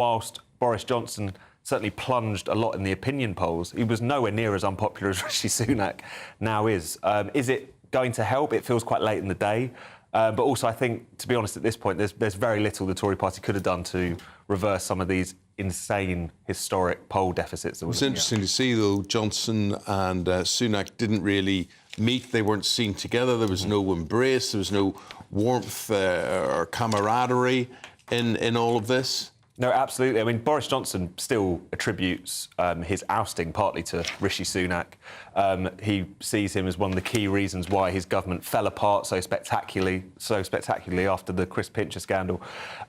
whilst Boris Johnson certainly plunged a lot in the opinion polls, he was nowhere near as unpopular as Rishi Sunak now is. Is it going to help? It feels quite late in the day. But also, I think, to be honest, at this point, there's very little the Tory party could have done to reverse some of these insane, historic poll deficits. It's interesting to see, though, Johnson and Sunak didn't really meet. They weren't seen together. There was no embrace. There was no warmth or camaraderie in all of this. No, absolutely. I mean, Boris Johnson still attributes his ousting partly to Rishi Sunak. He sees him as one of the key reasons why his government fell apart so spectacularly after the Chris Pincher scandal.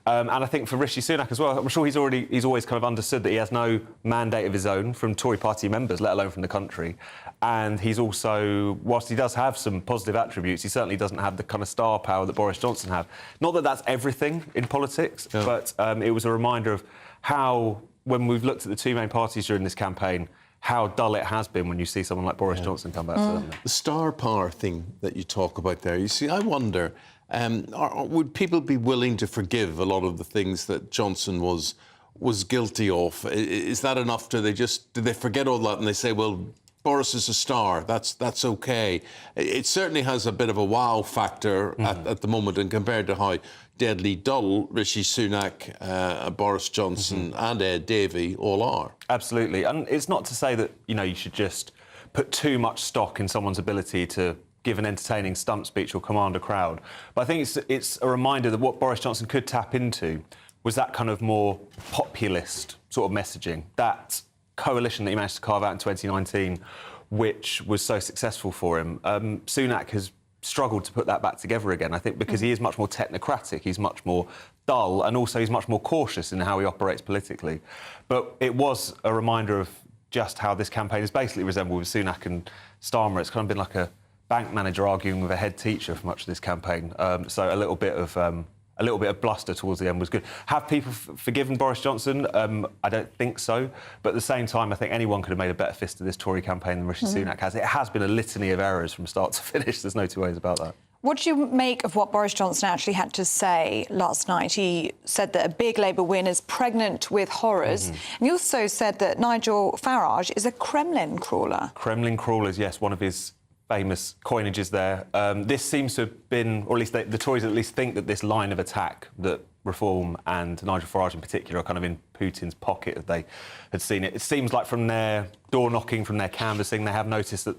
And I think for Rishi Sunak as well, I'm sure he's always kind of understood that he has no mandate of his own from Tory party members, let alone from the country. And he's also, whilst he does have some positive attributes, he certainly doesn't have the kind of star power that Boris Johnson have. Not that that's everything in politics, but it was a reminder of how, when we've looked at the two main parties during this campaign, how dull it has been when you see someone like Boris Johnson come back to them. The star power thing that you talk about there, you see, I wonder, would people be willing to forgive a lot of the things that Johnson was guilty of? Is that enough? Do they forget all that and they say, well, Boris is a star, that's OK? It certainly has a bit of a wow factor at the moment, and compared to how deadly dull Rishi Sunak, Boris Johnson and Ed Davey all are. Absolutely. And it's not to say that, you should just put too much stock in someone's ability to give an entertaining stump speech or command a crowd. But I think it's a reminder that what Boris Johnson could tap into was that kind of more populist sort of messaging, that coalition that he managed to carve out in 2019, which was so successful for him. Sunak has struggled to put that back together again, I think, because he is much more technocratic, he's much more dull, and also he's much more cautious in how he operates politically. But it was a reminder of just how this campaign has basically resembled with Sunak and Starmer. It's kind of been like a bank manager arguing with a head teacher for much of this campaign. So a little bit of bluster towards the end was good. Have people forgiven Boris Johnson? I don't think so. But at the same time, I think anyone could have made a better fist of this Tory campaign than Rishi Sunak has. It has been a litany of errors from start to finish. There's no two ways about that. What do you make of what Boris Johnson actually had to say last night? He said that a big Labour win is pregnant with horrors. And he also said that Nigel Farage is a Kremlin crawler. Kremlin crawlers, yes, one of his famous coinages there. This seems to have been, or at least the Tories at least think that this line of attack, that Reform and Nigel Farage in particular are kind of in Putin's pocket, as they had seen it. It seems like from their door-knocking, from their canvassing, they have noticed that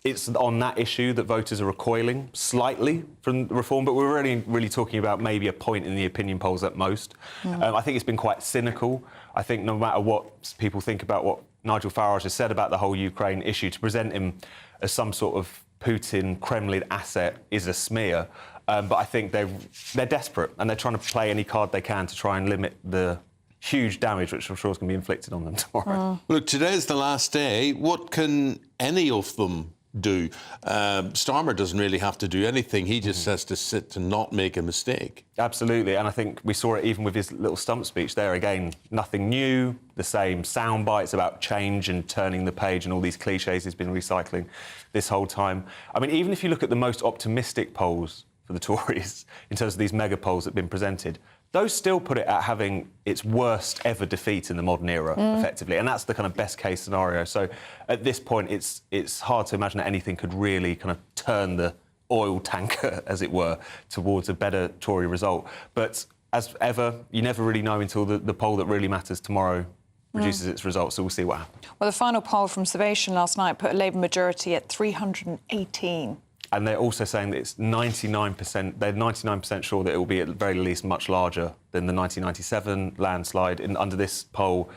it's on that issue that voters are recoiling slightly from Reform, but we're really talking about maybe a point in the opinion polls at most. I think it's been quite cynical. I think no matter what people think about what Nigel Farage has said about the whole Ukraine issue, to present him as some sort of Putin, Kremlin asset is a smear. But I think they're desperate and they're trying to play any card they can to try and limit the huge damage which I'm sure is going to be inflicted on them tomorrow. Look, today's the last day. What can any of them do? Starmer doesn't really have to do anything. He just has to sit and not make a mistake. Absolutely, and I think we saw it even with his little stump speech there. Again, nothing new, the same sound bites about change and turning the page and all these cliches he's been recycling this whole time. I mean, even if you look at the most optimistic polls for the Tories in terms of these mega polls that have been presented, those still put it at having its worst ever defeat in the modern era, effectively, and that's the kind of best case scenario. So at this point, it's hard to imagine that anything could really kind of turn the oil tanker, as it were, towards a better Tory result. But as ever, you never really know until the poll that really matters tomorrow produces its results, so we'll see what happens. Well, the final poll from Salvation last night put a Labour majority at 318. And they're also saying that it's 99%, they're 99% sure that it will be at the very least much larger than the 1997 landslide. Under this poll,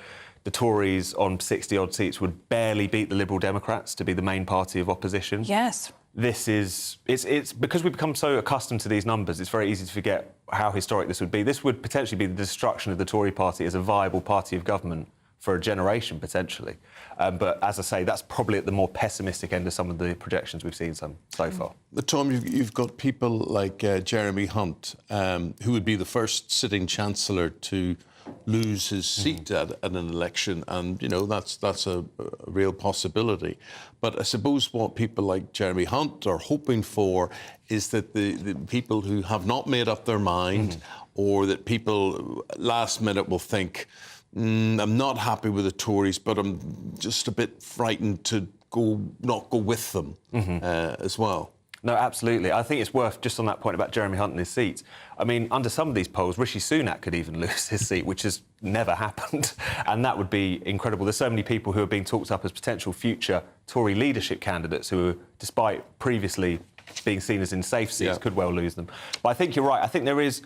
the Tories on 60-odd seats would barely beat the Liberal Democrats to be the main party of opposition. Yes. It's because we've become so accustomed to these numbers, it's very easy to forget how historic this would be. This would potentially be the destruction of the Tory party as a viable party of government for a generation, potentially. But as I say, that's probably at the more pessimistic end of some of the projections we've seen so far. Tom, you've got people like Jeremy Hunt, who would be the first sitting Chancellor to lose his seat at an election, and, that's a real possibility. But I suppose what people like Jeremy Hunt are hoping for is that the people who have not made up their mind, or that people last minute will think, I'm not happy with the Tories, but I'm just a bit frightened to not go with them as well. No, absolutely. I think it's worth, just on that point about Jeremy Hunt and his seat, I mean, under some of these polls, Rishi Sunak could even lose his seat, which has never happened. And that would be incredible. There's so many people who are being talked up as potential future Tory leadership candidates who, despite previously being seen as in safe seats, could well lose them. But I think you're right. I think there is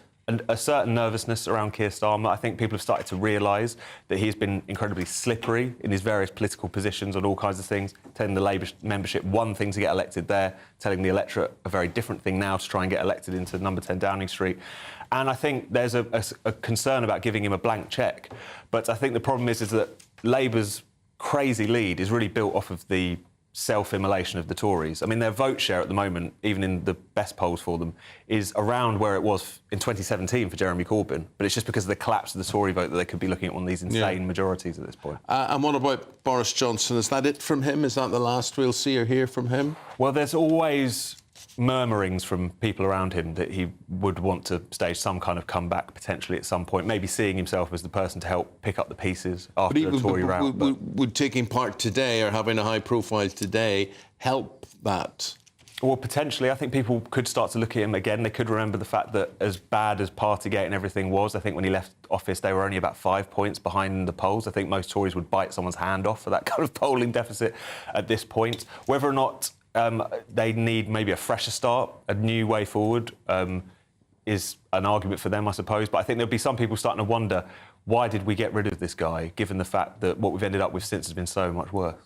a certain nervousness around Keir Starmer. I think people have started to realise that he's been incredibly slippery in his various political positions on all kinds of things, telling the Labour membership one thing to get elected there, telling the electorate a very different thing now to try and get elected into number 10 Downing Street. And I think there's a concern about giving him a blank cheque. But I think the problem is that Labour's crazy lead is really built off of the self-immolation of the Tories. I mean, their vote share at the moment, even in the best polls for them, is around where it was in 2017 for Jeremy Corbyn. But it's just because of the collapse of the Tory vote that they could be looking at one of these insane majorities at this point. And what about Boris Johnson? Is that it from him? Is that the last we'll see or hear from him? Well, there's always murmurings from people around him that he would want to stage some kind of comeback potentially at some point, maybe seeing himself as the person to help pick up the pieces after a Tory rout. Would taking part today or having a high profile today help that? Well, potentially. I think people could start to look at him again. They could remember the fact that as bad as Partygate and everything was, I think when he left office they were only about 5 points behind the polls. I think most Tories would bite someone's hand off for that kind of polling deficit at this point. Whether or not they need maybe a fresher start, a new way forward, is an argument for them, I suppose. But I think there'll be some people starting to wonder, why did we get rid of this guy, given the fact that what we've ended up with since has been so much worse?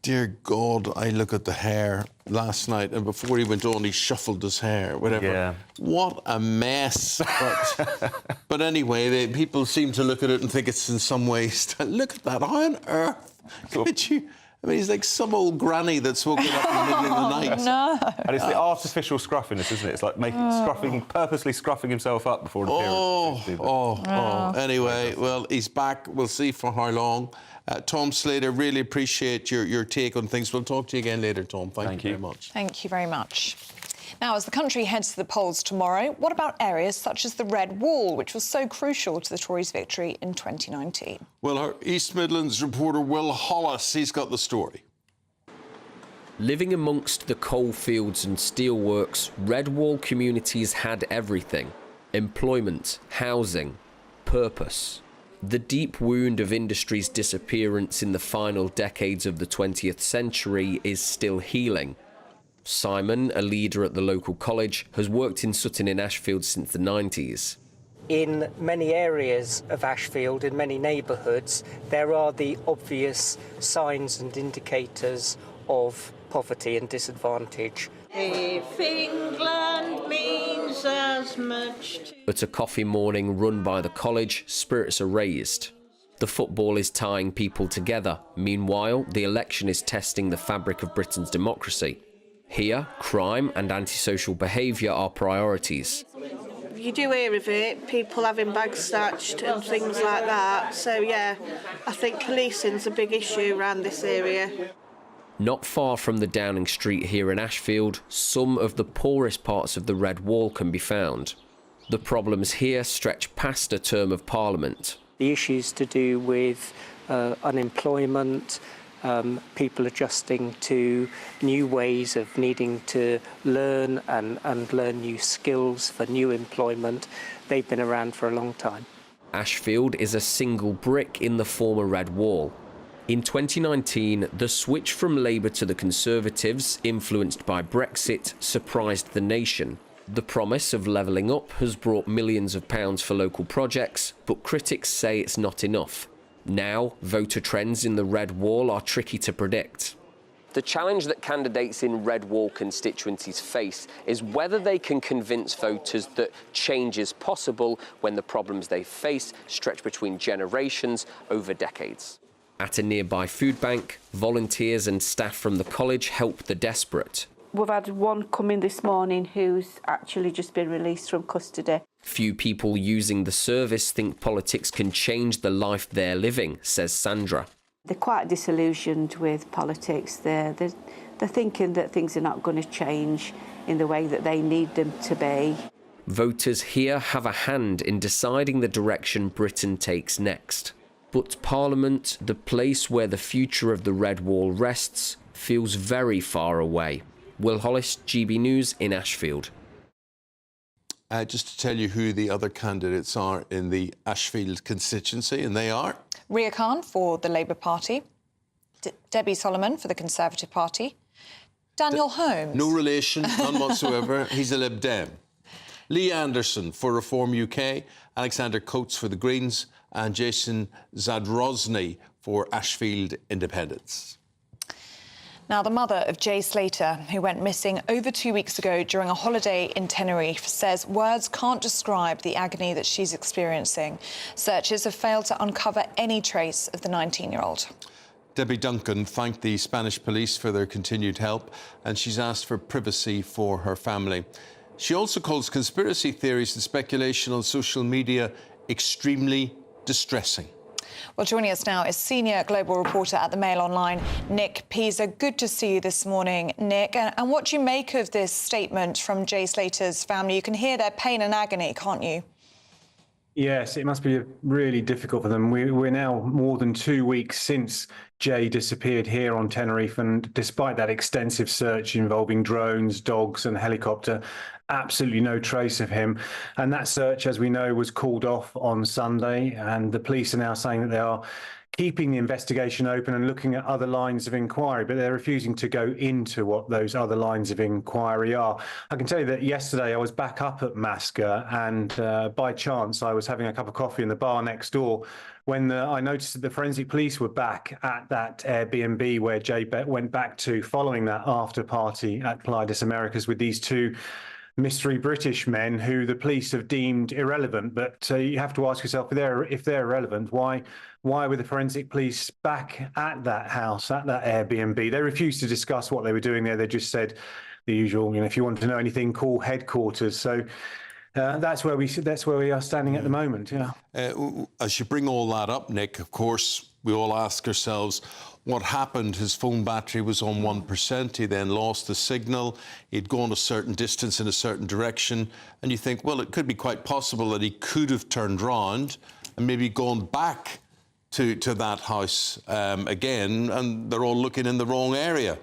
Dear God, I look at the hair last night, and before he went on, he shuffled his hair, whatever. Yeah. What a mess. But anyway, people seem to look at it and think it's in some ways... Look at that. How on earth could you... I mean, he's like some old granny that's woken up in the middle of the night. No. And it's the artificial scruffiness, isn't it? It's like purposely scruffing himself up before an appearance. Anyway, well, he's back. We'll see for how long. Tom Slater, really appreciate your take on things. We'll talk to you again later, Tom. Thank you very much. Thank you very much. Now, as the country heads to the polls tomorrow, what about areas such as the Red Wall, which was so crucial to the Tories' victory in 2019? Well, our East Midlands reporter Will Hollis, he's got the story. Living amongst the coalfields and steelworks, Red Wall communities had everything: employment, housing, purpose. The deep wound of industry's disappearance in the final decades of the 20th century is still healing. Simon, a leader at the local college, has worked in Sutton in Ashfield since the 90s. In many areas of Ashfield, in many neighbourhoods, there are the obvious signs and indicators of poverty and disadvantage. If England means as much to... At a coffee morning run by the college, spirits are raised. The football is tying people together. Meanwhile, the election is testing the fabric of Britain's democracy. Here, crime and antisocial behaviour are priorities. You do hear of it, people having bags snatched and things like that. So, yeah, I think policing's a big issue around this area. Not far from the Downing Street here in Ashfield, some of the poorest parts of the Red Wall can be found. The problems here stretch past a term of Parliament. The issues to do with unemployment, people adjusting to new ways of needing to learn and learn new skills for new employment, they've been around for a long time. Ashfield is a single brick in the former Red Wall. In 2019, the switch from Labour to the Conservatives, influenced by Brexit, surprised the nation. The promise of levelling up has brought millions of pounds for local projects, but critics say it's not enough. Now, voter trends in the Red Wall are tricky to predict. The challenge that candidates in Red Wall constituencies face is whether they can convince voters that change is possible when the problems they face stretch between generations over decades. At a nearby food bank, volunteers and staff from the college help the desperate. We've had one come in this morning who's actually just been released from custody. Few people using the service think politics can change the life they're living, says Sandra. They're quite disillusioned with politics. They're thinking that things are not going to change in the way that they need them to be. Voters here have a hand in deciding the direction Britain takes next. But Parliament, the place where the future of the Red Wall rests, feels very far away. Will Hollis, GB News in Ashfield. Just to tell you who the other candidates are in the Ashfield constituency, and they are... Ria Khan for the Labour Party, Debbie Solomon for the Conservative Party, Daniel Holmes. No relation, none whatsoever. He's a Lib Dem. Lee Anderson for Reform UK, Alexander Coates for the Greens, and Jason Zadrozny for Ashfield Independents. Now, the mother of Jay Slater, who went missing over 2 weeks ago during a holiday in Tenerife, says words can't describe the agony that she's experiencing. Searchers have failed to uncover any trace of the 19-year-old. Debbie Duncan thanked the Spanish police for their continued help, and she's asked for privacy for her family. She also calls conspiracy theories and speculation on social media extremely distressing. Well, joining us now is senior global reporter at the Mail Online, Nick Pisa. Good to see you this morning, Nick. And what do you make of this statement from Jay Slater's family? You can hear their pain and agony, can't you? Yes, it must be really difficult for them. We're now more than 2 weeks since Jay disappeared here on Tenerife, and despite that extensive search involving drones, dogs and helicopter, absolutely no trace of him. And that search, as we know, was called off on Sunday, and the police are now saying that they are keeping the investigation open and looking at other lines of inquiry, but they're refusing to go into what those other lines of inquiry are. I can tell you that yesterday I was back up at Masca, and by chance I was having a cup of coffee in the bar next door when I noticed that the forensic police were back at that Airbnb where Jay went back to following that after party at Playa des Americas with these two mystery British men who the police have deemed irrelevant. But you have to ask yourself, if they're irrelevant, why were the forensic police back at that house, at that Airbnb? They refused to discuss what they were doing there. They just said the usual, if you want to know anything, call headquarters. So that's where we are standing at the moment. Yeah. As you bring all that up, Nick, of course, we all ask ourselves, what happened? His phone battery was on 1%. He then lost the signal. He'd gone a certain distance in a certain direction. And you think, well, it could be quite possible that he could have turned round and maybe gone back to that house again, and they're all looking in the wrong area.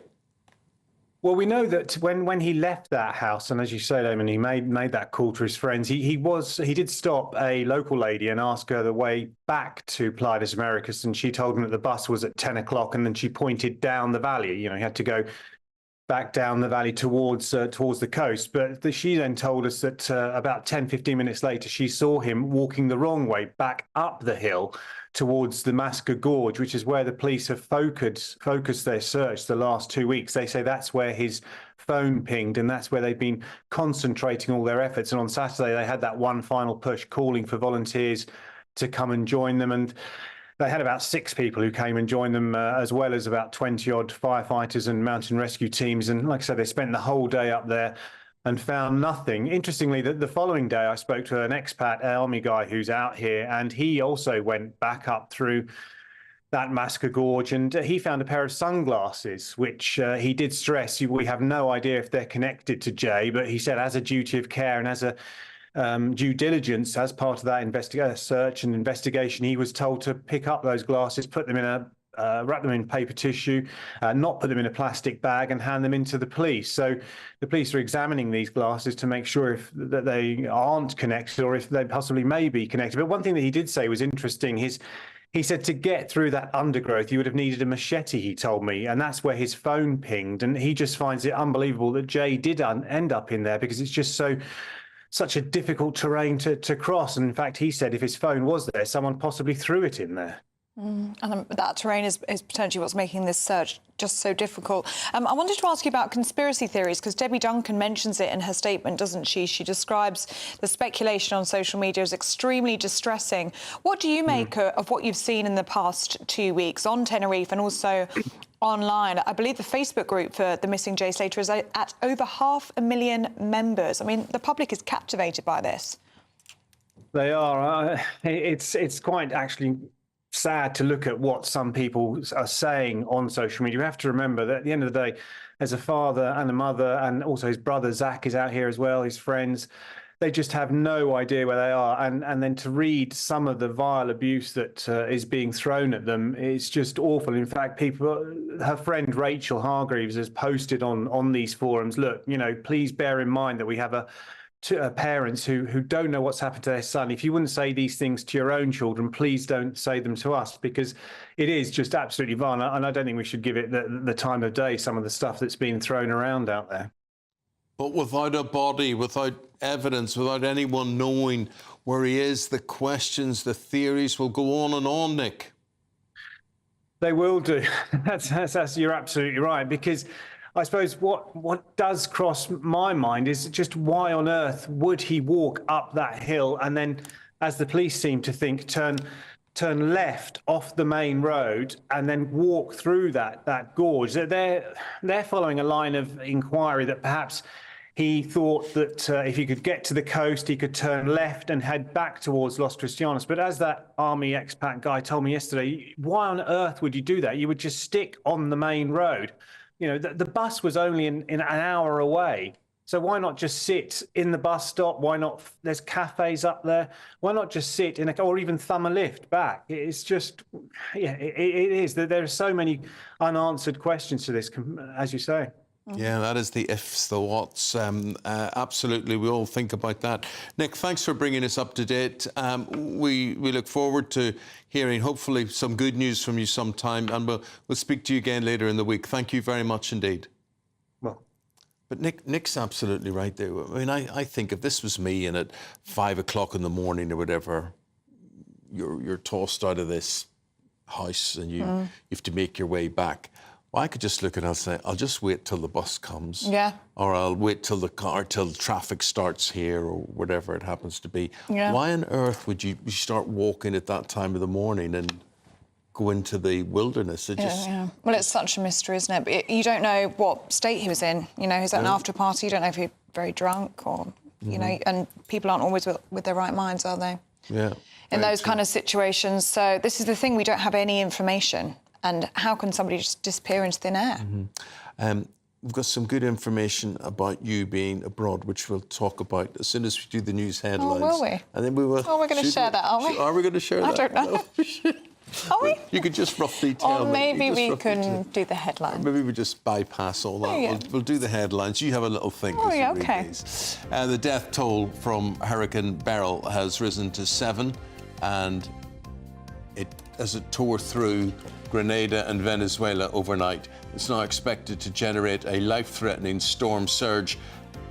Well, we know that when he left that house, and as you say, Eamonn, he made that call to his friends. He did stop a local lady and ask her the way back to Playa des Americas, and she told him that the bus was at 10 o'clock, and then she pointed down the valley. He had to go back down the valley towards the coast. But she then told us that about 10, 15 minutes later, she saw him walking the wrong way back up the hill towards the Masca Gorge, which is where the police have focused their search the last 2 weeks. They say that's where his phone pinged, and that's where they've been concentrating all their efforts. And on Saturday, they had that one final push calling for volunteers to come and join them. And they had about 6 people who came and joined them, as well as about 20-odd firefighters and mountain rescue teams. And like I said, they spent the whole day up there and found nothing. Interestingly, the following day, I spoke to an expat army guy who's out here, and he also went back up through that Masca Gorge, and he found a pair of sunglasses, which he did stress, we have no idea if they're connected to Jay, but he said as a duty of care and as a due diligence, as part of that search and investigation, he was told to pick up those glasses, put them in wrap them in paper tissue, not put them in a plastic bag, and hand them into the police. So the police are examining these glasses to make sure that they aren't connected, or if they possibly may be connected. But one thing that he did say was interesting. He said to get through that undergrowth, you would have needed a machete, he told me, and that's where his phone pinged. And he just finds it unbelievable that Jay did end up in there, because it's just such a difficult terrain to cross. And in fact, he said if his phone was there, someone possibly threw it in there. And that terrain is potentially what's making this search just so difficult. I wanted to ask you about conspiracy theories, because Debbie Duncan mentions it in her statement, doesn't she? She describes the speculation on social media as extremely distressing. What do you make of what you've seen in the past 2 weeks on Tenerife and also online? I believe the Facebook group for the missing Jay Slater is at over 500,000 members. I mean, the public is captivated by this. They are. It's quite actually sad to look at what some people are saying on social media. You have to remember that at the end of the day, there's a father and a mother, and also his brother Zach is out here as well, his friends. they just have no idea where they are. And then to read some of the vile abuse that is being thrown at them, it's just awful. In fact, her friend Rachel Hargreaves has posted on these forums, look, please bear in mind that we have parents who don't know what's happened to their son. If you wouldn't say these things to your own children, please don't say them to us, because it is just absolutely vile. And I don't think we should give it the time of day, some of the stuff that's being thrown around out there. But without a body, without evidence, without anyone knowing where he is, the questions, the theories will go on and on, Nick. They will do. That's you're absolutely right, because I suppose what does cross my mind is just why on earth would he walk up that hill and then, as the police seem to think, turn left off the main road and then walk through that gorge? They're following a line of inquiry that perhaps he thought that if he could get to the coast, he could turn left and head back towards Los Cristianos. But as that army expat guy told me yesterday, why on earth would you do that? You would just stick on the main road. The bus was only an hour away. So why not just sit in the bus stop? Why not? There's cafes up there. Why not just sit or even thumb a lift back? It's just, it is. There are so many unanswered questions to this, as you say. Yeah, that is the ifs, the whats. Absolutely, we all think about that. Nick, thanks for bringing us up to date. We look forward to hearing, hopefully, some good news from you sometime, and we'll speak to you again later in the week. Thank you very much indeed. Well, but Nick's absolutely right there. I mean, I think if this was me and at 5 o'clock in the morning or whatever, you're tossed out of this house and you have to make your way back. Well, I could just look at it and say, I'll just wait till the bus comes. Yeah. Or I'll wait till till traffic starts here, or whatever it happens to be. Yeah. Why on earth would you start walking at that time of the morning and go into the wilderness? Yeah. Well, it's such a mystery, isn't it? But you don't know what state he was in. He's at an after party. You don't know if he's very drunk or, and people aren't always with their right minds, are they? Yeah. In those kind of situations. So this is the thing, we don't have any information. And how can somebody just disappear into thin air? We've got some good information about you being abroad, which we'll talk about as soon as we do the news headlines. Oh, will we? And then we will. Oh, we're going to share that, aren't we? Are we going to share that? I don't know. Are we? You could just roughly tell me. Or maybe we can do the headlines. Maybe we just bypass all that. Oh, yeah. We'll do the headlines. You have a little think. Oh, yeah, as you read OK. these. The death toll from Hurricane Beryl has risen to 7, and as it tore through Grenada and Venezuela overnight, it's now expected to generate a life-threatening storm surge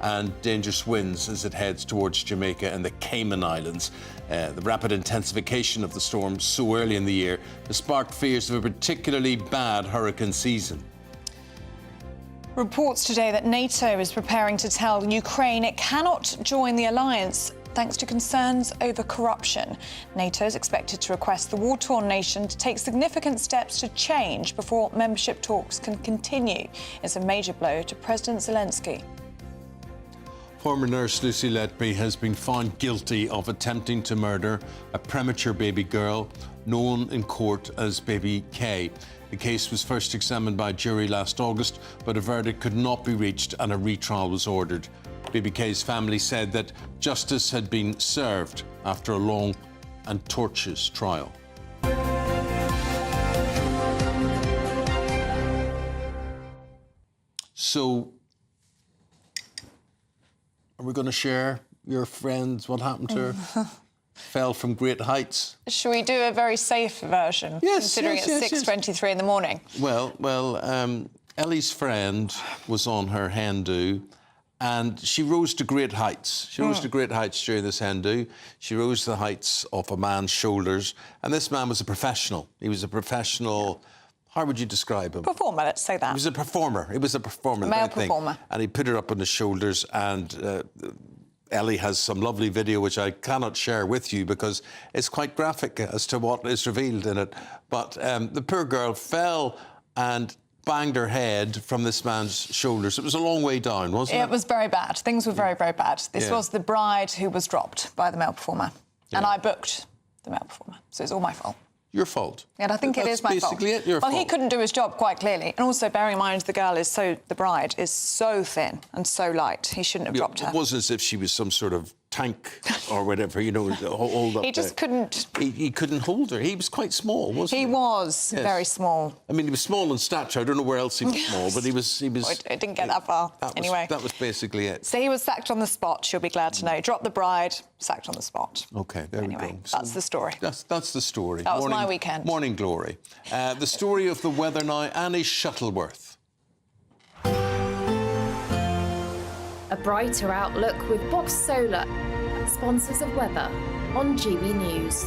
and dangerous winds as it heads towards Jamaica and the Cayman Islands. The rapid intensification of the storm so early in the year has sparked fears of a particularly bad hurricane season. Reports today that NATO is preparing to tell Ukraine it cannot join the alliance thanks to concerns over corruption. NATO is expected to request the war-torn nation to take significant steps to change before membership talks can continue. It's a major blow to President Zelensky. Former nurse Lucy Letby has been found guilty of attempting to murder a premature baby girl known in court as Baby K. The case was first examined by a jury last August, but a verdict could not be reached and a retrial was ordered. Baby K's family said that justice had been served after a long and tortuous trial. So, are we going to share your friends what happened to her? Fell from great heights. Shall we do a very safe version, considering it's 6:23 in the morning? Well, Ellie's friend was on her hen do, and she rose to great heights. She rose to great heights during this hen do. She rose to the heights of a man's shoulders, and this man was a professional. He was a professional. How would you describe him? Performer, let's say that. He was a performer. He was a performer. Male performer. And he put her up on his shoulders, and Ellie has some lovely video which I cannot share with you because it's quite graphic as to what is revealed in it. But the poor girl fell and banged her head from this man's shoulders. It was a long way down, wasn't it? It was very bad. Things were very, very bad. This was the bride who was dropped by the male performer. And I booked the male performer, so it's all my fault. Your fault. And I think it is my fault. Basically it, your fault. Well, he couldn't do his job quite clearly. And also, bearing in mind, the bride is so thin and so light, he shouldn't have dropped her. It wasn't as if she was some sort of tank or whatever, hold up. He just couldn't. He couldn't hold her. He was quite small, wasn't he? He was very small. I mean, he was small in stature. I don't know where else he was small, but he was. It didn't get that far. Anyway, that was basically it. So he was sacked on the spot. She'll be glad to know. Dropped the bride, sacked on the spot. Okay, there we go. That's the story. That's the story. That was my weekend. Morning glory. The story of the weather now. Annie Shuttleworth. A brighter outlook with Box Solar, sponsors of weather on GB News.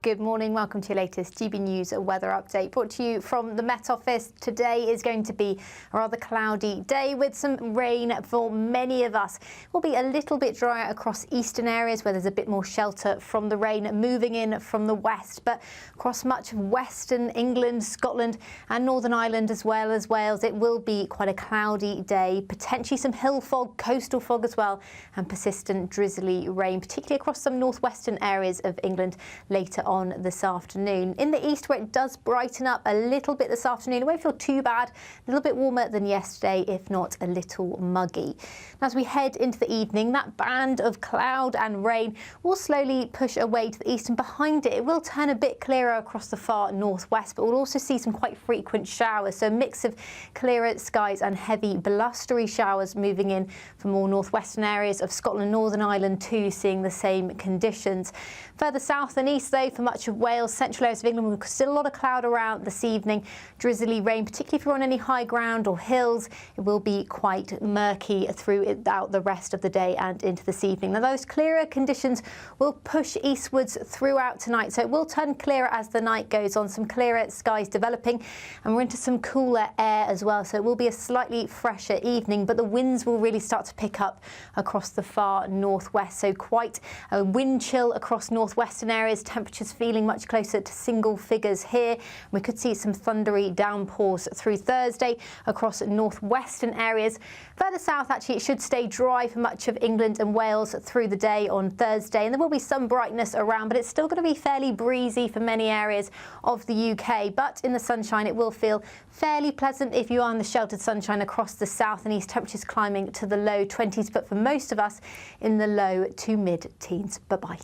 Good morning, welcome to your latest GB News weather update brought to you from the Met Office. Today is going to be a rather cloudy day with some rain for many of us. It will be a little bit drier across eastern areas where there's a bit more shelter from the rain moving in from the west, but across much of western England, Scotland and Northern Ireland as well as Wales, it will be quite a cloudy day, potentially some hill fog, coastal fog as well, and persistent drizzly rain, particularly across some northwestern areas of England later on this afternoon. In the east, where it does brighten up a little bit this afternoon, it won't feel too bad, a little bit warmer than yesterday, if not a little muggy. Now, as we head into the evening, that band of cloud and rain will slowly push away to the east, and behind it, it will turn a bit clearer across the far northwest, but we'll also see some quite frequent showers, so a mix of clearer skies and heavy blustery showers moving in from more northwestern areas of Scotland, Northern Ireland too, seeing the same conditions. Further south and east, though, for much of Wales, central areas of England, still a lot of cloud around this evening. Drizzly rain, particularly if you're on any high ground or hills. It will be quite murky throughout the rest of the day and into this evening. Now, those clearer conditions will push eastwards throughout tonight, so it will turn clearer as the night goes on. Some clearer skies developing, and we're into some cooler air as well, so it will be a slightly fresher evening, but the winds will really start to pick up across the far northwest, so quite a wind chill across northwestern areas. Temperatures feeling much closer to single figures here. We could see some thundery downpours through Thursday across northwestern areas. Further south, actually, it should stay dry for much of England and Wales through the day on Thursday, and there will be some brightness around, but it's still going to be fairly breezy for many areas of the UK. But in the sunshine, it will feel fairly pleasant if you are in the sheltered sunshine across the south and east. Temperatures climbing to the low 20s, but for most of us in the low to mid-teens. Bye-bye.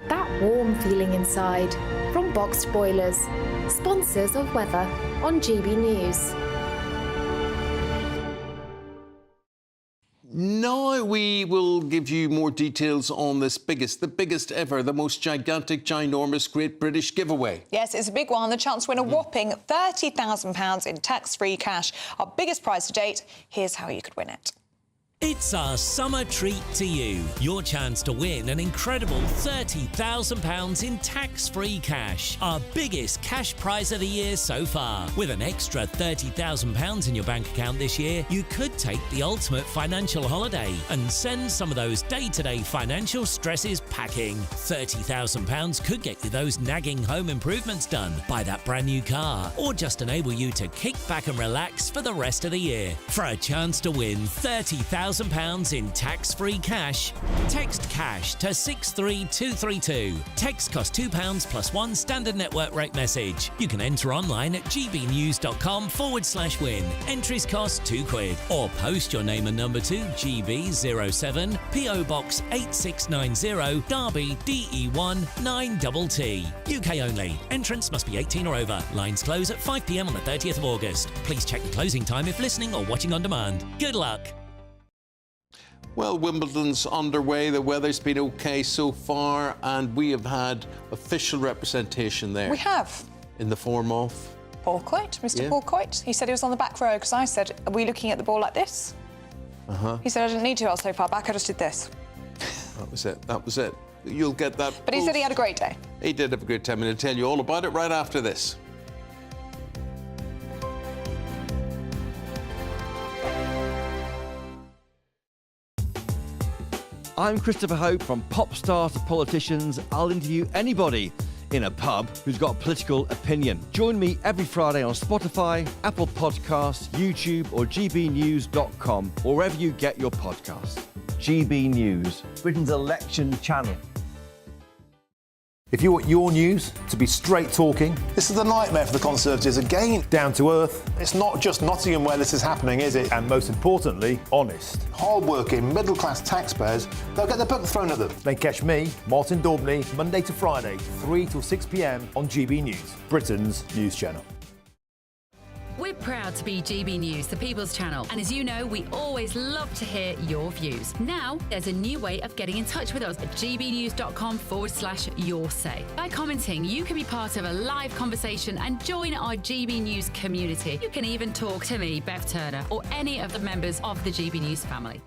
That warm feeling inside from Boxed Boilers, sponsors of weather on GB News. Now we will give you more details on the biggest ever, the most gigantic, ginormous Great British giveaway. Yes, it's a big one. The chance to win a whopping £30,000 in tax-free cash. Our biggest prize to date. Here's how you could win it. It's our summer treat to you. Your chance to win an incredible £30,000 in tax-free cash. Our biggest cash prize of the year so far. With an extra £30,000 in your bank account this year, you could take the ultimate financial holiday and send some of those day-to-day financial stresses packing. £30,000 could get you those nagging home improvements done, buy that brand new car, or just enable you to kick back and relax for the rest of the year. For a chance to win £30,000 in tax-free cash, text CASH to 63232. Text costs £2 plus one standard network rate message. You can enter online at gbnews.com/win. Entries cost £2. Or post your name and number to GB07 PO Box 8690 Derby DE1 9TT. UK only. Entrants must be 18 or over. Lines close at 5 p.m. on the 30th of August. Please check the closing time if listening or watching on demand. Good luck. Well, Wimbledon's underway. The weather's been okay so far, and we have had official representation there. We have. In the form of? Paul Coit, Mr. Paul Coit. He said he was on the back row because I said, are we looking at the ball like this? He said, I didn't need to, I was so far back, I just did this. That was it. That was it. You'll get that. But he said he had a great day. He did have a great time, and I'll tell you all about it right after this. I'm Christopher Hope. From pop stars to politicians, I'll interview anybody in a pub who's got a political opinion. Join me every Friday on Spotify, Apple Podcasts, YouTube or gbnews.com, or wherever you get your podcasts. GB News, Britain's election channel. If you want your news to be straight talking... This is a nightmare for the Conservatives again. Down to earth. It's not just Nottingham where this is happening, is it? And most importantly, honest. Hard-working, middle-class taxpayers, they'll get their book thrown at them. Then catch me, Martin Daubney, Monday to Friday, 3 till 6 p.m. on GB News, Britain's news channel. We're proud to be GB News, the People's Channel. And as you know, we always love to hear your views. Now, there's a new way of getting in touch with us at gbnews.com/yoursay. By commenting, you can be part of a live conversation and join our GB News community. You can even talk to me, Bev Turner, or any of the members of the GB News family.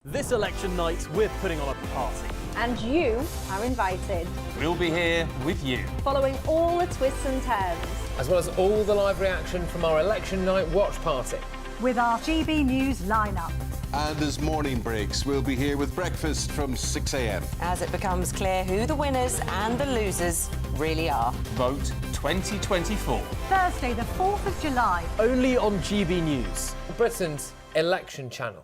This election night, we're putting on a party. And you are invited. We'll be here with you. Following all the twists and turns. As well as all the live reaction from our election night watch party. With our GB News lineup. And as morning breaks, we'll be here with breakfast from 6 a.m. As it becomes clear who the winners and the losers really are. Vote 2024. Thursday, the 4th of July. Only on GB News. Britain's election channel.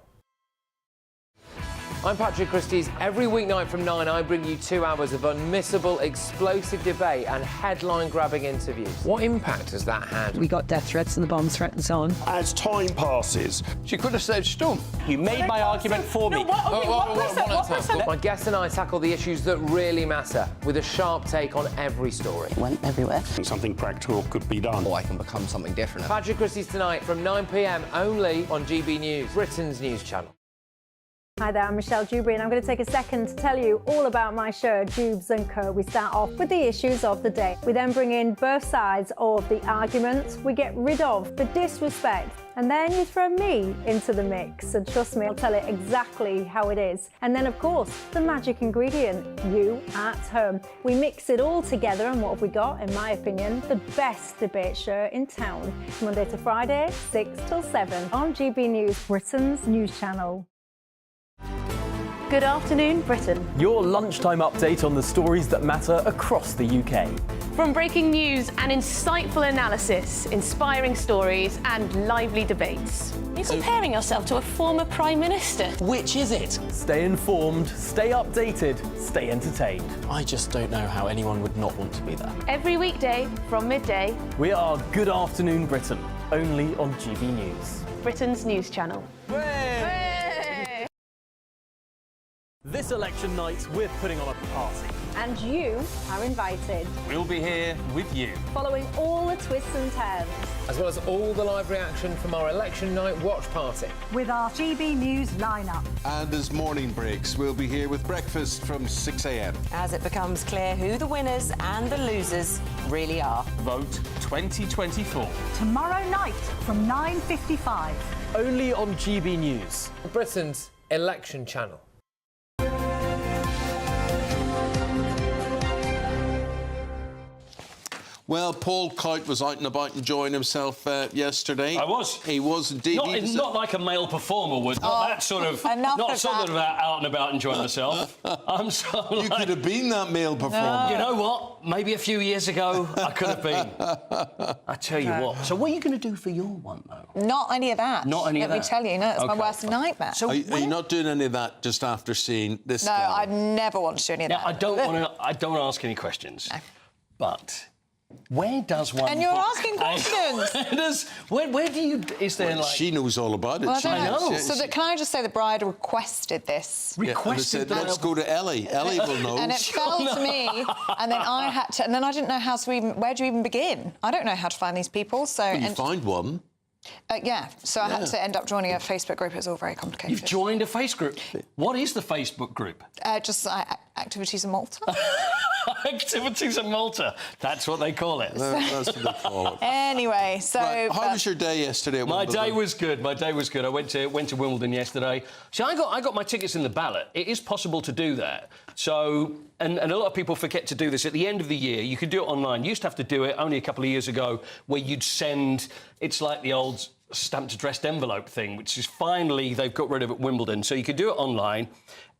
I'm Patrick Christie's. Every weeknight from 9, I bring you 2 hours of unmissable, explosive debate and headline-grabbing interviews. What impact has that had? We got death threats and the bomb threats on. As time passes, she could have said Scone. You made my argument for me. My guests and I tackle the issues that really matter with a sharp take on every story. It went everywhere. Something practical could be done. Or I can become something different. Patrick Christie's tonight from 9 p.m. only on GB News, Britain's news channel. Hi there, I'm Michelle Dewberry and I'm going to take a second to tell you all about my show, Dubes & Co. We start off with the issues of the day. We then bring in both sides of the arguments. We get rid of the disrespect. And then you throw me into the mix. And trust me, I'll tell it exactly how it is. And then, of course, the magic ingredient, you at home. We mix it all together and what have we got, in my opinion, the best debate show in town. Monday to Friday, 6 till 7 on GB News, Britain's news channel. Good afternoon, Britain. Your lunchtime update on the stories that matter across the UK. From breaking news and insightful analysis, inspiring stories and lively debates. You're comparing yourself to a former Prime Minister. Which is it? Stay informed, stay updated, stay entertained. I just don't know how anyone would not want to be there. Every weekday from midday. We are Good Afternoon Britain, only on GB News, Britain's news channel. This election night, we're putting on a party. And you are invited. We'll be here with you. Following all the twists and turns. As well as all the live reaction from our election night watch party. With our GB News lineup. And as morning breaks, we'll be here with breakfast from 6 a.m. As it becomes clear who the winners and the losers really are. Vote 2024. Tomorrow night from 9:55. Only on GB News, Britain's election channel. Well, Paul Coyte was out and about enjoying himself yesterday. I was. He was indeed. Not like a male performer would. Not that sort of. Not sort of out and about enjoying myself. I'm so. You could have been that male performer. You know what? Maybe a few years ago I could have been. I tell you what. So what are you going to do for your one though? Not any of that. Not any of that. Let me tell you, no, it's my worst nightmare. So are you not doing any of that just after seeing this? No, I'd never want to do any of that. I don't want to ask any questions. No. But. Where does one? And you're asking questions. Where do you? Is there like? She knows all about it. Well, I know. So can I just say the bride requested this? Requested. Said, let's go to Ellie. Ellie will know. And it fell to me, and then I had to, and then I didn't know how to even. Where do you even begin? I don't know how to find these people. So well, you find one. Yeah, so I had to end up joining a Facebook group. It was all very complicated. You've joined a Facebook group. What is the Facebook group? Just Activities in Malta. Activities in Malta. That's what they call it. That's what they call it. Anyway, so... Right. How was your day yesterday at Wimbledon? My day was good. My day was good. I went to Wimbledon yesterday. So I got my tickets in the ballot. It is possible to do that. So... And a lot of people forget to do this. At the end of the year, you could do it online. You used to have to do it only a couple of years ago where you'd send... It's like the old stamped addressed envelope thing, which is finally they've got rid of at Wimbledon. So you could do it online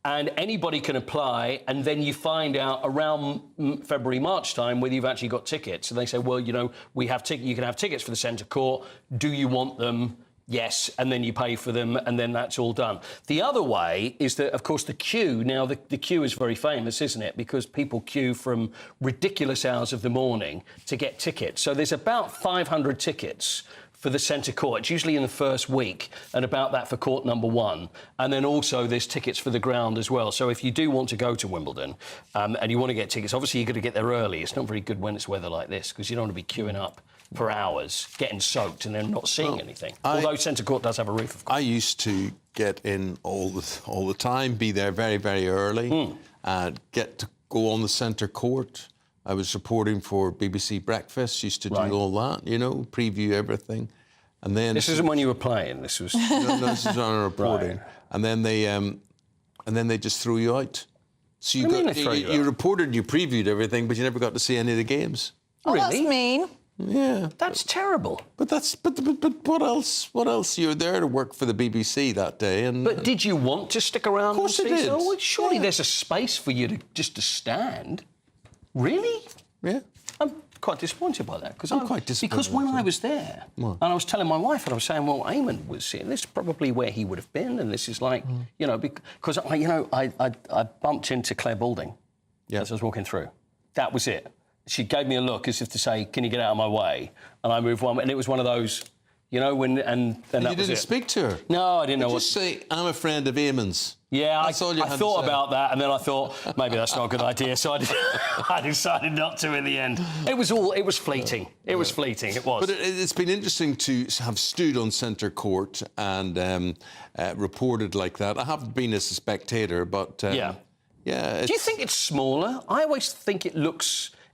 and anybody can apply and then you find out around February, March time whether you've actually got tickets. And they say, well, you know, you can have tickets for the centre court. Do you want them? Yes, and then you pay for them, and then that's all done. The other way is that, of course, the queue. Now, the queue is very famous, isn't it? Because people queue from ridiculous hours of the morning to get tickets. So there's about 500 tickets for the centre court. It's usually in the first week, and about that for court number 1. And then also there's tickets for the ground as well. So if you do want to go to Wimbledon and you want to get tickets, obviously you've got to get there early. It's not very good when it's weather like this, because you don't want to be queuing up for hours, getting soaked and then not seeing anything. Although centre court does have a roof, of course. I used to get in all the time, be there very, very early, get to go on the centre court. I was reporting for BBC Breakfast, used to do all that, you know, preview everything. And then... This isn't when you were playing, this was... no, this is on reporting. Right. And then they just threw you out. So you you reported, you previewed everything, but you never got to see any of the games. Oh, that's mean. Yeah, that's terrible. But what else? What else? You're there to work for the BBC that day, and. But did you want to stick around? Of course, I did. So, surely there's a space for you to stand. Really? Yeah. I'm quite disappointed by that, I'm quite disappointed. Because when I was there, and I was telling my wife, and I was saying, well, Eamonn was here. This is probably where he would have been, and this is like, you know, because I bumped into Claire Balding as I was walking through. That was it. She gave me a look as if to say, can you get out of my way? And I moved one, and it was one of those, you know, when... And that you didn't speak to her? No, I didn't know what... Just say, I'm a friend of Eamonn's. Yeah, I all you had thought to say. about that, and then I thought, maybe that's not a good idea, so I decided not to in the end. It was fleeting. It was fleeting, it was. But it's been interesting to have stood on centre court and reported like that. I haven't been as a spectator, but... Yeah. Do you think it's smaller? I always think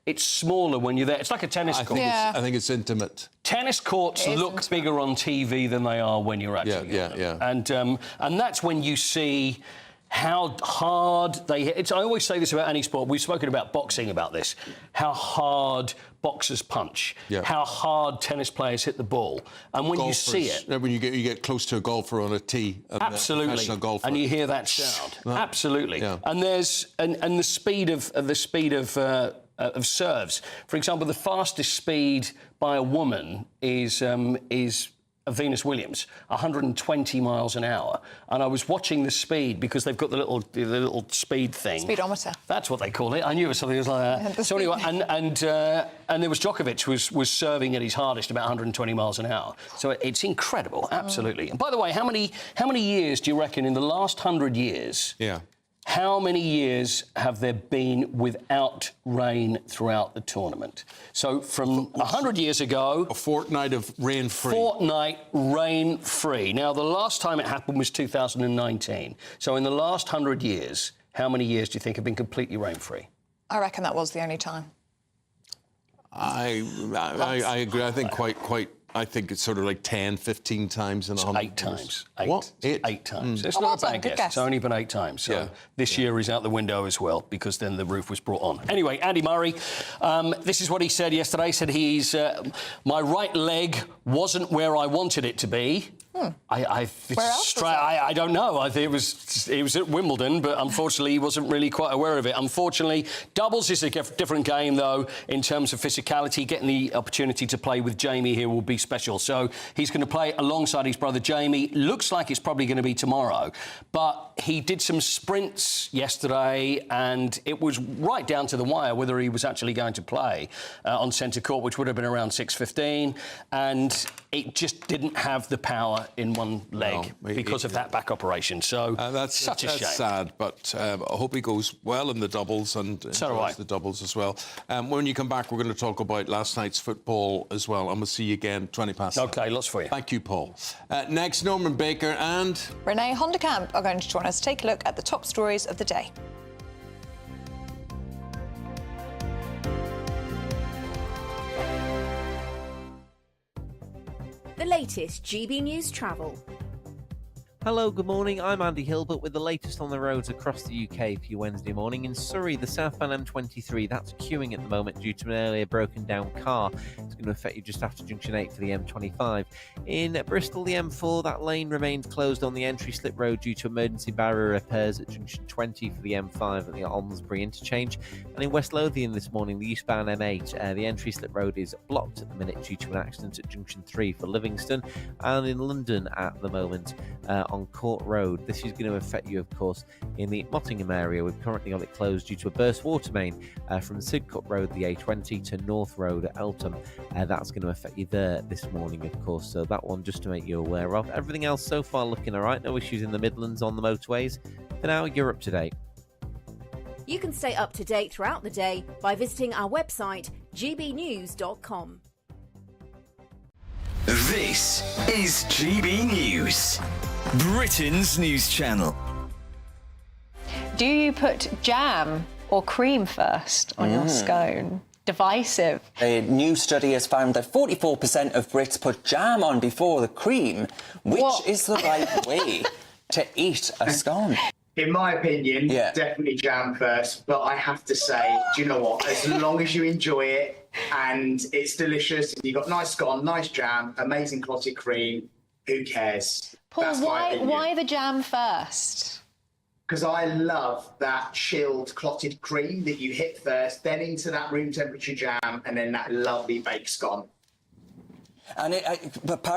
it's smaller when you're there. It's like a tennis court. I think it's intimate. Tennis courts look bigger on TV than they are when you're actually in them. And that's when you see how hard they hit. I always say this about any sport. We've spoken about boxing about this. How hard boxers punch. How hard tennis players hit the ball. And when you see it, when you get close to a golfer on a tee, absolutely, and you hear that sound, absolutely. And there's and the speed of serves. For example, the fastest speed by a woman is Venus Williams, 120 miles an hour. And I was watching the speed because they've got the little speed thing. Speedometer. That's what they call it. I knew it was something like that. So anyway, and there was Djokovic was serving at his hardest about 120 miles an hour. So it's incredible, absolutely. And by the way, how many years do you reckon in the last 100 years? Yeah. How many years have there been without rain throughout the tournament? So from 100 years ago... A fortnight of rain-free. Fortnight rain-free. Now, the last time it happened was 2019. So in the last 100 years, how many years do you think have been completely rain-free? I reckon that was the only time. I agree. I think quite. I think it's sort of like 10, 15 times in 100 8 times. What? 8 times. It's not a bad guess. It's only been 8 times. So this year is out the window as well, because then the roof was brought on. Anyway, Andy Murray, this is what he said yesterday. He said my right leg wasn't where I wanted it to be. Where else was it? I don't know. I think it was at Wimbledon, but unfortunately he wasn't really quite aware of it. Unfortunately, doubles is a different game, though, in terms of physicality. Getting the opportunity to play with Jamie here will be special. So he's going to play alongside his brother Jamie. Looks like it's probably going to be tomorrow. But he did some sprints yesterday, and it was right down to the wire whether he was actually going to play on centre court, which would have been around 6:15. And it just didn't have the power in one leg because of that back operation. So that's such a shame. That's sad, but I hope he goes well in the doubles and enjoys the doubles as well. When you come back, we're going to talk about last night's football as well, and we'll see you again 20 past. OK, lots for you. Thank you, Paul. Next, Norman Baker and... Renee Honderkamp are going to join us to take a look at the top stories of the day. The latest GB News travel. Hello, good morning. I'm Andy Hilbert with the latest on the roads across the UK for your Wednesday morning. In Surrey, the southbound M23, that's queuing at the moment due to an earlier broken down car. It's going to affect you just after junction 8 for the M25. In Bristol, the M4, that lane remains closed on the entry slip road due to emergency barrier repairs at junction 20 for the M5 at the Almesbury interchange. And in West Lothian this morning, the eastbound M8, the entry slip road is blocked at the minute due to an accident at junction 3 for Livingston. And in London at the moment, on Court Road. This is going to affect you, of course, in the Mottingham area. We've currently got it closed due to a burst water main from Sidcup Road, the A20, to North Road at Eltham. That's going to affect you there this morning, of course. So that one just to make you aware of. Everything else so far looking all right. No issues in the Midlands on the motorways. For now, you're up to date. You can stay up to date throughout the day by visiting our website, gbnews.com. This is GB News, Britain's news channel. Do you put jam or cream first on your scone? Divisive. A new study has found that 44% of Brits put jam on before the cream. Which is the right way to eat a scone? In my opinion, definitely jam first. But I have to say, do you know what? As long as you enjoy it and it's delicious, you've got nice scone, nice jam, amazing clotted cream, who cares? Paul, why the jam first? Because I love that chilled clotted cream that you hit first, then into that room temperature jam, and then that lovely baked scone. And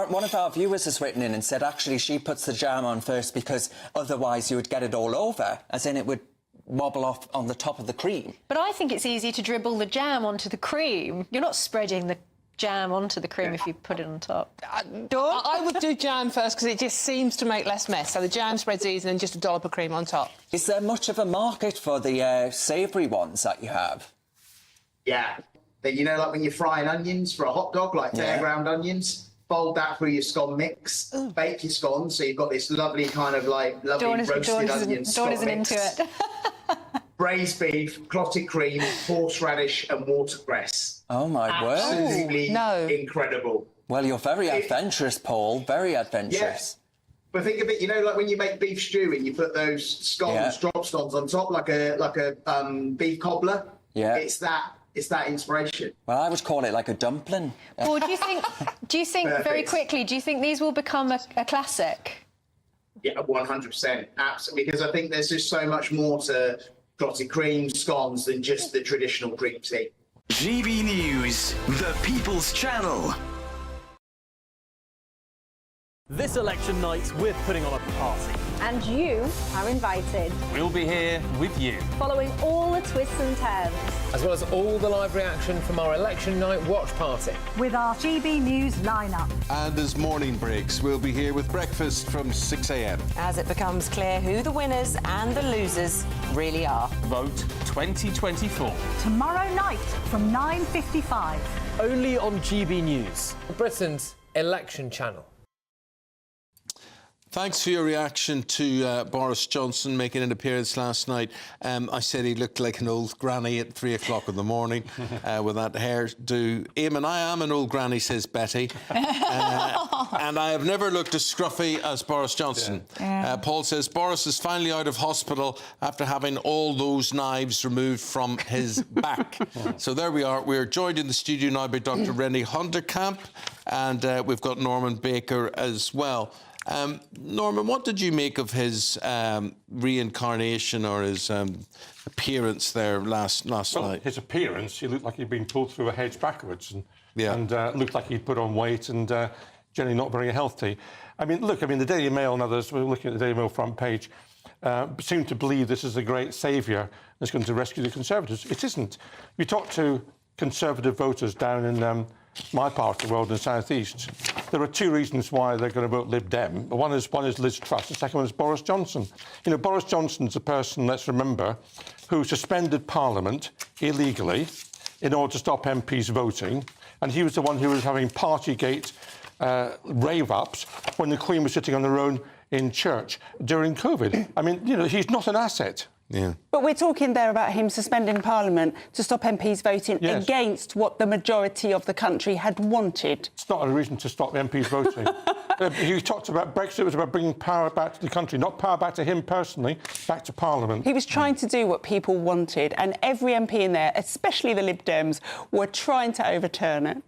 one of our viewers has written in and said actually she puts the jam on first because otherwise you would get it all over, as in it would wobble off on the top of the cream. But I think it's easy to dribble the jam onto the cream. You're not spreading the jam onto the cream if you put it on top. I would do jam first because it just seems to make less mess. So the jam spreads easy and just a dollop of cream on top. Is there much of a market for the savoury ones that you have? Yeah. You know, like when you're frying onions for a hot dog, like bare ground onions, fold that through your scone mix, bake your scone, so you've got this lovely kind of like roasted onion scone Dawn isn't mix. into it. Braised beef, clotted cream, horseradish and watercress. Oh, my word. Absolutely incredible. Well, you're very adventurous, Paul, very adventurous. Yes. But think of it, you know, like when you make beef stew and you put those scones, drop scones on top, like a beef cobbler. Yeah. It's that inspiration. Well, I would call it like a dumpling. Paul, do you think very quickly, do you think these will become a classic? Yeah, 100%. Absolutely. Because I think there's just so much more to clotted cream, scones than just the traditional cream tea. GB News, the People's Channel. This election night, we're putting on a party. And you are invited. We'll be here with you. Following all the twists and turns. As well as all the live reaction from our election night watch party. With our GB News lineup. And as morning breaks, we'll be here with breakfast from 6 a.m. As it becomes clear who the winners and the losers really are. Vote 2024. Tomorrow night from 9:55. Only on GB News, Britain's election channel. Thanks for your reaction to Boris Johnson making an appearance last night. I said he looked like an old granny at 3 o'clock in the morning with that hairdo. Eamonn, I am an old granny, says Betty. And I have never looked as scruffy as Boris Johnson. Yeah. Paul says Boris is finally out of hospital after having all those knives removed from his back. So there we are. We're joined in the studio now by Dr. Rennie Hunderkamp, and we've got Norman Baker as well. Norman, what did you make of his reincarnation or his appearance there last night? His appearance, he looked like he'd been pulled through a hedge backwards and looked like he'd put on weight and generally not very healthy. I mean, look, the Daily Mail and others, we're looking at the Daily Mail front page, seem to believe this is a great saviour that's going to rescue the Conservatives. It isn't. You talk to Conservative voters down in my part of the world in the South East, there are two reasons why they're going to vote Lib Dem. One is Liz Truss, the second one is Boris Johnson. You know, Boris Johnson's a person, let's remember, who suspended Parliament illegally in order to stop MPs voting, and he was the one who was having Partygate rave-ups when the Queen was sitting on her own in church during COVID. I mean, you know, he's not an asset. Yeah. But we're talking there about him suspending Parliament to stop MPs voting against what the majority of the country had wanted. It's not a reason to stop MPs voting. He talked about Brexit was about bringing power back to the country, not power back to him personally, back to Parliament. He was trying to do what people wanted, and every MP in there, especially the Lib Dems, were trying to overturn it.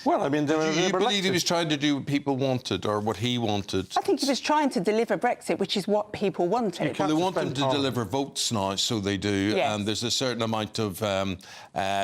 Well, I mean, do you believe he was trying to do what people wanted or what he wanted? I think he was trying to deliver Brexit, which is what people wanted. Well, they want him to deliver votes now, so they do. Yes. And there's a certain amount of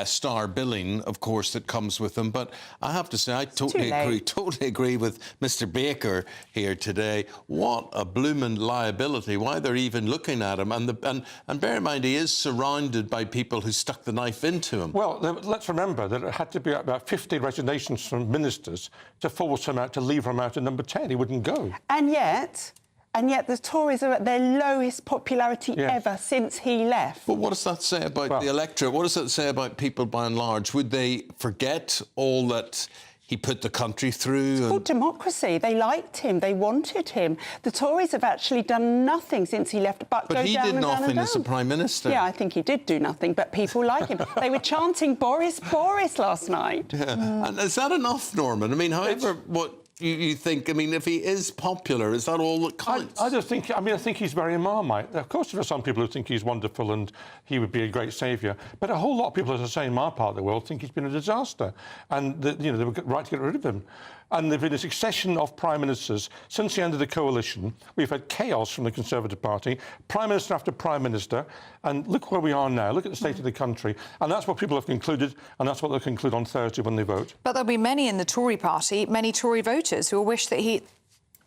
star billing, of course, that comes with them. But I have to say, I totally agree with Mr. Baker here today. What a blooming liability! Why they're even looking at him? And bear in mind, he is surrounded by people who stuck the knife into him. Well, let's remember that it had to be about 50 resignations from ministers to force him out, to leave him out at number 10. He wouldn't go. And yet the Tories are at their lowest popularity ever since he left. But what does that say about the electorate? What does that say about people by and large? Would they forget all that he put the country through? It's called democracy. They liked him. They wanted him. The Tories have actually done nothing since he left but go down and down and down. But he did nothing as the Prime Minister. Yeah, I think he did do nothing, but people like him. They were chanting Boris, Boris last night. Yeah. And is that enough, Norman? I mean, however, what you think, I mean, if he is popular, is that all that counts? I think he's very Marmite. Of course, there are some people who think he's wonderful and he would be a great saviour. But a whole lot of people, as I say, in my part of the world, think he's been a disaster. And, they were right to get rid of him. And there's been a succession of prime ministers since the end of the coalition. We've had chaos from the Conservative Party, prime minister after prime minister, and look where we are now. Look at the state of the country. And that's what people have concluded, and that's what they'll conclude on Thursday when they vote. But there'll be many in the Tory party, many Tory voters who will wish that we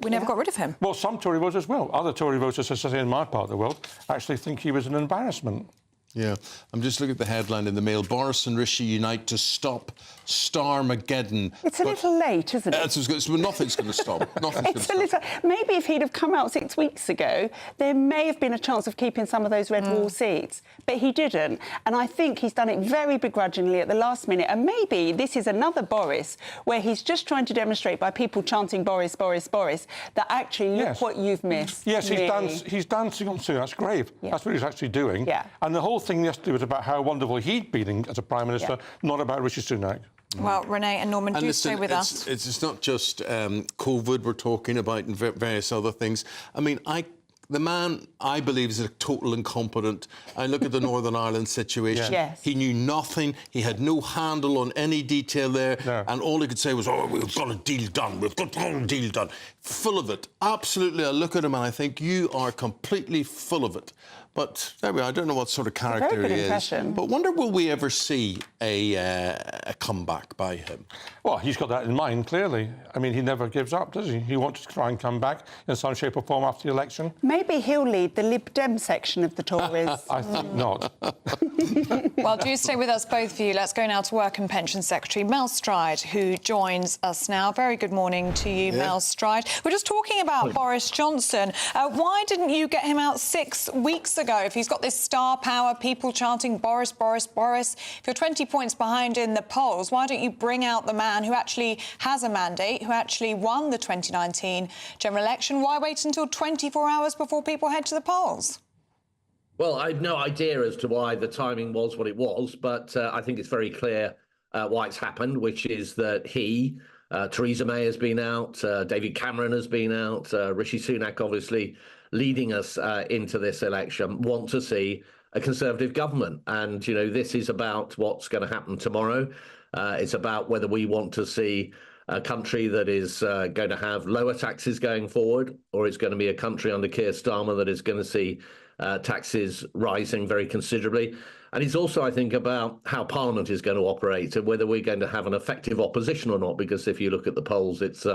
never got rid of him. Well, some Tory voters will. Other Tory voters, as I say, in my part of the world, actually think he was an embarrassment. Yeah, I'm just looking at the headline in the Mail. Boris and Rishi unite to stop Starmageddon. It's a little late, isn't it? Nothing's going to stop. Maybe if he'd have come out 6 weeks ago, there may have been a chance of keeping some of those red wall seats. But he didn't. And I think he's done it very begrudgingly at the last minute. And maybe this is another Boris, where he's just trying to demonstrate by people chanting Boris, Boris, Boris, that actually look what you've missed. Yes, he's dancing on Sunak's grave. Yeah. That's what he's actually doing. Yeah. And the whole thing yesterday was about how wonderful he'd been as a Prime Minister, not about Rishi Sunak. Well, Renee and Norman, do stay with us. It's not just COVID we're talking about and various other things. I mean, the man, I believe, is a total incompetent. I look at the Northern Ireland situation. Yes. He knew nothing. He had no handle on any detail there. No. And all he could say was, we've got a deal done. We've got a deal done. Full of it. Absolutely. I look at him and I think, you are completely full of it. But there we are. I don't know what sort of character he is. But wonder, will we ever see a comeback by him? Well, he's got that in mind, clearly. I mean, he never gives up, does he? He wants to try and come back in some shape or form after the election. Maybe he'll lead the Lib Dem section of the Tories. I think not. Well, do stay with us, both of you. Let's go now to Work and Pension Secretary Mel Stride, who joins us now. Very good morning to you, Mel Stride. We're just talking about Boris Johnson. Why didn't you get him out 6 weeks ago? If he's got this star power, people chanting Boris, Boris, Boris, if you're 20 points behind in the polls, why don't you bring out the man who actually has a mandate, who actually won the 2019 general election? Why wait until 24 hours before people head to the polls? Well, I have no idea as to why the timing was what it was, but I think it's very clear why it's happened, which is that Theresa May has been out, David Cameron has been out, Rishi Sunak obviously leading us into this election, want to see a Conservative government. And, this is about what's going to happen tomorrow. It's about whether we want to see a country that is going to have lower taxes going forward, or it's going to be a country under Keir Starmer that is going to see taxes rising very considerably. And it's also, I think, about how Parliament is going to operate and whether we're going to have an effective opposition or not, because if you look at the polls, it's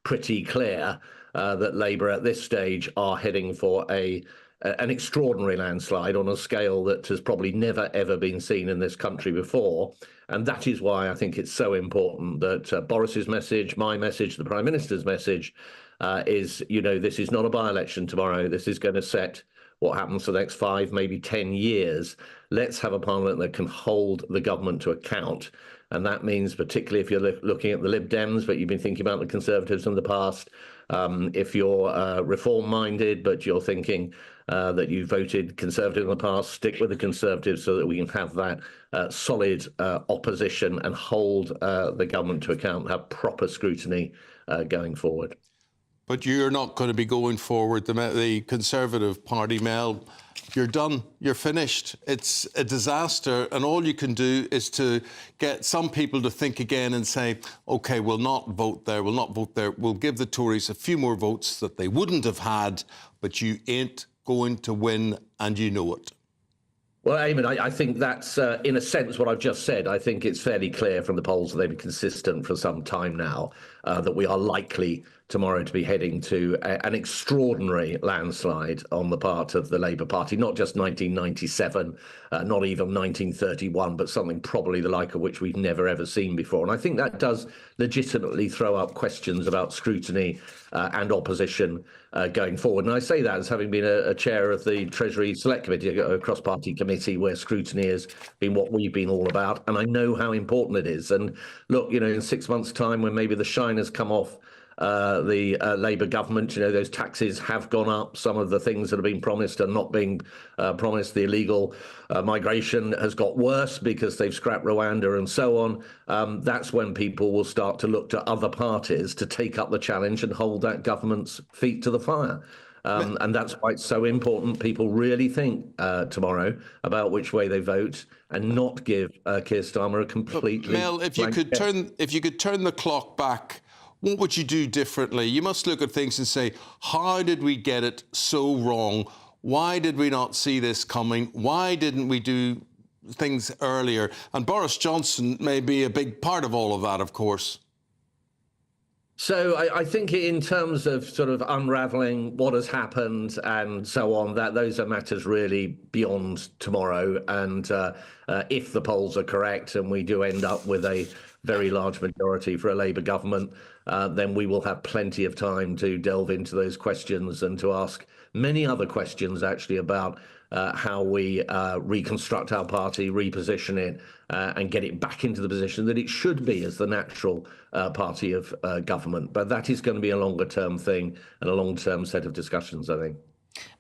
pretty clear that Labour at this stage are heading for an extraordinary landslide on a scale that has probably never, ever been seen in this country before. And that is why I think it's so important that Boris's message, my message, the Prime Minister's message is, this is not a by-election tomorrow. This is going to set what happens for the next 5, maybe 10 years. Let's have a Parliament that can hold the government to account. And that means, particularly if you're looking at the Lib Dems, but you've been thinking about the Conservatives in the past, if you're reform-minded, but you're thinking that you voted Conservative in the past, stick with the Conservatives so that we can have that solid opposition and hold the government to account, have proper scrutiny going forward. But you're not going to be going forward. The Conservative Party, Mel, you're done. You're finished. It's a disaster. And all you can do is to get some people to think again and say, OK, we'll not vote there. We'll not vote there. We'll give the Tories a few more votes that they wouldn't have had. But you ain't going to win, and you know it. Well, Eamonn, I think that's, in a sense, what I've just said. I think it's fairly clear from the polls that they've been consistent for some time now that we are likely tomorrow to be heading to an extraordinary landslide on the part of the Labour Party, not just 1997, not even 1931, but something probably the like of which we've never, ever seen before. And I think that does legitimately throw up questions about scrutiny and opposition going forward. And I say that as having been a chair of the Treasury Select Committee, a cross-party committee where scrutiny has been what we've been all about. And I know how important it is. And look, you know, in 6 months' time, when maybe the shine has come off the Labour government, you know, those taxes have gone up. Some of the things that have been promised are not being promised. The illegal migration has got worse because they've scrapped Rwanda and so on. That's when people will start to look to other parties to take up the challenge and hold that government's feet to the fire. And that's why it's so important people really think tomorrow about which way they vote and not give Keir Starmer a completely Mel, if you could turn the clock back, what would you do differently? You must look at things and say, how did we get it so wrong? Why did we not see this coming? Why didn't we do things earlier? And Boris Johnson may be a big part of all of that, of course. So I think in terms of sort of unravelling what has happened and so on, that those are matters really beyond tomorrow. And if the polls are correct and we do end up with a very large majority for a Labour government, then we will have plenty of time to delve into those questions and to ask many other questions actually about how we reconstruct our party, reposition it, and get it back into the position that it should be as the natural party of government. But that is going to be a longer-term thing and a long-term set of discussions, I think.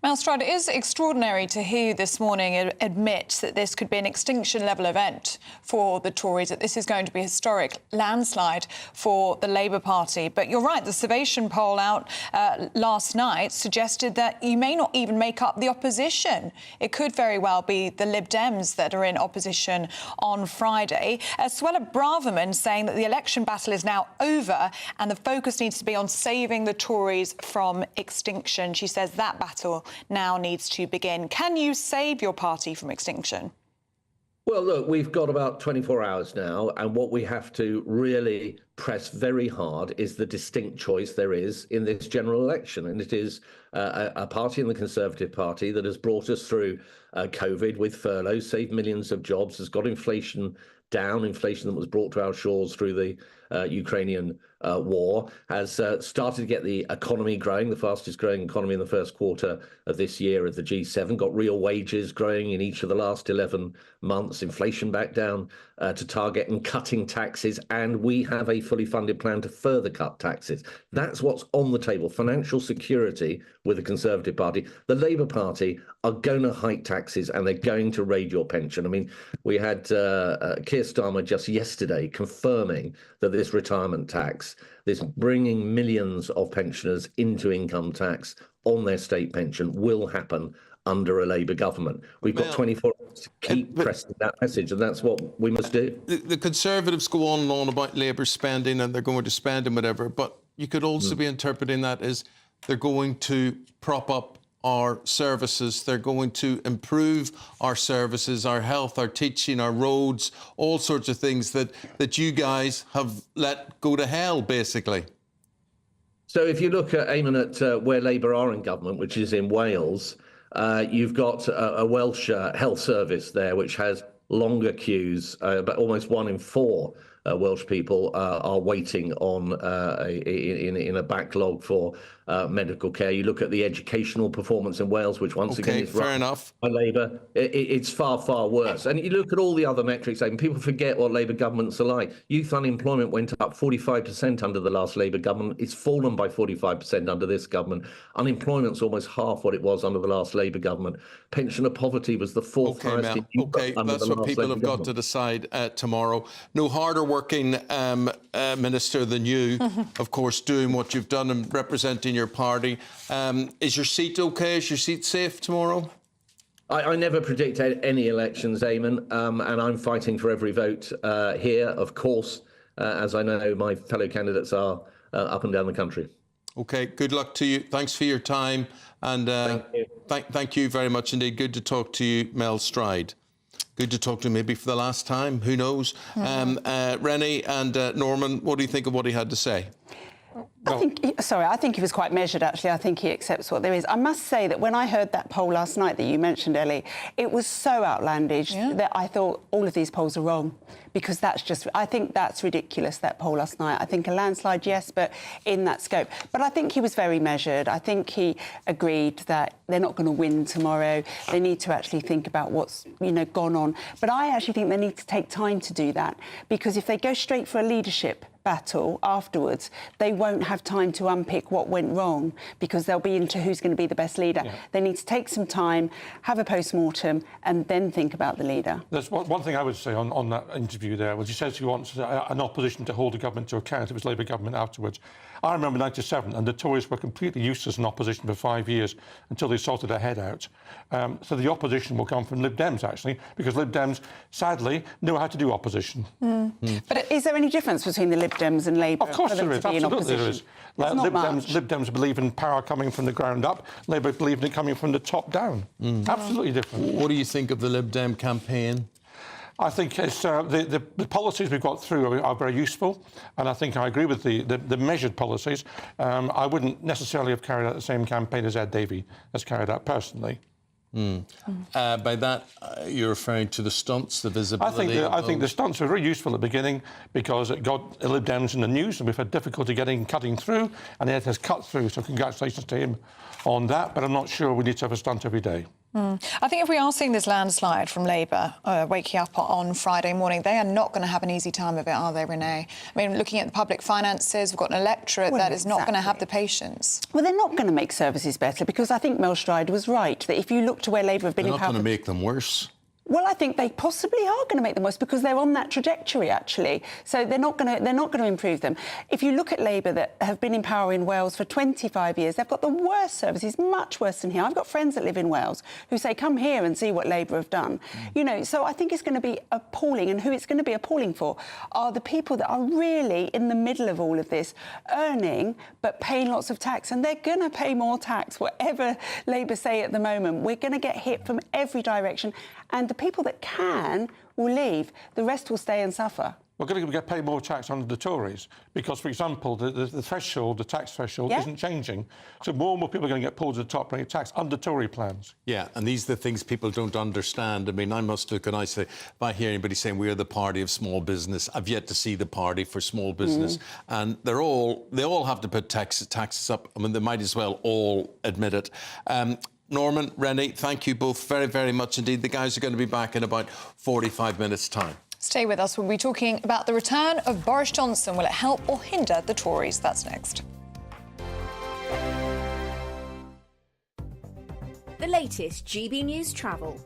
Mel Stride, it is extraordinary to hear you this morning admit that this could be an extinction-level event for the Tories, that this is going to be a historic landslide for the Labour Party. But you're right, the Survation poll out last night suggested that you may not even make up the opposition. It could very well be the Lib Dems that are in opposition on Friday. Suella Braverman saying that the election battle is now over and the focus needs to be on saving the Tories from extinction. She says that battle now needs to begin. Can you save your party from extinction? Well, look, we've got about 24 hours now, and what we have to really press very hard is the distinct choice there is in this general election. And it is a party in the Conservative Party that has brought us through COVID with furlough, saved millions of jobs, has got inflation down, inflation that was brought to our shores through the Ukrainian war, has started to get the economy growing, the fastest growing economy in the first quarter of this year of the G7, got real wages growing in each of the last 11 months, inflation back down to target and cutting taxes. And we have a fully funded plan to further cut taxes. That's what's on the table, financial security with the Conservative Party. The Labour Party are going to hike taxes and they're going to raid your pension. I mean, we had Keir Starmer just yesterday confirming that this retirement tax, this bringing millions of pensioners into income tax on their state pension, will happen under a Labour government. We've got 24 hours to keep pressing that message, and that's what we must do. The Conservatives go on and on about Labour spending and they're going to spend and whatever, but you could also be interpreting that as they're going to prop up our services, they're going to improve our services, our health, our teaching, our roads, all sorts of things that you guys have let go to hell, basically. So if you look at Eamonn at where Labour are in government, which is in Wales, you've got a Welsh health service there, which has longer queues, but almost 1 in 4 Welsh people are waiting on in a backlog for medical care. You look at the educational performance in Wales, which once again is fair enough. By Labour, it's far, far worse. And you look at all the other metrics, and people forget what Labour governments are like. Youth unemployment went up 45% under the last Labour government. It's fallen by 45% under this government. Unemployment's almost half what it was under the last Labour government. Pensioner poverty was the fourth highest. That's what people have got to decide tomorrow. No harder working minister than you, of course, doing what you've done and representing your party. Is your seat okay? Is your seat safe tomorrow? I never predict any elections, Eamonn, and I'm fighting for every vote here, of course, as I know my fellow candidates are up and down the country. OK, good luck to you. Thanks for your time. And thank you very much indeed. Good to talk to you, Mel Stride. Good to talk to him maybe for the last time. Who knows? Rennie and Norman, what do you think of what he had to say? I think he was quite measured, actually. I think he accepts what there is. I must say that when I heard that poll last night that you mentioned, Ellie, it was so outlandish that I thought all of these polls are wrong, because I think that's ridiculous, that poll last night. I think a landslide, yes, but in that scope. But I think he was very measured. I think he agreed that they're not going to win tomorrow. They need to actually think about what's, gone on. But I actually think they need to take time to do that, because if they go straight for a leadership battle afterwards, they won't have time to unpick what went wrong, because they'll be into who's going to be the best leader. They need to take some time, have a post-mortem, and then think about the leader. There's one thing I would say on that interview there was he says he wants an opposition to hold the government to account. It was Labour government afterwards. I remember 97, and the Tories were completely useless in opposition for 5 years until they sorted their head out. So the opposition will come from Lib Dems, actually, because Lib Dems, sadly, know how to do opposition. But is there any difference between the Lib Dems and Labour? Of course there is, absolutely there is. Lib Dems believe in power coming from the ground up. Labour believe in it coming from the top down. Absolutely different. What do you think of the Lib Dem campaign? I think it's, the policies we've got through are very useful, and I think I agree with the measured policies. I wouldn't necessarily have carried out the same campaign as Ed Davey has carried out personally. By that, you're referring to the stunts, the visibility? I think the stunts were very useful at the beginning, because it got Lib Dems in the news, and we've had difficulty cutting through, and Ed has cut through, so congratulations to him on that, but I'm not sure we need to have a stunt every day. I think if we are seeing this landslide from Labour waking up on Friday morning, they are not going to have an easy time of it, are they, Renee? I mean, looking at the public finances, we've got an electorate that is not going to have the patience. Well, they're not going to make services better, because I think Mel Stride was right, that if you look to where Labour have been in power... They're not going to make them worse. Well, I think they possibly are going to make them worse, because they're on that trajectory, actually. So they're not going to improve them. If you look at Labour that have been in power in Wales for 25 years, they've got the worst services, much worse than here. I've got friends that live in Wales who say, come here and see what Labour have done. So I think it's going to be appalling, and who it's going to be appalling for are the people that are really in the middle of all of this, earning but paying lots of tax, and they're going to pay more tax, whatever Labour say at the moment. We're going to get hit from every direction, and the people that can will leave. The rest will stay and suffer. We're going to get paid more tax under the Tories because, for example, the threshold, the tax threshold, isn't changing. So more and more people are going to get pulled to the top rate tax under Tory plans. Yeah, and these are the things people don't understand. I mean, I must look and I say, if I hear anybody saying we're the party of small business, I've yet to see the party for small business. And they all have to put taxes up. I mean, they might as well all admit it. Norman, Rennie, thank you both very, very much indeed. The guys are going to be back in about 45 minutes' time. Stay with us. We'll be talking about the return of Boris Johnson. Will it help or hinder the Tories? That's next. The latest GB News travel.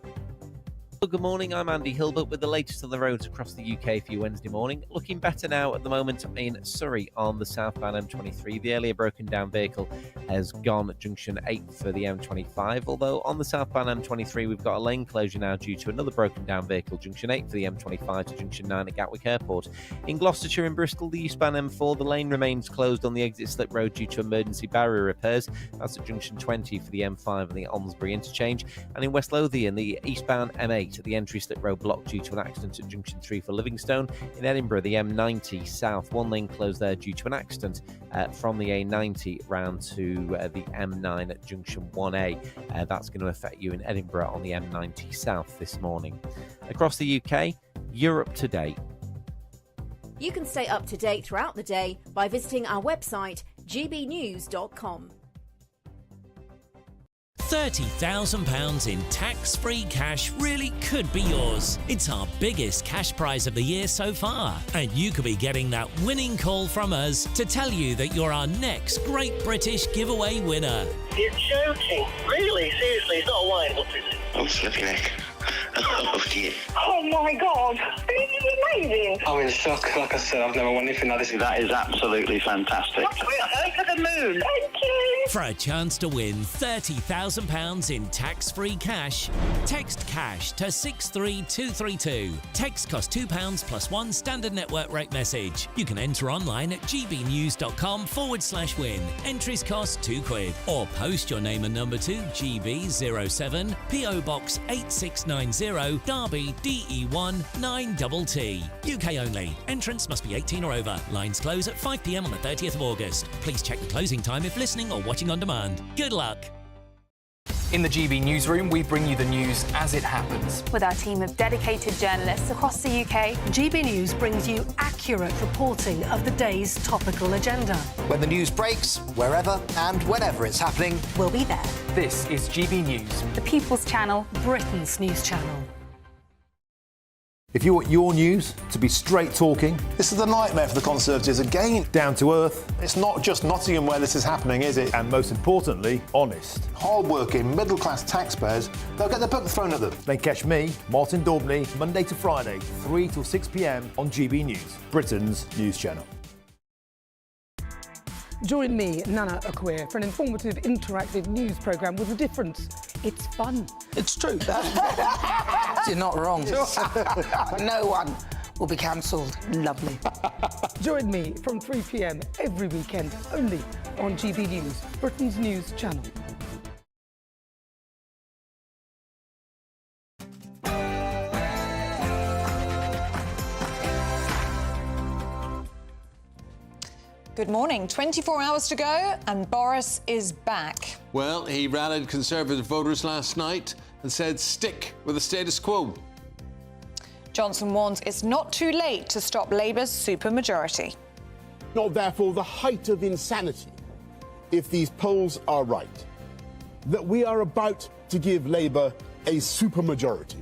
Good morning, I'm Andy Hilbert with the latest on the roads across the UK for you Wednesday morning. Looking better now at the moment in Surrey on the southbound M23. The earlier broken down vehicle has gone at junction 8 for the M25, although on the southbound M23 we've got a lane closure now due to another broken down vehicle, junction 8 for the M25 to junction 9 at Gatwick Airport. In Gloucestershire and Bristol, the eastbound M4, the lane remains closed on the exit slip road due to emergency barrier repairs. That's at junction 20 for the M5 and the Almesbury interchange. And in West Lothian, the eastbound M8 at the entry slip road blocked due to an accident at junction 3 for Livingstone. In Edinburgh, the M90 south, one lane closed there due to an accident from the A90 round to the M9 at junction 1A. That's going to affect you in Edinburgh on the M90 south this morning. Across the UK, Europe today. You can stay up to date throughout the day by visiting our website, gbnews.com. £30,000 in tax-free cash really could be yours. It's our biggest cash prize of the year so far. And you could be getting that winning call from us to tell you that you're our next Great British Giveaway winner. You're joking. Really? Seriously? It's not a wind-up, is it? Oh, slippy neck. Oh, dear. Oh, my God. This is amazing. I'm in shock. Like I said, I've never won anything like this. That is absolutely fantastic. We're to the moon. Thank you. For a chance to win £30,000 in tax-free cash, text cash to 63232. Text costs £2 plus one standard network rate message. You can enter online at gbnews.com/win. Entries cost £2. Or post your name and number to GB07 PO Box 8690 Derby DE1 9TT. UK only. Entrance must be 18 or over. Lines close at 5 p.m. on the 30th of August. Please check the closing time if listening or watching on demand. Good luck. In the GB newsroom, we bring you the news as it happens. With our team of dedicated journalists across the UK, GB News brings you accurate reporting of the day's topical agenda. When the news breaks, wherever and whenever it's happening, We'll be there. This is GB News. the People's Channel. Britain's news channel. If you want your news to be straight talking, this is a nightmare for the Conservatives again. Down to earth. It's not just Nottingham where this is happening, is it? And most importantly, honest. Hard-working, middle-class taxpayers, they'll get their book thrown at them. They catch me, Martin Daubney, Monday to Friday, 3 till 6 p.m. on GB News, Britain's news channel. Join me, Nana Okoye, for an informative, interactive news programme with a difference. It's fun. It's true. You're not wrong. No one will be cancelled. Lovely. Join me from 3 p.m. every weekend, only on GB News, Britain's news channel. Good morning. 24 hours to go and Boris is back. Well, he rallied Conservative voters last night and said stick with the status quo. Johnson warns it's not too late to stop Labour's supermajority. Not therefore the height of insanity, if these polls are right, that we are about to give Labour a supermajority.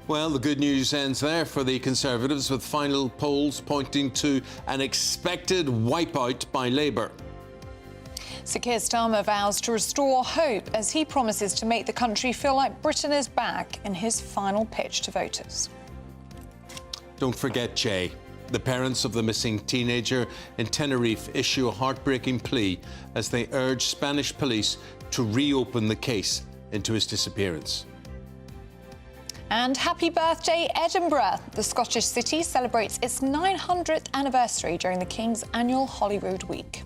Well, the good news ends there for the Conservatives, with final polls pointing to an expected wipeout by Labour. Sir Keir Starmer vows to restore hope as he promises to make the country feel like Britain is back in his final pitch to voters. Don't forget Che. The parents of the missing teenager in Tenerife issue a heartbreaking plea as they urge Spanish police to reopen the case into his disappearance. And happy birthday, Edinburgh. The Scottish city celebrates its 900th anniversary during the King's annual Holyrood Week.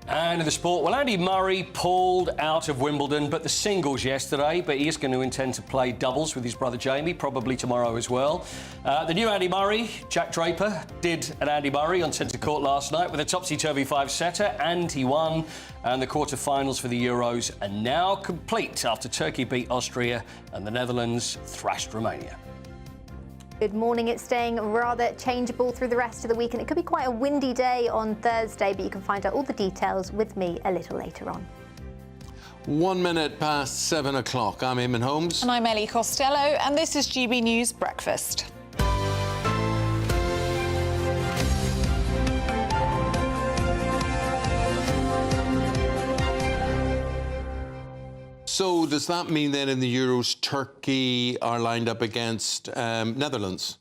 And in the sport, well, Andy Murray pulled out of Wimbledon, but the singles yesterday, but he is going to intend to play doubles with his brother Jamie, probably tomorrow as well. The new Andy Murray, Jack Draper, did an Andy Murray on centre court last night with a topsy-turvy five-setter, and he won. And the quarter-finals for the Euros are now complete after Turkey beat Austria and the Netherlands thrashed Romania. Good morning. It's staying rather changeable through the rest of the week, and it could be quite a windy day on Thursday, but you can find out all the details with me a little later on. 1 minute past 7 o'clock. I'm Eamonn Holmes. And I'm Ellie Costello, and this is GB News Breakfast. So does that mean then in the Euros, Turkey are lined up against Netherlands?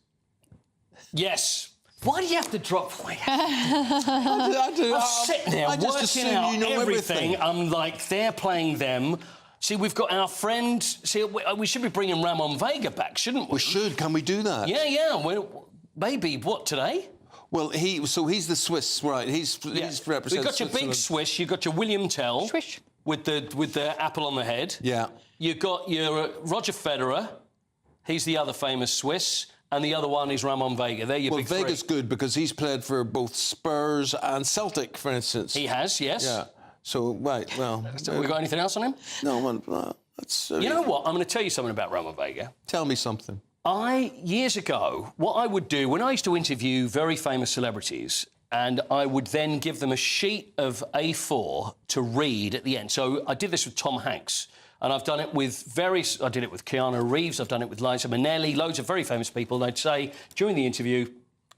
Yes. Why do you have to drop? I do. I'm sitting there working out you know everything. I'm like, they're playing them. See, we've got our friend. See, we should be bringing Ramon Vega back, shouldn't we? We should. Can we do that? Yeah. Well, maybe what today? Well, he's the Swiss, right? He's represents. You've got your big Swiss. You've got your William Tell. Swish. With the apple on the head. Yeah. You've got your Roger Federer. He's the other famous Swiss. And the other one is Ramon Vega. They're your big three. Well, Vega's good because he's played for both Spurs and Celtic, for instance. He has, yes. Yeah. So, right, well... So we got anything else on him? No, well, that's... You know what? I'm going to tell you something about Ramon Vega. Tell me something. Years ago, what I would do when I used to interview very famous celebrities, and I would then give them a sheet of A4 to read at the end. So I did this with Tom Hanks, and I've done it with I did it with Keanu Reeves, I've done it with Liza Minnelli, loads of very famous people. They'd say during the interview,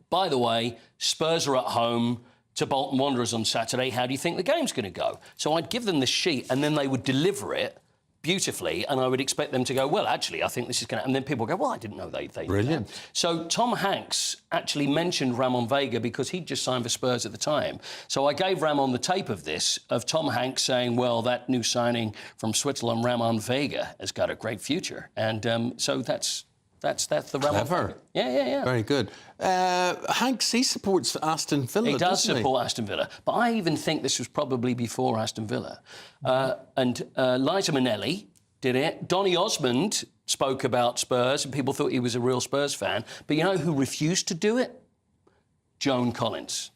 by the way, Spurs are at home to Bolton Wanderers on Saturday. How do you think the game's going to go? So I'd give them the sheet, and then they would deliver it beautifully, and I would expect them to go, well, actually, I think this is going to... And then people go, well, I didn't know they Brilliant. So Tom Hanks actually mentioned Ramon Vega because he'd just signed for Spurs at the time. So I gave Ramon the tape of this, of Tom Hanks saying, well, that new signing from Switzerland, Ramon Vega, has got a great future. And so that's the Ramon. Clever. Yeah. Very good. Hanks, he supports Aston Villa, He does doesn't support Aston Villa. But I even think this was probably before Aston Villa. And Liza Minnelli did it. Donny Osmond spoke about Spurs, and people thought he was a real Spurs fan. But you know who refused to do it? Joan Collins.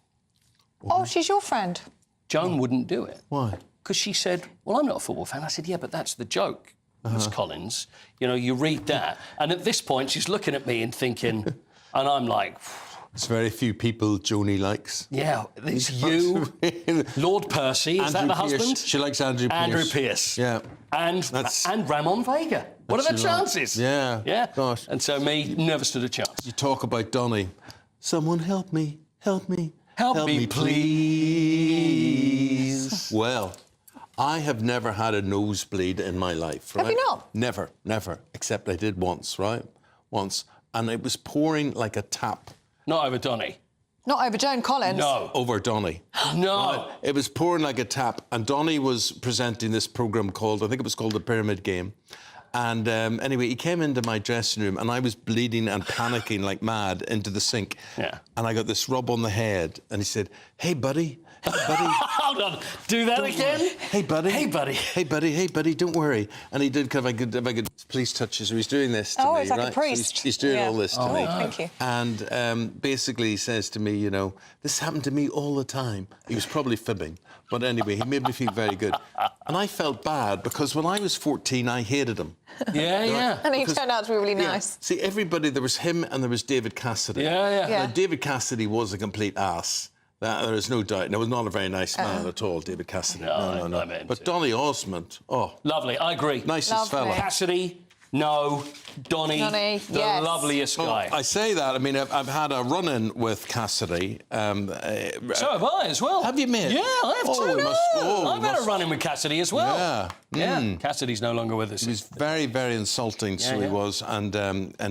Oh, she's your friend. Joan wouldn't do it. Why? Because she said, well, I'm not a football fan. I said, yeah, but that's the joke. Miss Collins, you know, you read that, and at this point she's looking at me and thinking, and I'm like, there's very few people Joni likes. Yeah, there's you, Lord Percy, is that the husband? She likes Andrew Pearce. Andrew Pearce. Yeah. And Ramon Vega. What are the chances? Yeah. Gosh. And so me, never stood a chance. You talk about Donny. Someone help me, help me. Help me, please. Well, I have never had a nosebleed in my life, right? Have you not? Never. Except I did once, right? Once. And it was pouring like a tap. Not over Donny. Not over Joan Collins. No. Over Donny. No. Right? It was pouring like a tap. And Donny was presenting this programme called, I think it was called The Pyramid Game. And anyway, he came into my dressing room and I was bleeding and panicking like mad into the sink. Yeah. And I got this rub on the head and he said, hey, buddy. Hey, buddy. Hold on. Do that again? Hey, buddy. Hey, buddy. Hey, buddy. Hey, buddy. Don't worry. And he did if I could please touch you. So he's doing this to me, it's like right? a priest. So he's doing all this to me. Thank you. And basically he says to me, you know, this happened to me all the time. He was probably fibbing. But anyway, he made me feel very good. And I felt bad because when I was 14, I hated him. Yeah. And he turned out to be really nice. See, everybody, there was him and there was David Cassidy. Yeah. Now, David Cassidy was a complete ass. There is no doubt. And he was not a very nice man at all, David Cassidy. No. But Donny Osmond, lovely, I agree. Nicest fella. Cassidy, no. Donny, the loveliest guy. I say that. I mean, I've had a run-in with Cassidy. So have I as well. Have you, mate? Yeah, I have too. I've had a run-in with Cassidy as well. Yeah. Cassidy's no longer with us. He was very, very insulting, he was. And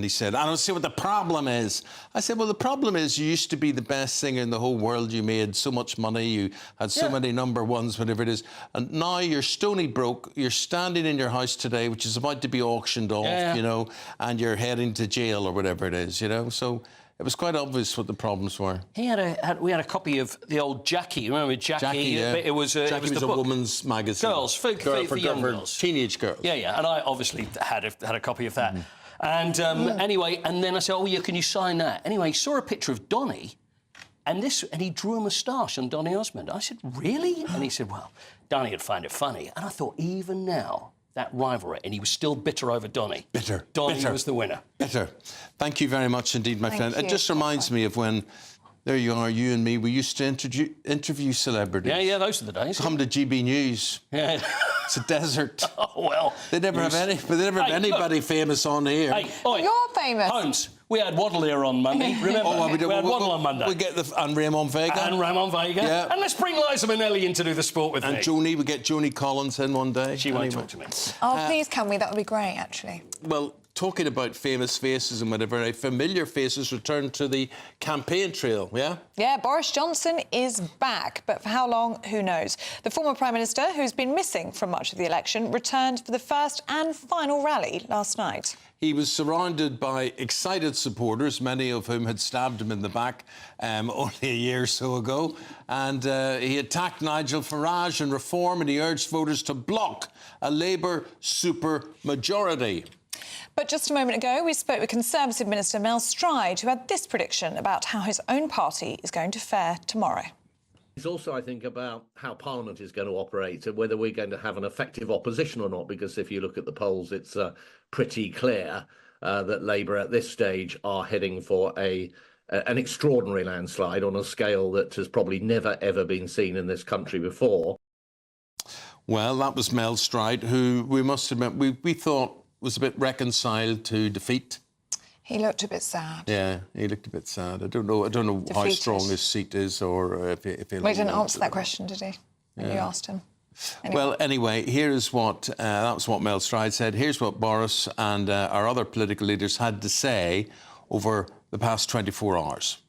he said, I don't see what the problem is. I said, well, the problem is you used to be the best singer in the whole world. You made so much money. You had so many number ones, whatever it is. And now you're stony broke. You're standing in your house today, which is about to be auctioned off, you know, and you're heading to jail or whatever it is, you know. So it was quite obvious what the problems were. We had a copy of the old Jackie. Remember Jackie? Yeah. It was Jackie was a woman's magazine. Girls, for young girls. Teenage girls. Yeah. And I obviously had a copy of that. And anyway, and then I said, can you sign that? Anyway, he saw a picture of Donny, and he drew a moustache on Donny Osmond. I said, really? And he said, well, Donny would find it funny. And I thought, even now, that rivalry, and he was still bitter over Donny. Bitter. Donny was the winner. Bitter. Thank you very much indeed, my friend. It just reminds me of when, there you are, you and me, we used to interview celebrities. Yeah, those are the days. Come to GB News. Yeah. It's a desert. Oh, well. They never have anybody famous on here. Hey, you're famous. Holmes, we had Waddle here on Monday, remember? We had Waddle on Monday. We get and Ramon Vega. And Yeah. let's bring Liza Minnelli in to do the sport with me. And Joni, we get Joni Collins in one day. She won't talk to me. Oh, please, can we? That would be great, actually. Well, talking about famous faces and whatever, familiar faces return to the campaign trail, yeah? Yeah, Boris Johnson is back, but for how long, who knows? The former Prime Minister, who's been missing from much of the election, returned for the first and final rally last night. He was surrounded by excited supporters, many of whom had stabbed him in the back only a year or so ago. And he attacked Nigel Farage and Reform, and he urged voters to block a Labour supermajority. But just a moment ago, we spoke with Conservative Minister Mel Stride, who had this prediction about how his own party is going to fare tomorrow. It's also, I think, about how Parliament is going to operate and whether we're going to have an effective opposition or not, because if you look at the polls, it's pretty clear. that Labour at this stage are heading for an extraordinary landslide on a scale that has probably never, ever been seen in this country before. Well, that was Mel Stride, who we must admit we thought was a bit reconciled to defeat. He looked a bit sad. Yeah, he looked a bit sad. I don't know Defeated. how strong his seat is, or if he'll... Well, he didn't answer that question, did he? When you asked him. Anyway. Well, anyway, here's what that was what Mel Stride said. Here's what Boris and our other political leaders had to say over the past 24 hours.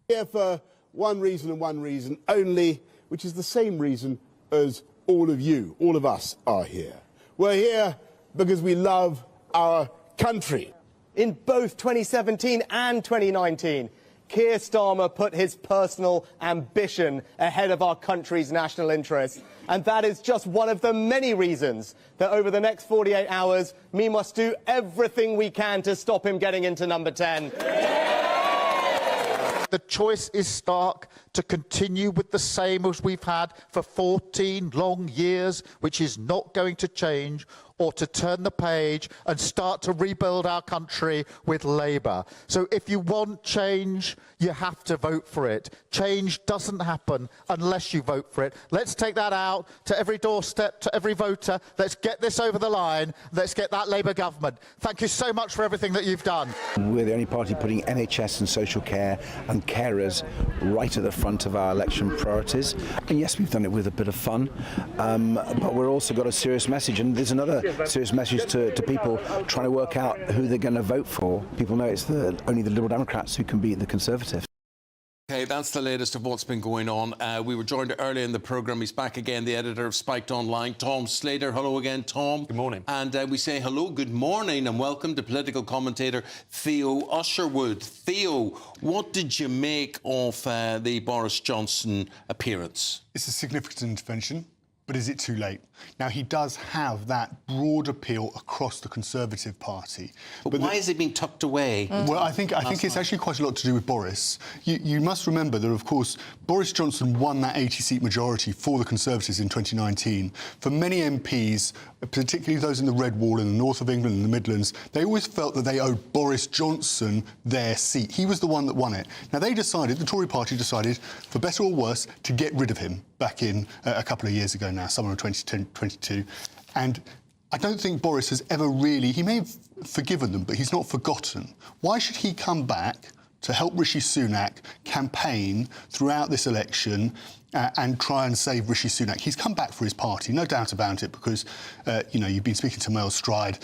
Here for one reason and one reason only, which is the same reason as all of you, all of us are here. We're here because we love our country. In both 2017 and 2019, Keir Starmer put his personal ambition ahead of our country's national interest. And that is just one of the many reasons that over the next 48 hours, we must do everything we can to stop him getting into number 10. The choice is stark: to continue with the same as we've had for 14 long years, which is not going to change, or to turn the page and start to rebuild our country with Labour. So if you want change, you have to vote for it. Change doesn't happen unless you vote for it. Let's take that out to every doorstep, to every voter. Let's get this over the line. Let's get that Labour government. Thank you so much for everything that you've done. We're the only party putting NHS and social care and carers right at the front of our election priorities. And yes, we've done it with a bit of fun, but we've also got a serious message. And there's another serious message to people trying to work out who they're going to vote for. People know it's only the Liberal Democrats who can beat the Conservatives. Okay, that's the latest of what's been going on. We were joined earlier in the programme. He's back again, the editor of Spiked Online, Tom Slater. Hello again, Tom. Good morning. And we say hello, good morning, and welcome to political commentator Theo Usherwood. Theo, what did you make of the Boris Johnson appearance? It's a significant intervention, but is it too late? Now, he does have that broad appeal across the Conservative Party. But why has it been tucked away? Well, I think it's actually quite a lot to do with Boris. You must remember that, of course, Boris Johnson won that 80-seat majority for the Conservatives in 2019. For many MPs, particularly those in the Red Wall in the north of England and the Midlands, they always felt that they owed Boris Johnson their seat. He was the one that won it. Now, the Tory party decided, for better or worse, to get rid of him back in a couple of years ago now, summer of 2022. And I don't think Boris has ever really... He may have forgiven them, but he's not forgotten. Why should he come back to help Rishi Sunak campaign throughout this election and try and save Rishi Sunak? He's come back for his party, no doubt about it, because, you've been speaking to Mel Stride.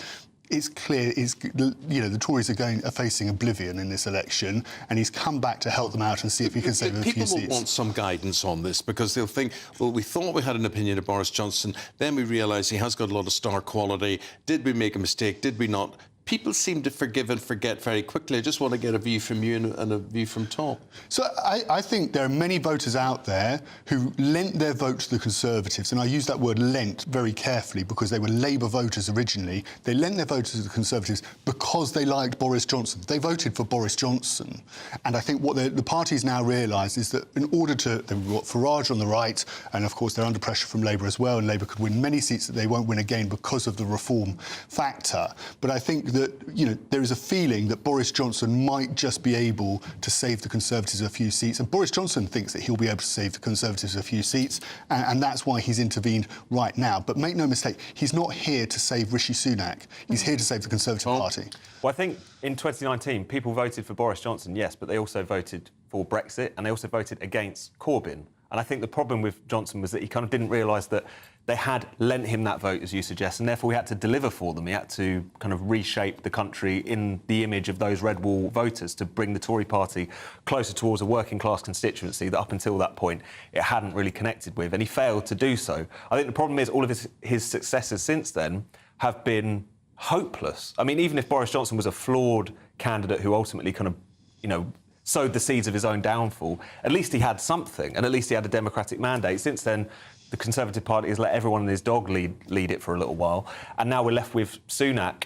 It's clear, the Tories are facing oblivion in this election, and he's come back to help them out and see if he can save a few seats. People will want some guidance on this, because they'll think, well, we thought we had an opinion of Boris Johnson, then we realised he has got a lot of star quality. Did we make a mistake? Did we not? People seem to forgive and forget very quickly. I just want to get a view from you and a view from Tom. So I think there are many voters out there who lent their vote to the Conservatives, and I use that word lent very carefully because they were Labour voters originally. They lent their votes to the Conservatives because they liked Boris Johnson. They voted for Boris Johnson. And I think what the party's now realised is that in order to... They've got Farage on the right, and of course they're under pressure from Labour as well, and Labour could win many seats that they won't win again because of the reform factor. But I think that, there is a feeling that Boris Johnson might just be able to save the Conservatives a few seats. And Boris Johnson thinks that he'll be able to save the Conservatives a few seats, and that's why he's intervened right now. But make no mistake, he's not here to save Rishi Sunak. He's here to save the Conservative Party. Well, I think in 2019, people voted for Boris Johnson, yes, but they also voted for Brexit, and they also voted against Corbyn. And I think the problem with Johnson was that he kind of didn't realise that they had lent him that vote, as you suggest, and therefore he had to deliver for them. He had to kind of reshape the country in the image of those Red Wall voters to bring the Tory party closer towards a working-class constituency that up until that point it hadn't really connected with, and he failed to do so. I think the problem is all of his successes since then have been hopeless. I mean, even if Boris Johnson was a flawed candidate who ultimately kind of, sowed the seeds of his own downfall, at least he had something, and at least he had a democratic mandate. Since then, the Conservative Party has let everyone and his dog lead it for a little while, and now we're left with Sunak,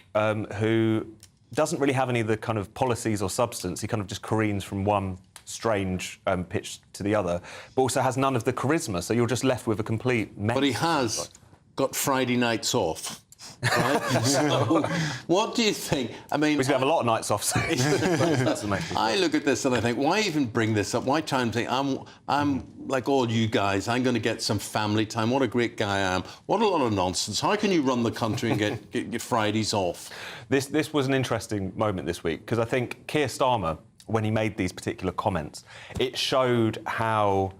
who doesn't really have any of the kind of policies or substance. He kind of just careens from one strange pitch to the other, but also has none of the charisma, so you're just left with a complete mess. But he has got Friday nights off. Right? So, what do you think? I mean, we have a lot of nights off. So that's the main thing. I look at this and I think, why even bring this up? Why try and think I'm like all you guys? I'm going to get some family time. What a great guy I am. What a lot of nonsense. How can you run the country and get Fridays off? This was an interesting moment this week because I think Keir Starmer, when he made these particular comments, it showed how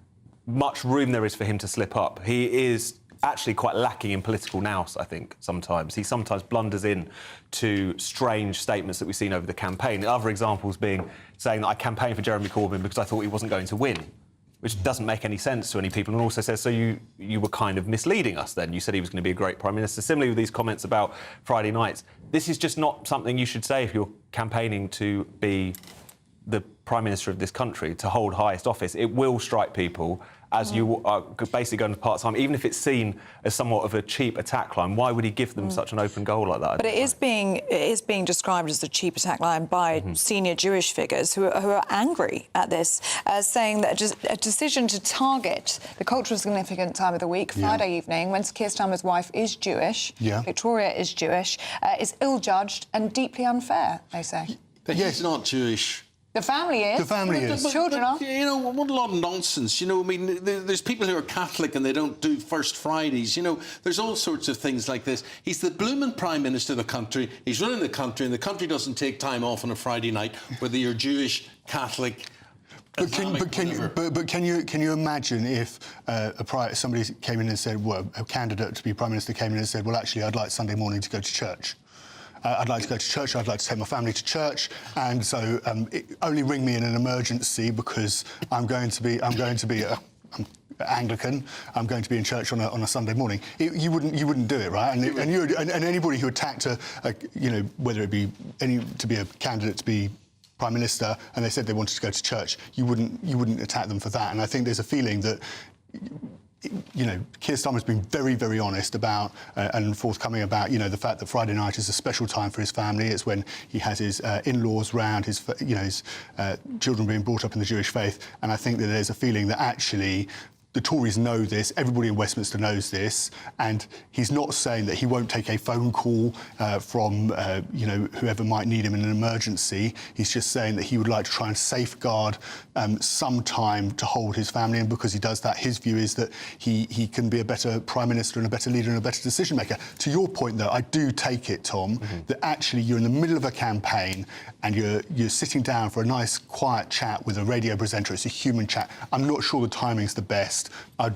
much room there is for him to slip up. He is actually quite lacking in political nous, I think, sometimes. He sometimes blunders in to strange statements that we've seen over the campaign. Other examples being saying that I campaigned for Jeremy Corbyn because I thought he wasn't going to win, which doesn't make any sense to any people, and also says, so you were kind of misleading us then. You said he was going to be a great Prime Minister. Similarly with these comments about Friday nights, this is just not something you should say if you're campaigning to be the Prime Minister of this country, to hold highest office. It will strike people as you are basically going to part-time, even if it's seen as somewhat of a cheap attack line. Why would he give them such an open goal like that? But it is being described as a cheap attack line by senior Jewish figures who are angry at this, saying that a decision to target the culturally significant time of the week, Friday evening, when Keir Starmer's wife is Jewish, Victoria is Jewish, is ill-judged and deeply unfair, they say. But he's not Jewish. The family is. The family is. The children are. You know, what a lot of nonsense. You know, I mean, there's people who are Catholic and they don't do First Fridays. You know, there's all sorts of things like this. He's the blooming Prime Minister of the country. He's running the country, and the country doesn't take time off on a Friday night, whether you're Jewish, Catholic. But can you imagine if somebody came in and said, well, a candidate to be Prime Minister came in and said, well, actually, I'd like Sunday morning to go to church. I'd like to go to church, I'd like to take my family to church, and so only ring me in an emergency because I'm going to be I'm Anglican, I'm going to be in church on a Sunday morning. You wouldn't do it, right? And anybody who attacked whether it be to be a candidate to be Prime Minister and they said they wanted to go to church, you wouldn't attack them for that. And I think there's a feeling that Keir Starmer's been very, very honest about and forthcoming about, the fact that Friday night is a special time for his family. It's when he has his in-laws round, his children being brought up in the Jewish faith. And I think that there's a feeling that actually the Tories know this, everybody in Westminster knows this, and he's not saying that he won't take a phone call from, whoever might need him in an emergency. He's just saying that he would like to try and safeguard some time to hold his family, and because he does that, his view is that he can be a better Prime Minister and a better leader and a better decision maker. To your point, though, I do take it, Tom, that actually you're in the middle of a campaign and you're sitting down for a nice, quiet chat with a radio presenter. It's a human chat. I'm not sure the timing's the best. I'd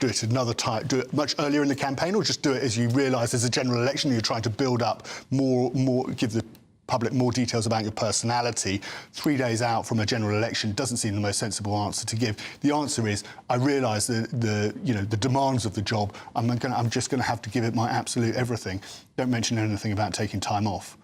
do it another time, do it much earlier in the campaign, or just do it as you realise there's a general election and you're trying to build up more, give the public more details about your personality. 3 days out from a general election doesn't seem the most sensible answer to give. The answer is, I realise the demands of the job. I'm just going to have to give it my absolute everything. Don't mention anything about taking time off.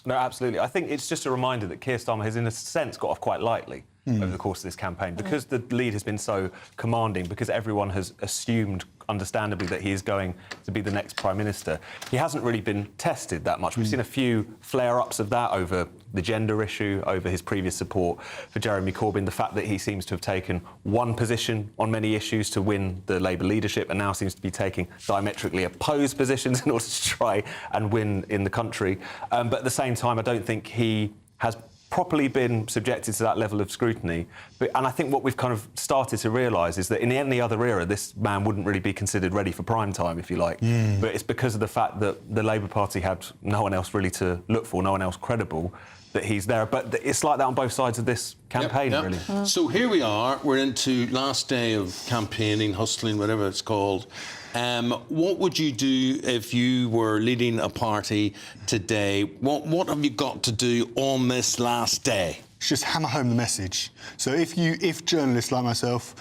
No, absolutely. I think it's just a reminder that Keir Starmer has, in a sense, got off quite lightly over the course of this campaign, because the lead has been so commanding, because everyone has assumed, understandably, that he is going to be the next Prime Minister. He hasn't really been tested that much. We've seen a few flare-ups of that over the gender issue, over his previous support for Jeremy Corbyn, the fact that he seems to have taken one position on many issues to win the Labour leadership and now seems to be taking diametrically opposed positions in order to try and win in the country. But at the same time, I don't think he has properly been subjected to that level of scrutiny. And I think what we've kind of started to realise is that in any other era, this man wouldn't really be considered ready for prime time, if you like. But it's because of the fact that the Labour Party had no one else really to look for, no one else credible, that he's there. But it's like that on both sides of this campaign, really. So here we are. We're into last day of campaigning, hustling, whatever it's called. What would you do if you were leading a party today? What have you got to do on this last day? Just hammer home the message. So if journalists like myself,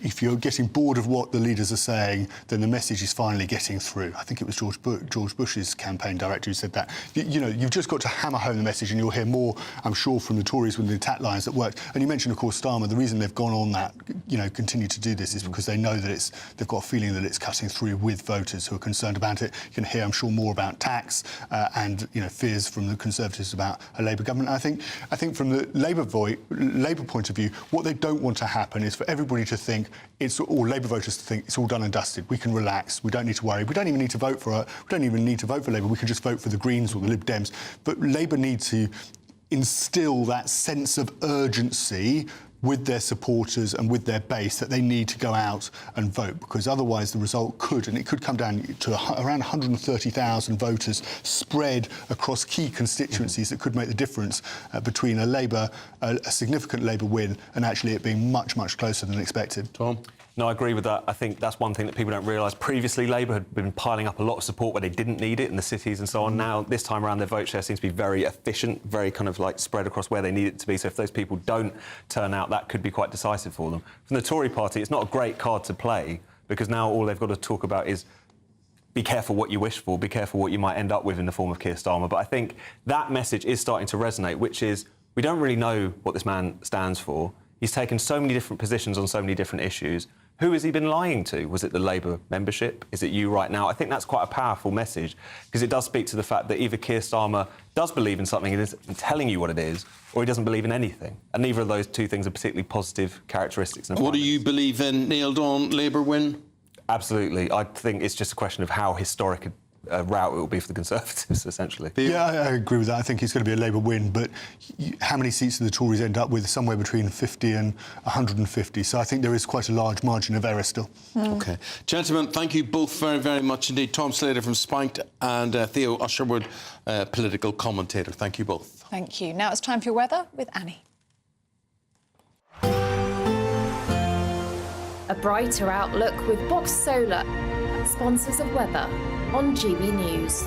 if you're getting bored of what the leaders are saying, then the message is finally getting through. I think it was George Bush's campaign director who said that. You've just got to hammer home the message, and you'll hear more, I'm sure, from the Tories with the attack lines that worked. And you mentioned, of course, Starmer. The reason they've gone on that, continue to do this, is because they know that they've got a feeling that it's cutting through with voters who are concerned about it. You can hear, I'm sure, more about tax and fears from the Conservatives about a Labour government. I think from the Labour point of view, what they don't want to happen is for everybody to think, or Labour voters to think, it's all done and dusted. We can relax. We don't need to worry. We don't even need to vote for Labour. We can just vote for the Greens or the Lib Dems. But Labour need to instill that sense of urgency with their supporters and with their base that they need to go out and vote, because otherwise the result could come down to around 130,000 voters spread across key constituencies that could make the difference between a significant Labour win and actually it being much, much closer than expected. Tom? No, I agree with that. I think that's one thing that people don't realise. Previously, Labour had been piling up a lot of support where they didn't need it in the cities and so on. Now, this time around, their vote share seems to be very efficient, very kind of like spread across where they need it to be. So if those people don't turn out, that could be quite decisive for them. From the Tory party, it's not a great card to play because now all they've got to talk about is be careful what you wish for, be careful what you might end up with in the form of Keir Starmer. But I think that message is starting to resonate, which is we don't really know what this man stands for. He's taken so many different positions on so many different issues. Who has he been lying to? Was it the Labour membership? Is it you right now? I think that's quite a powerful message because it does speak to the fact that either Keir Starmer does believe in something and is telling you what it is, or he doesn't believe in anything. And neither of those two things are particularly positive characteristics. What do you believe in? Nailed on Labour win? Absolutely. I think it's just a question of how historic a route it will be for the Conservatives, essentially. Yeah, I agree with that. I think it's going to be a Labour win, but how many seats do the Tories end up with? Somewhere between 50 and 150. So I think there is quite a large margin of error still. OK. Gentlemen, thank you both very, very much indeed. Tom Slater from Spanked and Theo Usherwood, political commentator. Thank you both. Thank you. Now it's time for your weather with Annie. A brighter outlook with Box Solar, sponsors of weather on GB News.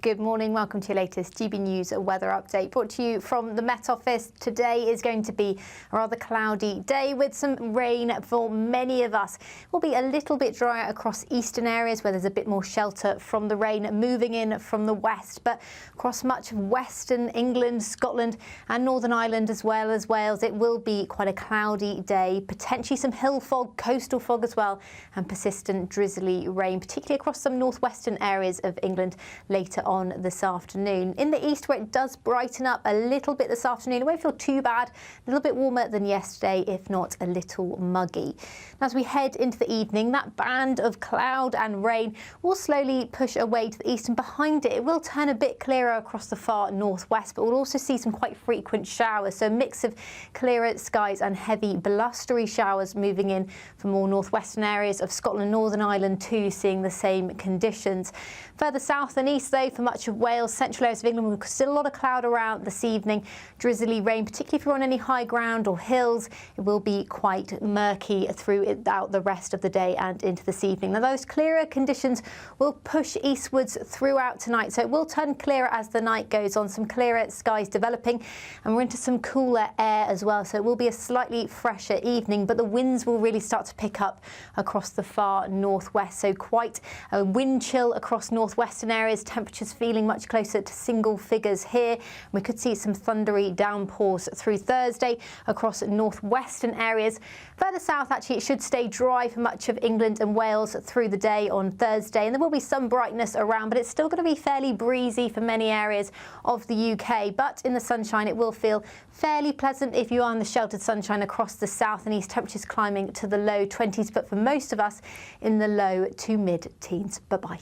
Good morning, welcome to your latest GB News weather update brought to you from the Met Office. Today is going to be a rather cloudy day with some rain for many of us. It will be a little bit drier across eastern areas where there's a bit more shelter from the rain moving in from the west, but across much of western England, Scotland and Northern Ireland as well as Wales, it will be quite a cloudy day, potentially some hill fog, coastal fog as well, and persistent drizzly rain, particularly across some northwestern areas of England later on this afternoon. In the east, where it does brighten up a little bit this afternoon, it won't feel too bad, a little bit warmer than yesterday, if not a little muggy. As we head into the evening, that band of cloud and rain will slowly push away to the east, and behind it, it will turn a bit clearer across the far northwest, but we'll also see some quite frequent showers, so a mix of clearer skies and heavy blustery showers moving in from more northwestern areas of Scotland, Northern Ireland too, seeing the same conditions. Further south and east, though, for much of Wales, central areas of England, we've still a lot of cloud around this evening. Drizzly rain, particularly if you're on any high ground or hills. It will be quite murky throughout the rest of the day and into this evening. Now, those clearer conditions will push eastwards throughout tonight, so it will turn clearer as the night goes on. Some clearer skies developing, and we're into some cooler air as well, so it will be a slightly fresher evening, but the winds will really start to pick up across the far northwest, so quite a wind chill across northwestern areas, temperatures feeling much closer to single figures here. We could see some thundery downpours through Thursday across northwestern areas. Further south, actually, it should stay dry for much of England and Wales through the day on Thursday, and there will be some brightness around, but it's still going to be fairly breezy for many areas of the UK. But in the sunshine, it will feel fairly pleasant if you are in the sheltered sunshine across the south and east, temperatures climbing to the low 20s, but for most of us in the low to mid-teens. Bye-bye.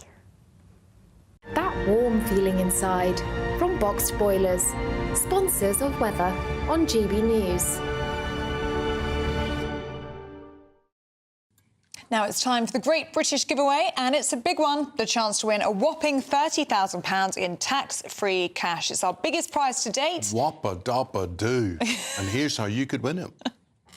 That warm feeling inside from Boxed Boilers, sponsors of weather on GB News. Now it's time for the Great British Giveaway, and it's a big one, the chance to win a whopping £30,000 in tax-free cash. It's our biggest prize to date. Whoppa-doppa-doo. And here's how you could win it.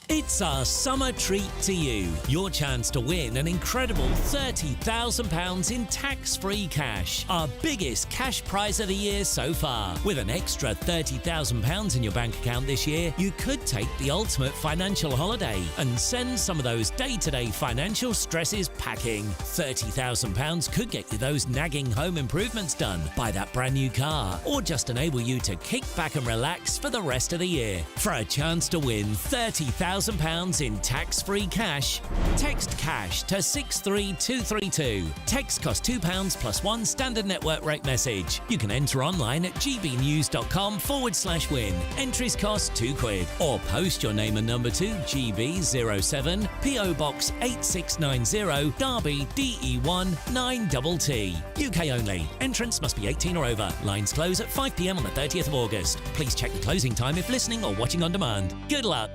It's our summer treat to you. Your chance to win an incredible £30,000 in tax-free cash. Our biggest cash prize of the year so far. With an extra £30,000 in your bank account this year, you could take the ultimate financial holiday and send some of those day-to-day financial stresses packing. £30,000 could get you those nagging home improvements done, buy that brand new car, or just enable you to kick back and relax for the rest of the year. For a chance to win £30,000 £1,000 in tax-free cash? Text CASH to 63232. Text costs £2 plus one standard network rate message. You can enter online at gbnews.com/win. Entries cost £2. Or post your name and number to GB07 PO Box 8690 Derby DE1 9TT. UK only. Entrance must be 18 or over. Lines close at 5 p.m. on the 30th of August. Please check the closing time if listening or watching on demand. Good luck.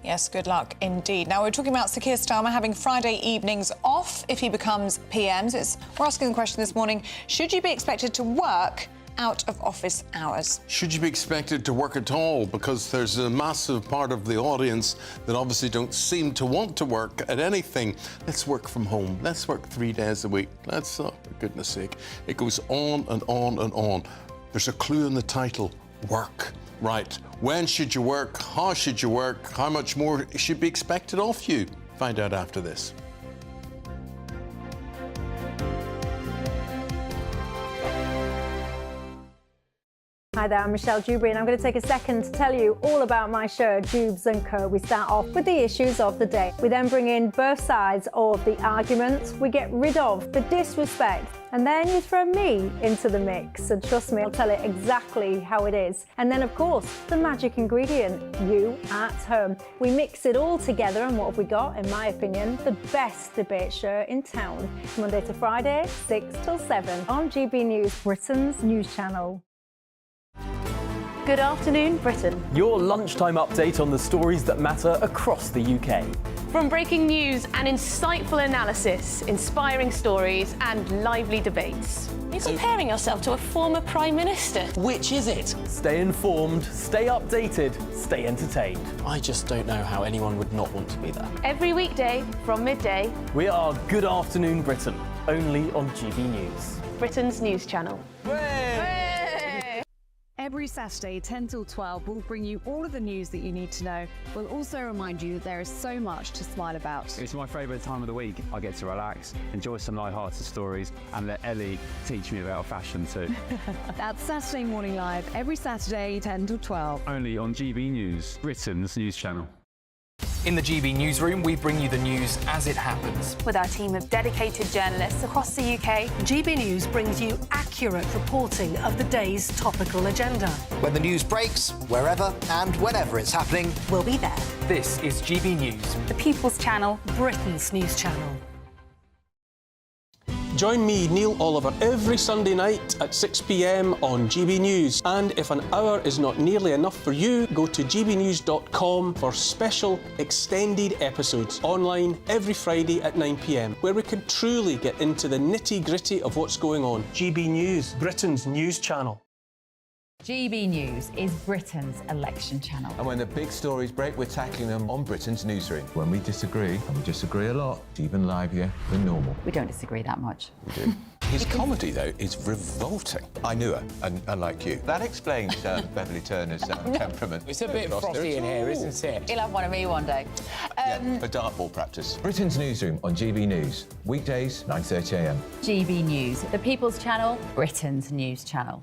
Yes, good luck indeed. Now, we're talking about Sir Keir Starmer having Friday evenings off if he becomes PM. We're asking the question this morning, should you be expected to work out of office hours? Should you be expected to work at all? Because there's a massive part of the audience that obviously don't seem to want to work at anything. Let's work from home. Let's work 3 days a week. Let's, oh, for goodness sake. It goes on and on and on. There's a clue in the title, work. Right. When should you work? How should you work? How much more should be expected of you? Find out after this. Hi there, I'm Michelle Dewberry and I'm going to take a second to tell you all about my show, Jubes & Co. We start off with the issues of the day. We then bring in both sides of the argument. We get rid of the disrespect. And then you throw me into the mix. And trust me, I'll tell it exactly how it is. And then, of course, the magic ingredient, you at home. We mix it all together and what have we got, in my opinion, the best debate show in town. Monday to Friday, 6 till 7 on GB News, Britain's news channel. Good afternoon, Britain. Your lunchtime update on the stories that matter across the UK. From breaking news and insightful analysis, inspiring stories and lively debates. You're comparing yourself to a former Prime Minister. Which is it? Stay informed, stay updated, stay entertained. I just don't know how anyone would not want to be there. Every weekday from midday. We are Good Afternoon Britain, only on GB News. Britain's news channel. Every Saturday, 10 till 12, we'll bring you all of the news that you need to know. We'll also remind you that there is so much to smile about. It's my favourite time of the week. I get to relax, enjoy some light-hearted stories, and let Ellie teach me about fashion too. That's Saturday Morning Live, every Saturday, 10 till 12. Only on GB News, Britain's news channel. In the GB newsroom, we bring you the news as it happens. With our team of dedicated journalists across the UK, GB News brings you accurate reporting of the day's topical agenda. When the news breaks, wherever and whenever it's happening, we'll be there. This is GB News. The People's Channel, Britain's news channel. Join me, Neil Oliver, every Sunday night at 6 p.m. on GB News. And if an hour is not nearly enough for you, go to gbnews.com for special extended episodes online every Friday at 9 p.m, where we can truly get into the nitty-gritty of what's going on. GB News, Britain's news channel. GB News is Britain's election channel. And when the big stories break, we're tackling them on Britain's newsroom. When we disagree, and we disagree a lot, it's even livelier than normal. We don't disagree that much. We do. His comedy, though, is revolting. I knew her, and unlike you. That explains Beverly Turner's temperament. It's a bit frothy in here, isn't it? You'll have one of me one day. Yeah, for dartball practice. Britain's newsroom on GB News. Weekdays, 9:30 a.m. GB News, the People's Channel, Britain's news channel.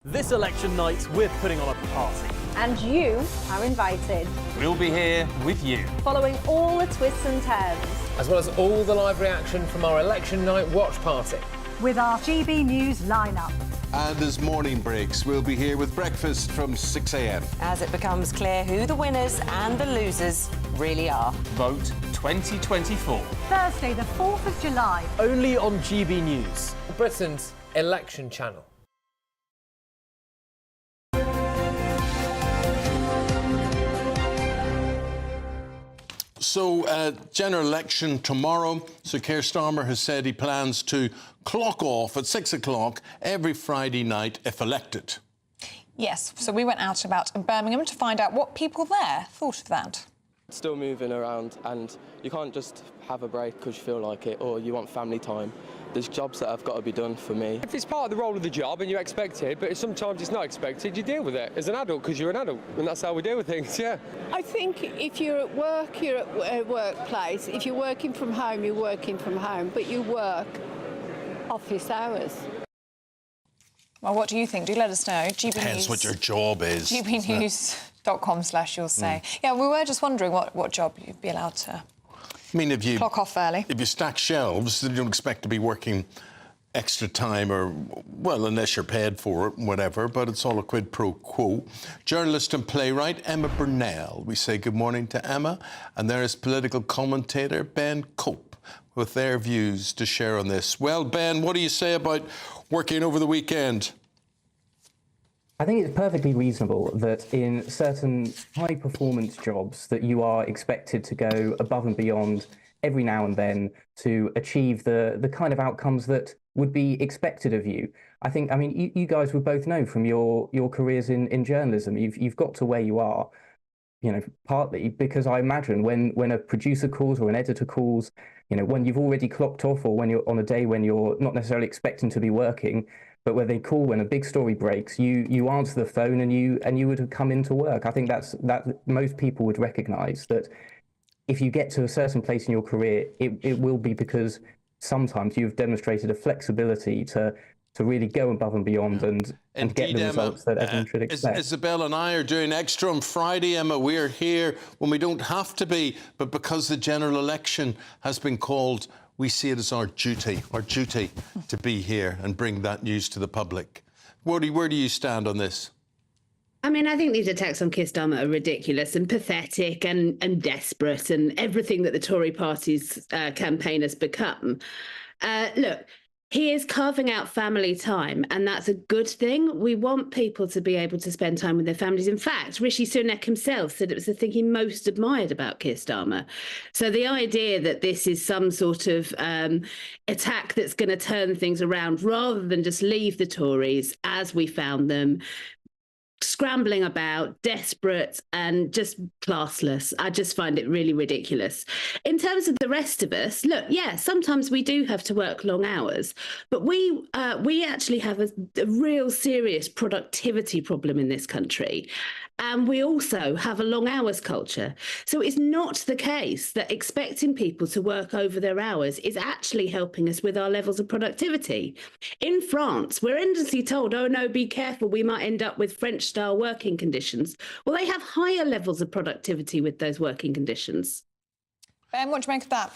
This election night, we're putting on a party. And you are invited. We'll be here with you. Following all the twists and turns. As well as all the live reaction from our election night watch party. With our GB News lineup. And as morning breaks, we'll be here with breakfast from 6 a.m. As it becomes clear who the winners and the losers really are. Vote 2024. Thursday, the 4th of July. Only on GB News. Britain's election channel. So, general election tomorrow. So Keir Starmer has said he plans to clock off at 6 o'clock every Friday night if elected. Yes, so we went out about Birmingham to find out what people there thought of that. Still moving around, and you can't just have a break because you feel like it or you want family time. There's jobs that have got to be done for me. If it's part of the role of the job and you expect it, but if sometimes it's not expected, you deal with it as an adult because you're an adult, and that's how we deal with things, yeah. I think if you're at work, you're at a workplace. If you're working from home, you're working from home, but you work office hours. Well, what do you think? Do let us know. GB Depends News, what your job is. gbnews.com/you'll say. Yeah, we were just wondering what job you'd be allowed to clock off early. If you stack shelves, then you don't expect to be working extra time or, well, unless you're paid for it, whatever, but it's all a quid pro quo. Journalist and playwright Emma Burnell. We say good morning to Emma. And there is political commentator Ben Cope with their views to share on this. Well, Ben, what do you say about working over the weekend? I think it's perfectly reasonable that in certain high-performance jobs that you are expected to go above and beyond every now and then to achieve the kind of outcomes that would be expected of you. I mean, you guys would both know from your careers in journalism, you've got to where you are, partly because I imagine when a producer calls or an editor calls, when you've already clocked off or when you're on a day when you're not necessarily expecting to be working, but when they call, when a big story breaks, you answer the phone and you would have come into work. I think that most people would recognise that if you get to a certain place in your career, it will be because sometimes you've demonstrated a flexibility to really go above and beyond and get the results that everyone should expect. Isabel and I are doing extra on Friday, Emma. We're here when we don't have to be, but because the general election has been called, we see it as our duty to be here and bring that news to the public. Where do you stand on this? I mean, I think these attacks on Keir Starmer are ridiculous and pathetic and desperate and everything that the Tory party's campaign has become. Look, he is carving out family time, and that's a good thing. We want people to be able to spend time with their families. In fact, Rishi Sunak himself said it was the thing he most admired about Keir Starmer. So the idea that this is some sort of attack that's going to turn things around rather than just leave the Tories as we found them, scrambling about, desperate and just classless. I just find it really ridiculous. In terms of the rest of us, look, yeah, sometimes we do have to work long hours, but we actually have a real serious productivity problem in this country. And we also have a long hours culture. So it's not the case that expecting people to work over their hours is actually helping us with our levels of productivity. In France, we're endlessly told, oh no, be careful, we might end up with French-style working conditions. Well, they have higher levels of productivity with those working conditions. Ben, what do you make of that?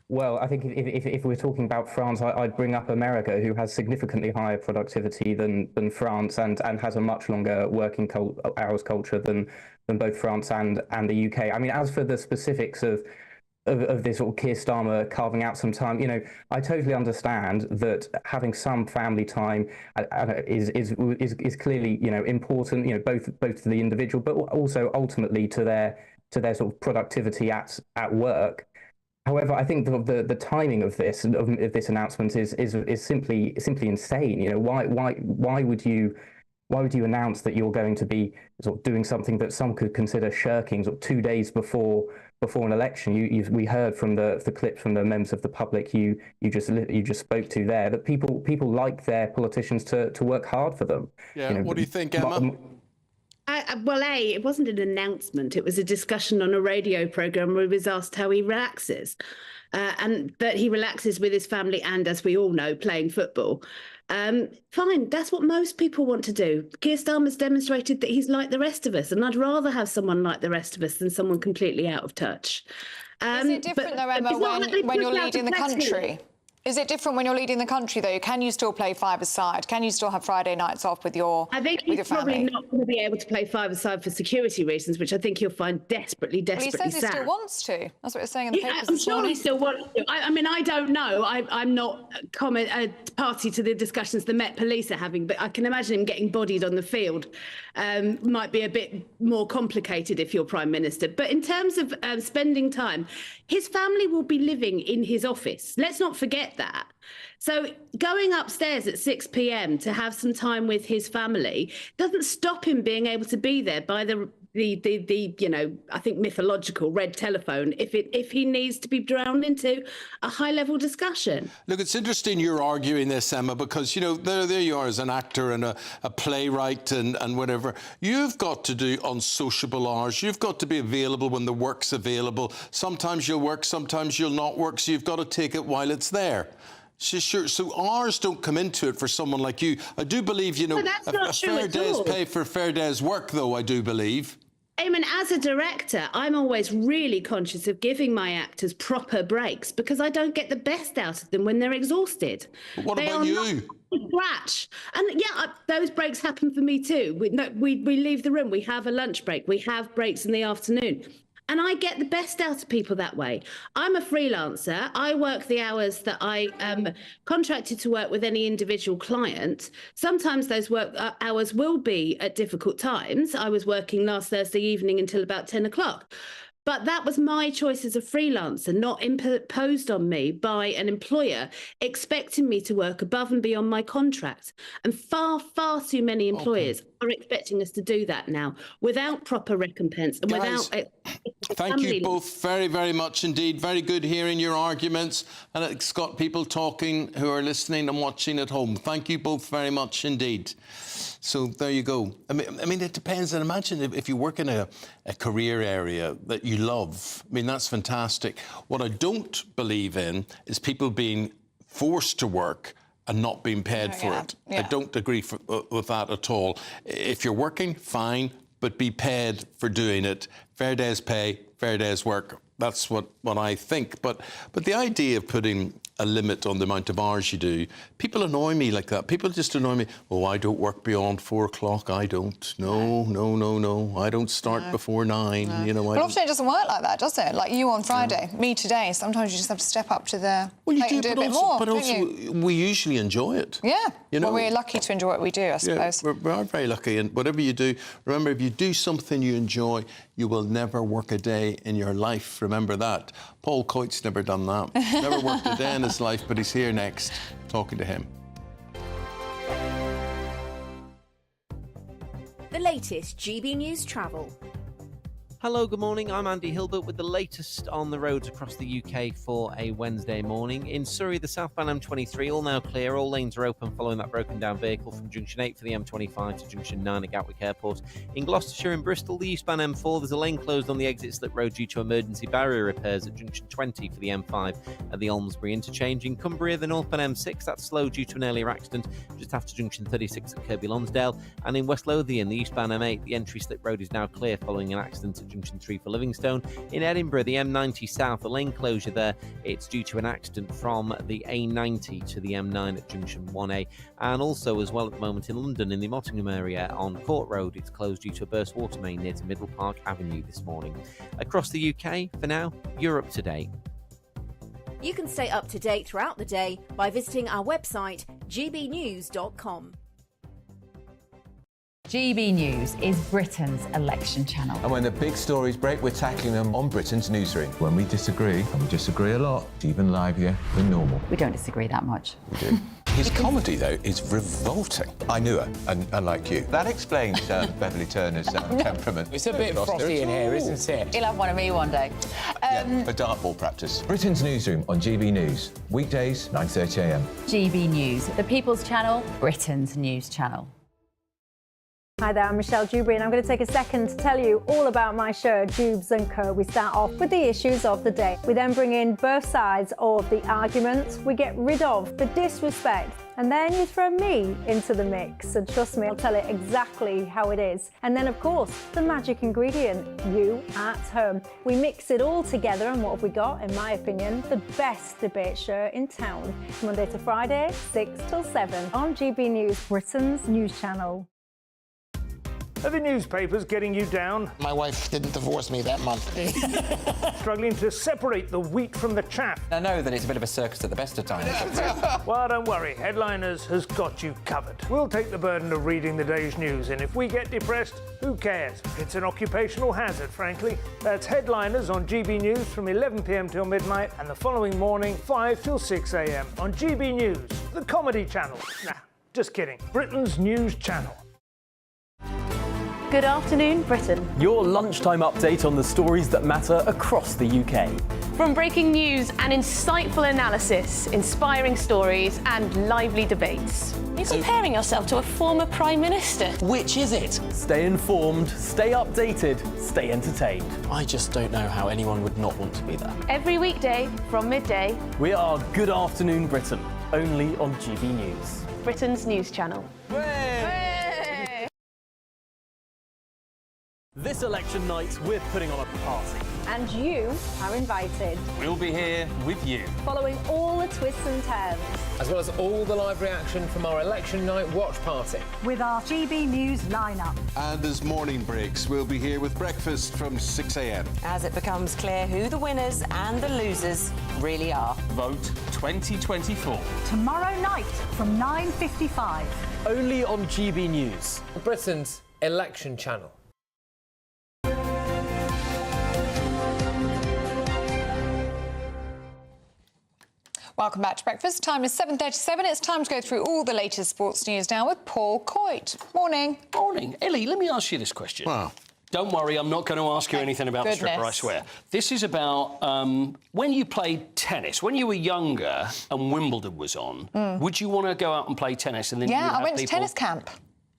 Well, I think if we're talking about France, I'd bring up America, who has significantly higher productivity than France and has a much longer working hours culture than both France and the UK. I mean, as for the specifics of this sort of Keir Starmer carving out some time, I totally understand that having some family time is clearly important, both to the individual, but also ultimately to their sort of productivity at work. However, I think the timing of this announcement is simply insane. Why would you announce that you're going to be sort of doing something that some could consider shirking sort of 2 days before an election? We heard from the clips from the members of the public you just spoke to there that people like their politicians to work hard for them. Yeah. What do you think, Emma? Well, it wasn't an announcement. It was a discussion on a radio programme where he was asked how he relaxes. And that he relaxes with his family and, as we all know, playing football. Fine, that's what most people want to do. Keir Starmer's demonstrated that he's like the rest of us, and I'd rather have someone like the rest of us than someone completely out of touch. Is it different, though, Emma, when you're leading the country? Is it different when you're leading the country, though? Can you still play five-a-side? Can you still have Friday nights off with your family? I think he's probably not going to be able to play five-a-side for security reasons, which I think you'll find desperately well, he says sad. He still wants to. That's what he's saying in the papers. I'm sure he still wants to. I mean, I don't know. I'm not a party to the discussions the Met Police are having, but I can imagine him getting bodied on the field. Might be a bit more complicated if you're Prime Minister. But in terms of spending time, his family will be living in his office. Let's not forget that. So going upstairs at 6 p.m. to have some time with his family doesn't stop him being able to be there by the I think mythological red telephone if he needs to be drowned into a high-level discussion. Look, it's interesting you're arguing this, Emma, because, there you are as an actor and a playwright and whatever. You've got to do unsociable hours. You've got to be available when the work's available. Sometimes you'll work, sometimes you'll not work, so you've got to take it while it's there. Sure. So hours don't come into it for someone like you. I do believe, you know, a fair day's pay for a fair day's work, though, I do believe. Eamonn, as a director, I'm always really conscious of giving my actors proper breaks because I don't get the best out of them when they're exhausted. But what about you? Scratch. And yeah, those breaks happen for me too. We leave the room, we have a lunch break, we have breaks in the afternoon. And I get the best out of people that way. I'm a freelancer. I work the hours that I am contracted to work with any individual client. Sometimes those work hours will be at difficult times. I was working last Thursday evening until about 10 o'clock. But that was my choice as a freelancer, not imposed on me by an employer expecting me to work above and beyond my contract. And far, far too many employers are expecting us to do that now without proper recompense and Guys, without... Thank you both very, very much indeed. Very good hearing your arguments. And it's got people talking who are listening and watching at home. Thank you both very much indeed. So there you go. I mean, it depends. And imagine if you work in a career area that you love. I mean, that's fantastic. What I don't believe in is people being forced to work and not being paid for it. I don't agree with that at all. If you're working, fine, but be paid for doing it. Fair day's pay, fair day's work. That's what I think. But the idea of putting a limit on the amount of hours you do, people annoy me like that. People just annoy me. Oh, I don't work beyond 4 o'clock. I don't. No. I don't start before 9. No. You know. But often it doesn't work like that, does it? Like you on Friday, me today. Sometimes you just have to step up to the plate and do a bit more. But also, we usually enjoy it. Yeah. You know, well, we're lucky to enjoy what we do, I suppose. Yeah, we are very lucky. And whatever you do, remember, if you do something you enjoy, you will never work a day in your life. Remember that. Paul Coyte's never done that. Never worked a day in his life, but he's here next, talking to him. The latest GB News travel. Hello, good morning. I'm Andy Hilbert with the latest on the roads across the UK for a Wednesday morning. In Surrey, the southbound M23 all now clear. All lanes are open following that broken down vehicle from Junction 8 for the M25 to Junction 9 at Gatwick Airport. In Gloucestershire and Bristol, the eastbound M4, there's a lane closed on the exit slip road due to emergency barrier repairs at Junction 20 for the M5 at the Almesbury interchange. In Cumbria, the northbound M6, that's slow due to an earlier accident just after Junction 36 at Kirkby Lonsdale. And in West Lothian, the eastbound M8, the entry slip road is now clear following an accident at Junction 3 for Livingstone. In Edinburgh, the M90 south, a lane closure there. It's due to an accident from the A90 to the M9 at Junction 1A. And also as well at the moment in London, in the Mottingham area on Court Road, it's closed due to a burst water main near to Middle Park Avenue this morning. Across the UK, for now, you're up to date. You can stay up to date throughout the day by visiting our website, gbnews.com. GB News is Britain's election channel. And when the big stories break, we're tackling them on Britain's newsroom. When we disagree, and we disagree a lot, it's even livelier than normal. We don't disagree that much. We do. His comedy, though, is revolting. I knew her, and unlike you. That explains Beverly Turner's temperament. It's a bit frothy in here, isn't it? You'll have one of me one day. For dartball practice. Britain's newsroom on GB News. Weekdays, 9:30 a.m. GB News, the People's Channel, Britain's news channel. Hi there, I'm Michelle Dewberry and I'm going to take a second to tell you all about my show, Jubes & Co. We start off with the issues of the day. We then bring in both sides of the argument. We get rid of the disrespect. And then you throw me into the mix. And trust me, I'll tell it exactly how it is. And then, of course, the magic ingredient, you at home. We mix it all together and what have we got, in my opinion, the best debate show in town. Monday to Friday, 6 till 7 on GB News, Britain's news channel. Are the newspapers getting you down? My wife didn't divorce me that month. Struggling to separate the wheat from the chaff? I know that it's a bit of a circus at the best of times. Well, don't worry. Headliners has got you covered. We'll take the burden of reading the day's news, and if we get depressed, who cares? It's an occupational hazard, frankly. That's Headliners on GB News from 11 p.m. till midnight, and the following morning, 5 till 6 a.m. on GB News, the comedy channel. Nah, just kidding. Britain's news channel. Good afternoon, Britain. Your lunchtime update on the stories that matter across the UK. From breaking news and insightful analysis, inspiring stories and lively debates. You're comparing yourself to a former Prime Minister. Which is it? Stay informed, stay updated, stay entertained. I just don't know how anyone would not want to be there. Every weekday from midday. We are Good Afternoon Britain. only on GB News. Britain's news channel. This election night, we're putting on a party. And you are invited. We'll be here with you. Following all the twists and turns. As well as all the live reaction from our election night watch party. With our GB News lineup. And as morning breaks, we'll be here with breakfast from 6 a.m. As it becomes clear who the winners and the losers really are. Vote 2024. Tomorrow night from 9:55. Only on GB News. Britain's election channel. Welcome back to breakfast. Time is 7:37. It's time to go through all the latest sports news now with Paul Coit. Morning. Morning. Ellie, let me ask you this question. Wow. Don't worry, I'm not going to ask you anything about the stripper, I swear. This is about when you played tennis, when you were younger and Wimbledon was on, would you want to go out and play tennis? And then Yeah, I went to tennis camp.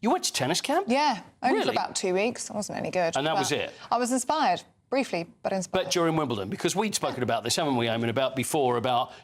You went to tennis camp? Yeah, only Really? for about 2 weeks. I wasn't any good. And that was but it? I was inspired. Briefly, but inspired. But during Wimbledon, because we'd spoken about this, haven't we, Eamonn, about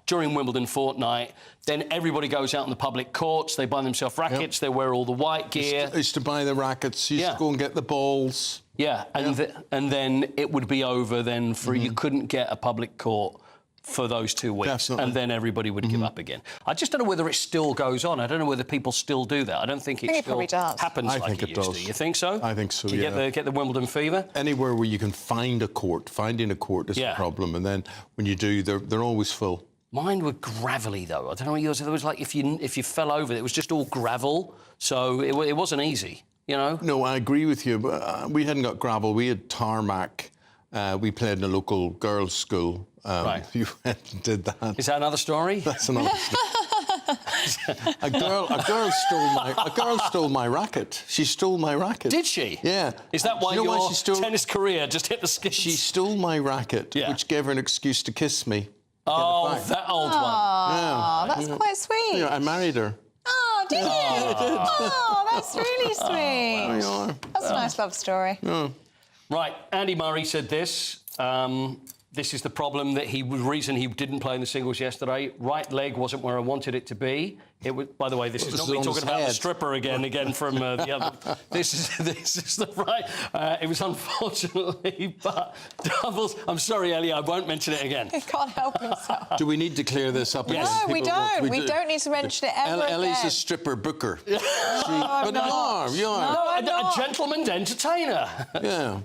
during Wimbledon fortnight, then everybody goes out in the public courts, they buy themselves rackets, they wear all the white gear. Used to buy the rackets, used to go and get the balls. Yeah, and then it would be over then for you couldn't get a public court for those 2 weeks. Definitely. And then everybody would give up again. I just don't know whether it still goes on. I don't know whether people still do that. I don't think it still happens like it used to. You think so? I think so, Do you get the Wimbledon fever? Anywhere where you can find a court, finding a court is a problem. And then when you do, they're always full. Mine were gravelly, though. I don't know what yours. It was like if you fell over, it was just all gravel. So it wasn't easy, you know? No, I agree with you. But we hadn't got gravel. We had tarmac. We played in a local girls' school. Right. You went and did that. Is that another story? That's another story. A girl stole my racket. She stole my racket. Did she? Yeah. Is that why your tennis career just hit the skids? She stole my racket, which gave her an excuse to kiss me. Oh, that old one. Oh, that's quite sweet. Yeah, I married her. Oh, did you? Oh, that's really sweet. Oh, That's a nice love story. Yeah. Right, Andy Murray said this. This is the problem reason he didn't play in the singles yesterday. Right leg wasn't where I wanted it to be. It was, by the way, this is not me talking about the stripper again from the other. This is the right. It was unfortunately, but doubles. I'm sorry, Ellie, I won't mention it again. He can't help himself. Do we need to clear this up? Yes. No, we don't. We don't need to mention it ever Ellie's again. a stripper booker. No, I'm not. You are. No, I'm a not. gentleman entertainer. Yeah.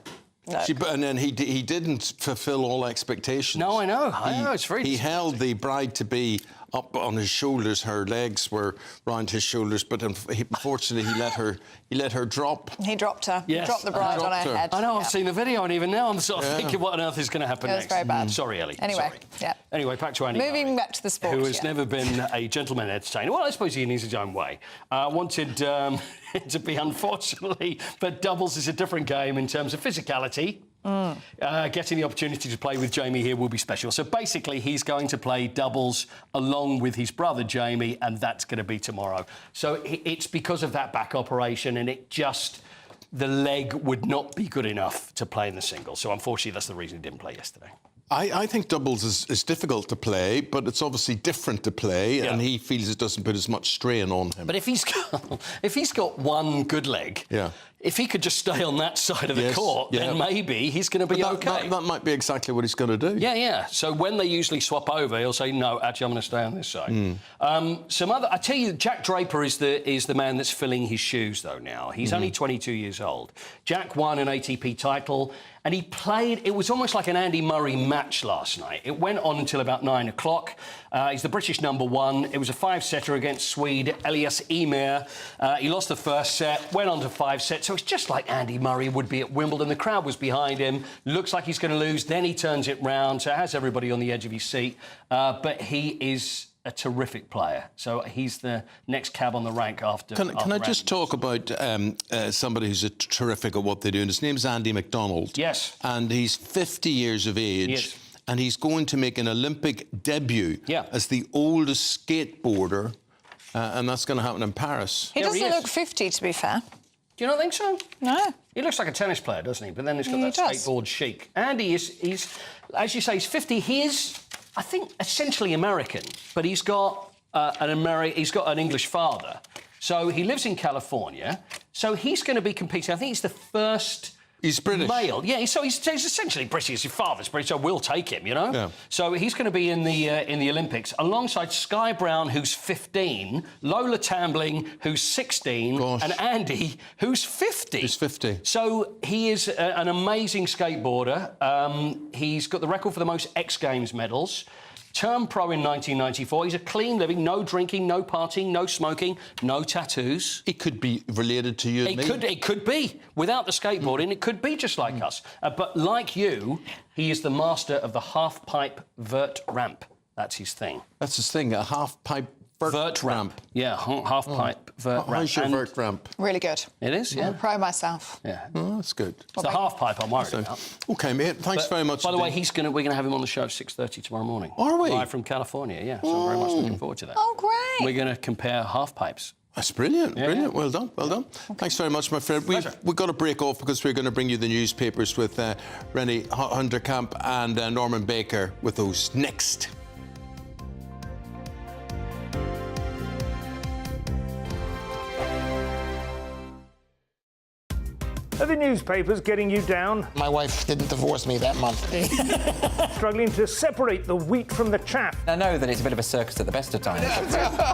No. And then he didn't fulfil all expectations. No, I know. It's very. He held the bride-to-be up on his shoulders. Her legs were round his shoulders, but unfortunately, he let her drop. He dropped her. Yes. He dropped the bride on her head. I know. I've seen the video, and even now, I'm sort of thinking, what on earth is going to happen next? It was very bad. Sorry, Ellie. Anyway, sorry. Anyway, back to Andy Moving Murray, back to the sport, who has never been a gentleman entertainer. Well, I suppose he in his own way. Wanted to be, unfortunately, but doubles is a different game in terms of physicality. Getting the opportunity to play with Jamie here will be special. So basically, he's going to play doubles along with his brother Jamie, and that's going to be tomorrow. So it's because of that back operation, and the leg would not be good enough to play in the singles. So unfortunately, that's the reason he didn't play yesterday. I think doubles is difficult to play, but it's obviously different to play, and he feels it doesn't put as much strain on him. But if he's got one good leg, if he could just stay on that side of the court, then maybe he's going to be OK. That might be exactly what he's going to do. Yeah. So when they usually swap over, he'll say, no, actually, I'm going to stay on this side. I tell you, Jack Draper is the man that's filling his shoes, though, now. He's only 22 years old. Jack won an ATP title, and he played. It was almost like an Andy Murray match last night. It went on until about 9 o'clock. He's the British #1. It was a 5-setter against Swede Elias Eamonn. He lost the first set, went on to 5 sets. So it's just like Andy Murray would be at Wimbledon. The crowd was behind him. Looks like he's going to lose. Then he turns it round. So it has everybody on the edge of his seat. But he is a terrific player. So he's the next cab on the rank after. Can I just talk about somebody who's terrific at what they do? And his name's Andy McDonald. Yes. And he's 50 years of age. Yes. And he's going to make an Olympic debut as the oldest skateboarder. And that's going to happen in Paris. He doesn't look 50, to be fair. Do you not think so? No. He looks like a tennis player, doesn't he? But then he's got that skateboard chic. Andy he's, as you say, he's 50. He is, I think, essentially American, but he's got He's got an English father. So he lives in California. So he's going to be competing. I think he's the first... He's British. Male, yeah. So he's essentially British. His father's British, so we'll take him, you know. Yeah. So he's going to be in the Olympics alongside Sky Brown, who's 15, Lola Tambling, who's 16, and Andy, who's 50. He's 50. So he is an amazing skateboarder. He's got the record for the most X Games medals. Turned pro in 1994. He's a clean living, no drinking, no partying, no smoking, no tattoos. It could be related to you and me. It could be. Without the skateboarding, it could be just like us. But like you, he is the master of the half-pipe vert ramp. That's his thing. That's his thing, a half-pipe vert ramp. Yeah, half-pipe vert ramp. How's your vert ramp? Really good. It is, yeah. I'm proud of myself. Yeah. Oh, that's good. It's the half-pipe I'm worried about. OK, mate, thanks very much. By the way, we're going to have him on the show at 6:30 tomorrow morning. Are we? Live from California, yeah. So I'm very much looking forward to that. Oh, great. We're going to compare half-pipes. That's brilliant, brilliant. Well done, well done. Okay. Thanks very much, my friend. We've got to break off because we're going to bring you the newspapers with Rennie Hunterkamp and Norman Baker with those next. Are the newspapers getting you down? My wife didn't divorce me that month. Struggling to separate the wheat from the chaff? I know that it's a bit of a circus at the best of times.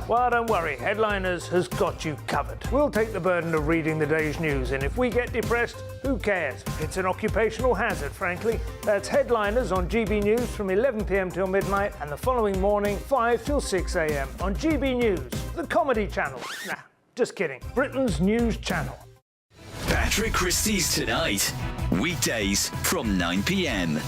Well, don't worry. Headliners has got you covered. We'll take the burden of reading the day's news, and if we get depressed, who cares? It's an occupational hazard, frankly. That's Headliners on GB News from 11 p.m. till midnight, and the following morning, 5 till 6 a.m. on GB News, the comedy channel. Nah, just kidding. Britain's news channel. Patrick Christie's Tonight, weekdays from 9 p.m.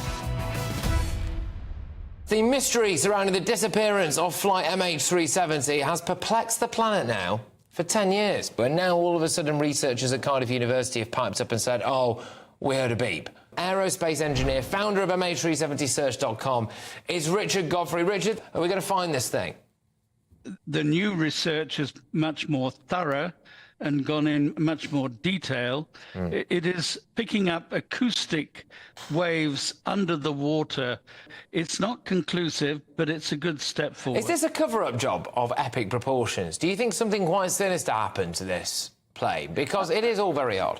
The mystery surrounding the disappearance of flight MH370 has perplexed the planet now for 10 years. But now all of a sudden researchers at Cardiff University have piped up and said, oh, we heard a beep. Aerospace engineer, founder of MH370search.com is Richard Godfrey. Richard, are we going to find this thing? The new research is much more thorough and gone in much more detail. It is picking up acoustic waves under the water. It's not conclusive, but it's a good step forward. Is this a cover-up job of epic proportions? Do you think something quite sinister happened to this plane? Because it is all very odd.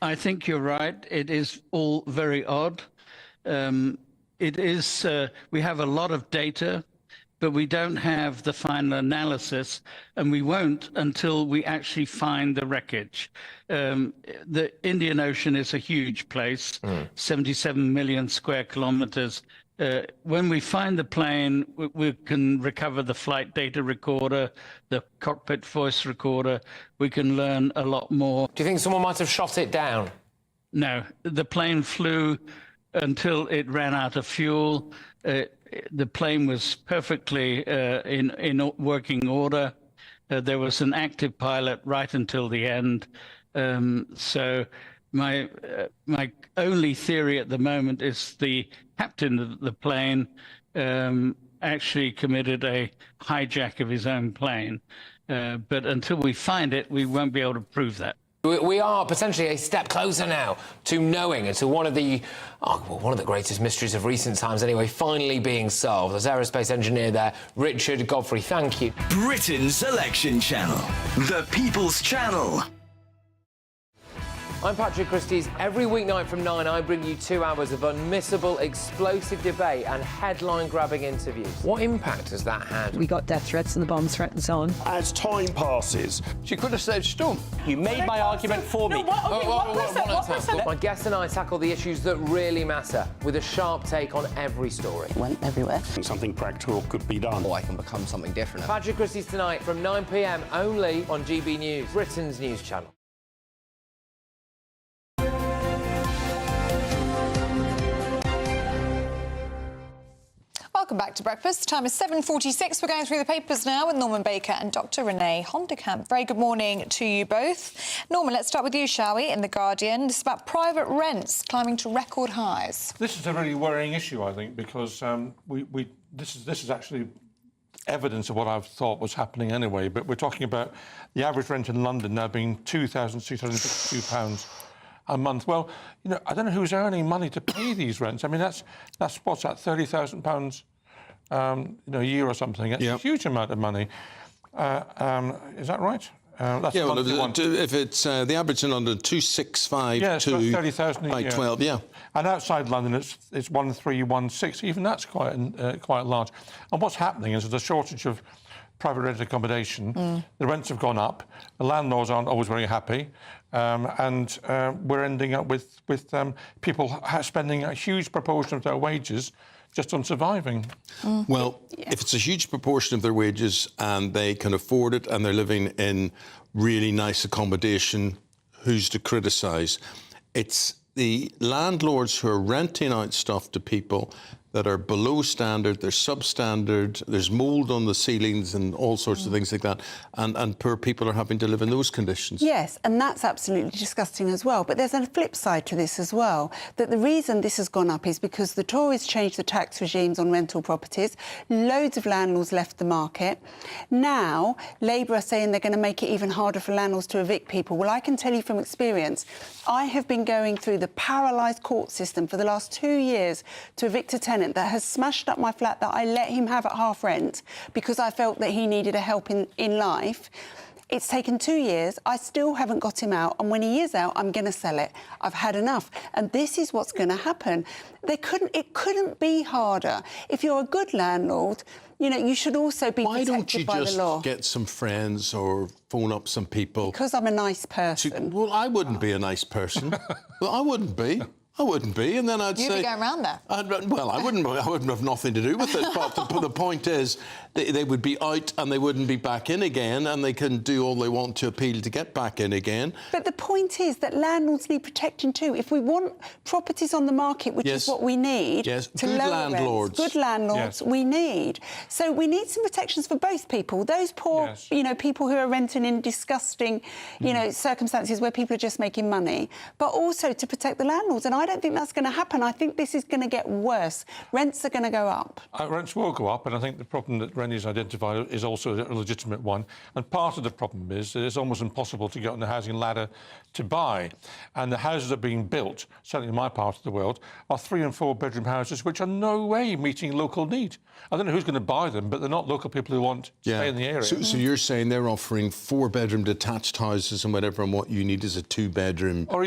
I think you're right. It is all very odd. It is, we have a lot of data, but we don't have the final analysis, and we won't until we actually find the wreckage. The Indian Ocean is a huge place, 77 million square kilometers. When we find the plane, we can recover the flight data recorder, the cockpit voice recorder. We can learn a lot more. Do you think someone might have shot it down? No, the plane flew until it ran out of fuel. The plane was perfectly in working order. There was an active pilot right until the end. So my only theory at the moment is the captain of the plane actually committed a hijack of his own plane. But until we find it, we won't be able to prove that. We are potentially a step closer now to knowing and to one of the greatest mysteries of recent times anyway, finally being solved. There's aerospace engineer there, Richard Godfrey. Thank you. Britain's Election Channel, the People's Channel. I'm Patrick Christie's. Every weeknight from 9, I bring you 2 hours of unmissable, explosive debate and headline-grabbing interviews. What impact has that had? We got death threats and the bomb threat and so on. As time passes, she could have said stump. You made my argument for me. My guests and I tackle the issues that really matter with a sharp take on every story. It went everywhere. Something practical could be done. Or I can become something different. Patrick Christie's Tonight from 9 p.m. only on GB News, Britain's news channel. Welcome back to Breakfast. Time is 7:46. We're going through the papers now with Norman Baker and Dr. Renee Hunterkamp. Very good morning to you both. Norman, let's start with you, shall we? In The Guardian, this is about private rents climbing to record highs. This is a really worrying issue, I think, because this is actually evidence of what I've thought was happening anyway. But we're talking about the average rent in London now being £2,652 a month. Well, I don't know who's earning money to pay these rents. I mean, that's what's that, £30,000 a year or something. It's a huge amount of money. Is that right? That's if it's the average in London, 2,652 30,000 by 12, and outside London it's 1,316. Even that's quite large. And what's happening is there's a shortage of private rented accommodation. The rents have gone up. The landlords aren't always very happy, and we're ending up with people spending a huge proportion of their wages just on surviving. Well, if it's a huge proportion of their wages and they can afford it and they're living in really nice accommodation, who's to criticise? It's the landlords who are renting out stuff to people that are below standard, they're substandard, there's mould on the ceilings and all sorts of things like that, and poor people are having to live in those conditions. Yes, and that's absolutely disgusting as well. But there's a flip side to this as well, that the reason this has gone up is because the Tories changed the tax regimes on rental properties, loads of landlords left the market. Now, Labour are saying they're going to make it even harder for landlords to evict people. Well, I can tell you from experience, I have been going through the paralysed court system for the last 2 years to evict a tenant that has smashed up my flat that I let him have at half rent because I felt that he needed a help in life. It's taken 2 years. I still haven't got him out. And when he is out, I'm going to sell it. I've had enough. And this is what's going to happen. It couldn't be harder. If you're a good landlord, you should also be protected by the law. Why don't you just get some friends or phone up some people? Because I'm a nice person. Well, I wouldn't be a nice person. Well, I wouldn't be. And then I'd say... You'd be going round there. I wouldn't have nothing to do with it. But the point is, they would be out and they wouldn't be back in again, and they can do all they want to appeal to get back in again. But the point is that landlords need protection too. If we want properties on the market, which is what we need, to good lower landlords. Rents, good landlords, we need. So we need some protections for both people. Those poor, people who are renting in disgusting, circumstances where people are just making money, but also to protect the landlords. And I don't think that's going to happen. I think this is going to get worse. Rents are going to go up. Rents will go up, and I think the problem that Rennie's identified is also a legitimate one. And part of the problem is that it's almost impossible to get on the housing ladder to buy. And the houses that are being built, certainly in my part of the world, are 3- and 4-bedroom houses which are no way meeting local need. I don't know who's going to buy them, but they're not local people who want to stay in the area. So you're saying they're offering 4-bedroom detached houses and whatever, and what you need is a 2-bedroom... Or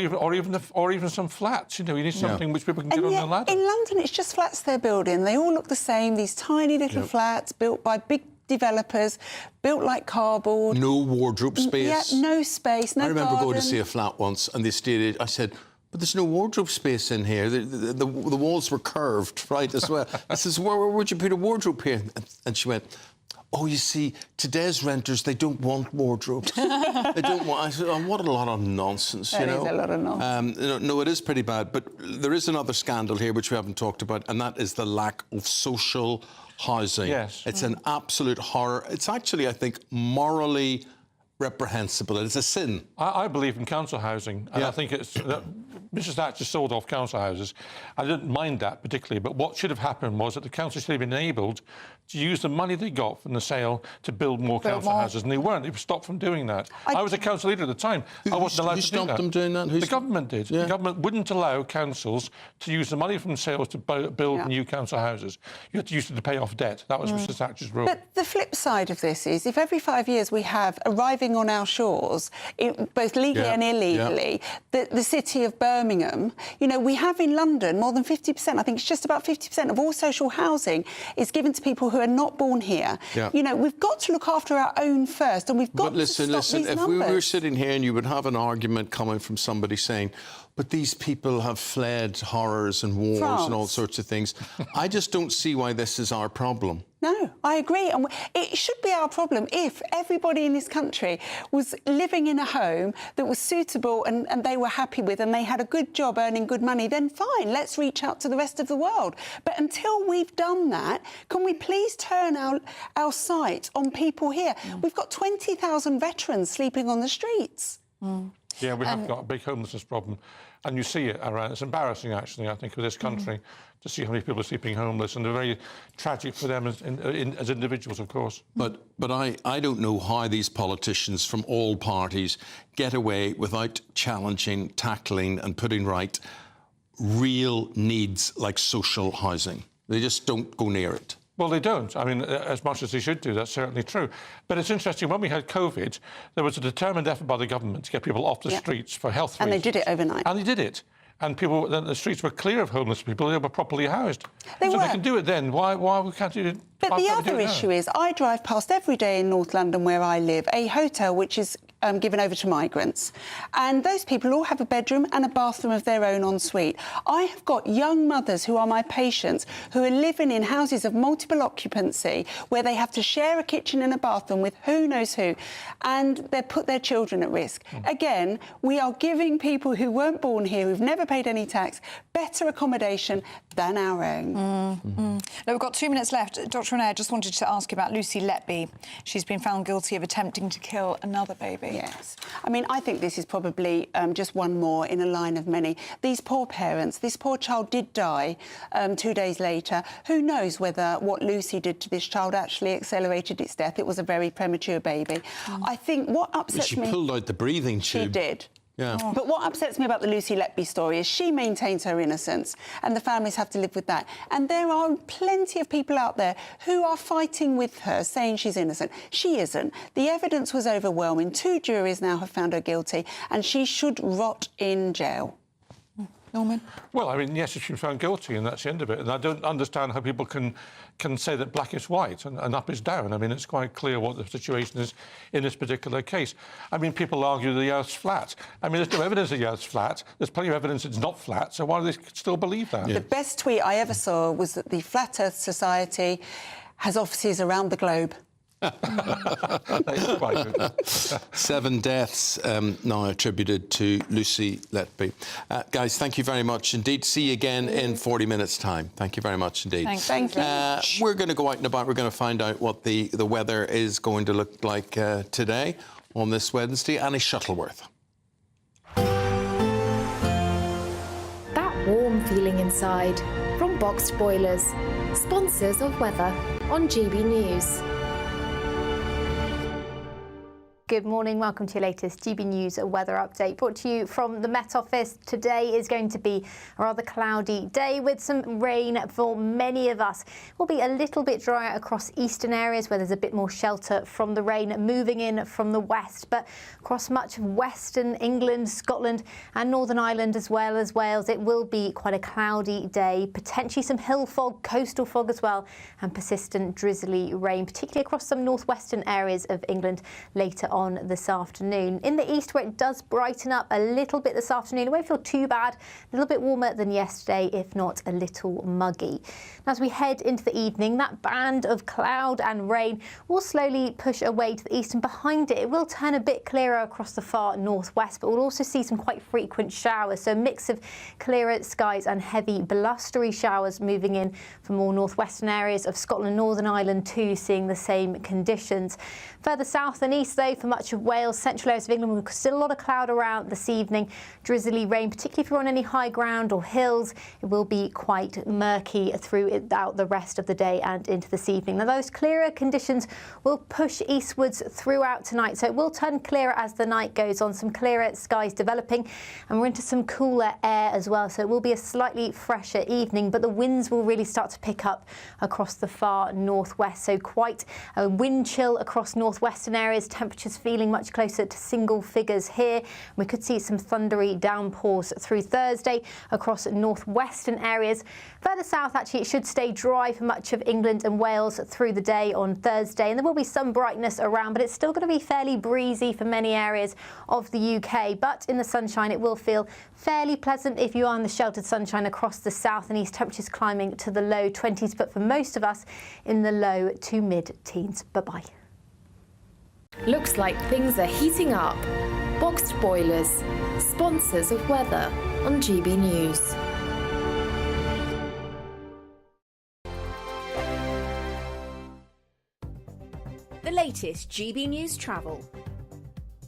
even some flats. You need something which people can get on the ladder. In London, it's just flats they're building. They all look the same, these tiny little flats built by big developers, built like cardboard. No wardrobe space. Yeah, no space, no garden. I remember going to see a flat once, and the estate agent, I said, but there's no wardrobe space in here. The walls were curved, right, as well. I says, where would you put a wardrobe here? And she went... Oh, you see, today's renters, they don't want wardrobes. They don't want... I said, oh, what a lot of nonsense, That is a lot of nonsense. No, it is pretty bad. But there is another scandal here which we haven't talked about, and that is the lack of social housing. Yes. It's an absolute horror. It's actually, I think, morally reprehensible. It's a sin. I believe in council housing, and I think it's... Mrs Thatcher sold off council houses. I didn't mind that particularly, but what should have happened was that the council should have been enabled to use the money they got from the sale to build more council houses, and they weren't. They were stopped from doing that. I was a council leader at the time. I wasn't allowed to do that. Who stopped them doing that? The government did. The government wouldn't allow councils to use the money from sales to build new council houses. You had to use it to pay off debt. That was Mrs Thatcher's rule. But the flip side of this is, if every 5 years we have arriving on our shores, both legally and illegally, the city of Birmingham, we have in London more than 50%, I think it's just about 50% of all social housing is given to people who are not born here. We've got to look after our own first, and we've got to stop these numbers. If we were sitting here and you would have an argument coming from somebody saying, but these people have fled horrors and wars and all sorts of things, I just don't see why this is our problem. No, I agree. And it should be our problem if everybody in this country was living in a home that was suitable and they were happy with, and they had a good job earning good money, then fine, let's reach out to the rest of the world. But until we've done that, can we please turn our sight on people here? We've got 20,000 veterans sleeping on the streets. Yeah, we have got a big homelessness problem. And you see it around. It's embarrassing, actually, I think, for this country to see how many people are sleeping homeless, and they're very tragic for them as individuals, of course. But I don't know how these politicians from all parties get away without challenging, tackling and putting right real needs like social housing. They just don't go near it. Well, they don't. I mean, as much as they should do, that's certainly true. But it's interesting, when we had COVID, there was a determined effort by the government to get people off the streets for health reasons. And they did it overnight. And they did it. And the streets were clear of homeless people. They were properly housed. They They can do it then. Why can't you do it? But the other issue is, I drive past every day in North London, where I live, a hotel which is given over to migrants. And those people all have a bedroom and a bathroom of their own en suite. I have got young mothers who are my patients who are living in houses of multiple occupancy where they have to share a kitchen and a bathroom with who knows who, and they put their children at risk. Again, we are giving people who weren't born here, who've never paid any tax, better accommodation than our own. Now, we've got 2 minutes left. Dr. Renee, I just wanted to ask you about Lucy Letby. She's been found guilty of attempting to kill another baby. Yes. I mean, I think this is probably just one more in a line of many. These poor parents, this poor child did die 2 days later. Who knows whether what Lucy did to this child actually accelerated its death? It was a very premature baby. I think what upsets me... She pulled out the breathing tube. She did. Yeah. But what upsets me about the Lucy Letby story is she maintains her innocence, and the families have to live with that. And there are plenty of people out there who are fighting with her, saying she's innocent. She isn't. The evidence was overwhelming. 2 juries now have found her guilty, and she should rot in jail. Norman? Well, I mean, yes, she's been found guilty, and that's the end of it. And I don't understand how people can say that black is white and up is down. I mean, it's quite clear what the situation is in this particular case. I mean, people argue the Earth's flat. I mean, there's no evidence the Earth's flat. There's plenty of evidence it's not flat, so why do they still believe that? The best tweet I ever saw was that the Flat Earth Society has offices around the globe. 7 deaths now attributed to Lucy Letby. Guys, thank you very much indeed. See you again in 40 minutes' time. Thank you very much indeed. Thank you. We're going to go out and about. We're going to find out what the weather is going to look like today on this Wednesday. Annie Shuttleworth. That warm feeling inside from Boxed Boilers, sponsors of weather on GB News. Good morning, welcome to your latest GB News weather update brought to you from the Met Office. Today is going to be a rather cloudy day with some rain for many of us. It will be a little bit drier across eastern areas where there's a bit more shelter from the rain moving in from the west, but across much of western England, Scotland and Northern Ireland as well as Wales, it will be quite a cloudy day, potentially some hill fog, coastal fog as well, and persistent drizzly rain, particularly across some northwestern areas of England later on this afternoon. In the east, where it does brighten up a little bit this afternoon, it won't feel too bad, a little bit warmer than yesterday, if not a little muggy. Now, as we head into the evening, that band of cloud and rain will slowly push away to the east, and behind it, it will turn a bit clearer across the far northwest, but we'll also see some quite frequent showers, so a mix of clearer skies and heavy blustery showers moving in from more northwestern areas of Scotland, Northern Ireland too, seeing the same conditions. Further south and east, though, for much of Wales, central areas of England, we've still a lot of cloud around this evening. Drizzly rain, particularly if you're on any high ground or hills. It will be quite murky throughout the rest of the day and into this evening. Now, those clearer conditions will push eastwards throughout tonight, so it will turn clearer as the night goes on. Some clearer skies developing, and we're into some cooler air as well, so it will be a slightly fresher evening, but the winds will really start to pick up across the far northwest, so quite a wind chill across northwestern areas. Temperatures feeling much closer to single figures here. We could see some thundery downpours through Thursday across northwestern areas. Further south, actually, it should stay dry for much of England and Wales through the day on Thursday, and there will be some brightness around, but it's still going to be fairly breezy for many areas of the UK. But in the sunshine, it will feel fairly pleasant if you are in the sheltered sunshine across the south and east. Temperatures climbing to the low 20s, but for most of us in the low to mid-teens. Bye-bye. Looks like things are heating up. Boxed Boilers, sponsors of weather on GB News. The latest GB News travel.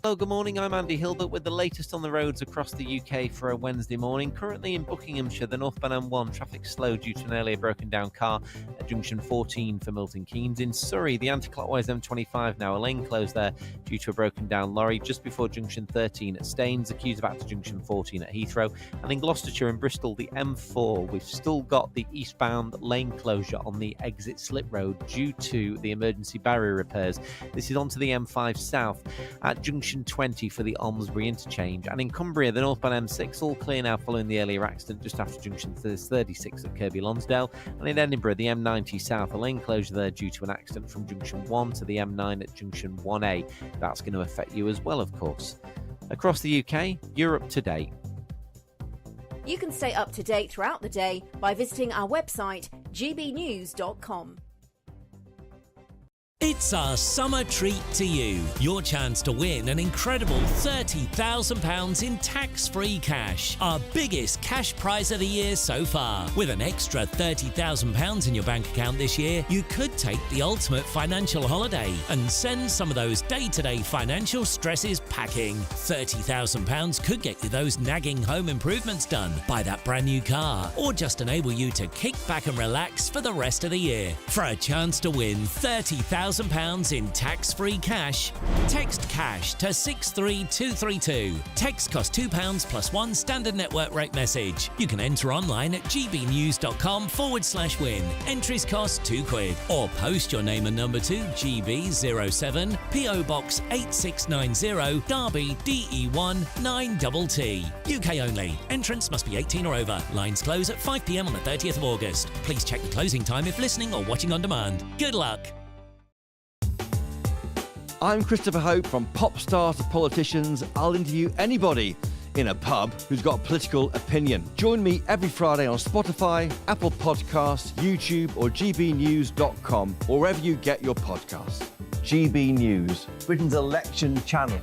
Hello, good morning. I'm Andy Hilbert with the latest on the roads across the UK for a Wednesday morning. Currently in Buckinghamshire, the northbound M1 traffic slow due to an earlier broken down car at junction 14 for Milton Keynes. In Surrey, the anti-clockwise M25 now a lane closed there due to a broken down lorry just before junction 13 at Staines, accused back to junction 14 at Heathrow. And in Gloucestershire and Bristol, the M4, we've still got the eastbound lane closure on the exit slip road due to the emergency barrier repairs. This is onto the M5 south at junction 20 for the Almesbury interchange. And in Cumbria, the northbound M6 all clear now following the earlier accident just after junction 36 at Kirkby Lonsdale. And in Edinburgh, the M90 south, a lane closure there due to an accident from junction 1 to the M9 at junction 1A. That's going to affect you as well, of course. Across the UK, you're up to date. You can stay up to date throughout the day by visiting our website, gbnews.com. It's our summer treat to you. Your chance to win an incredible £30,000 in tax-free cash. Our biggest cash prize of the year so far. With an extra £30,000 in your bank account this year, you could take the ultimate financial holiday and send some of those day-to-day financial stresses packing. £30,000 could get you those nagging home improvements done, buy that brand new car, or just enable you to kick back and relax for the rest of the year. For a chance to win £30,000 in tax-free cash, text cash to 63232. Text costs £2 plus one standard network rate message. You can enter online at gbnews.com/win. Entries cost £2. Or post your name and number to GB07 PO Box 8690 Derby DE1 9TT. UK only. Entrance must be 18 or over. Lines close at 5 p.m. on the 30th of August. Please check the closing time if listening or watching on demand. Good luck. I'm Christopher Hope. From pop stars to politicians, I'll interview anybody in a pub who's got a political opinion. Join me every Friday on Spotify, Apple Podcasts, YouTube or gbnews.com, or wherever you get your podcasts. GB News, Britain's election channel.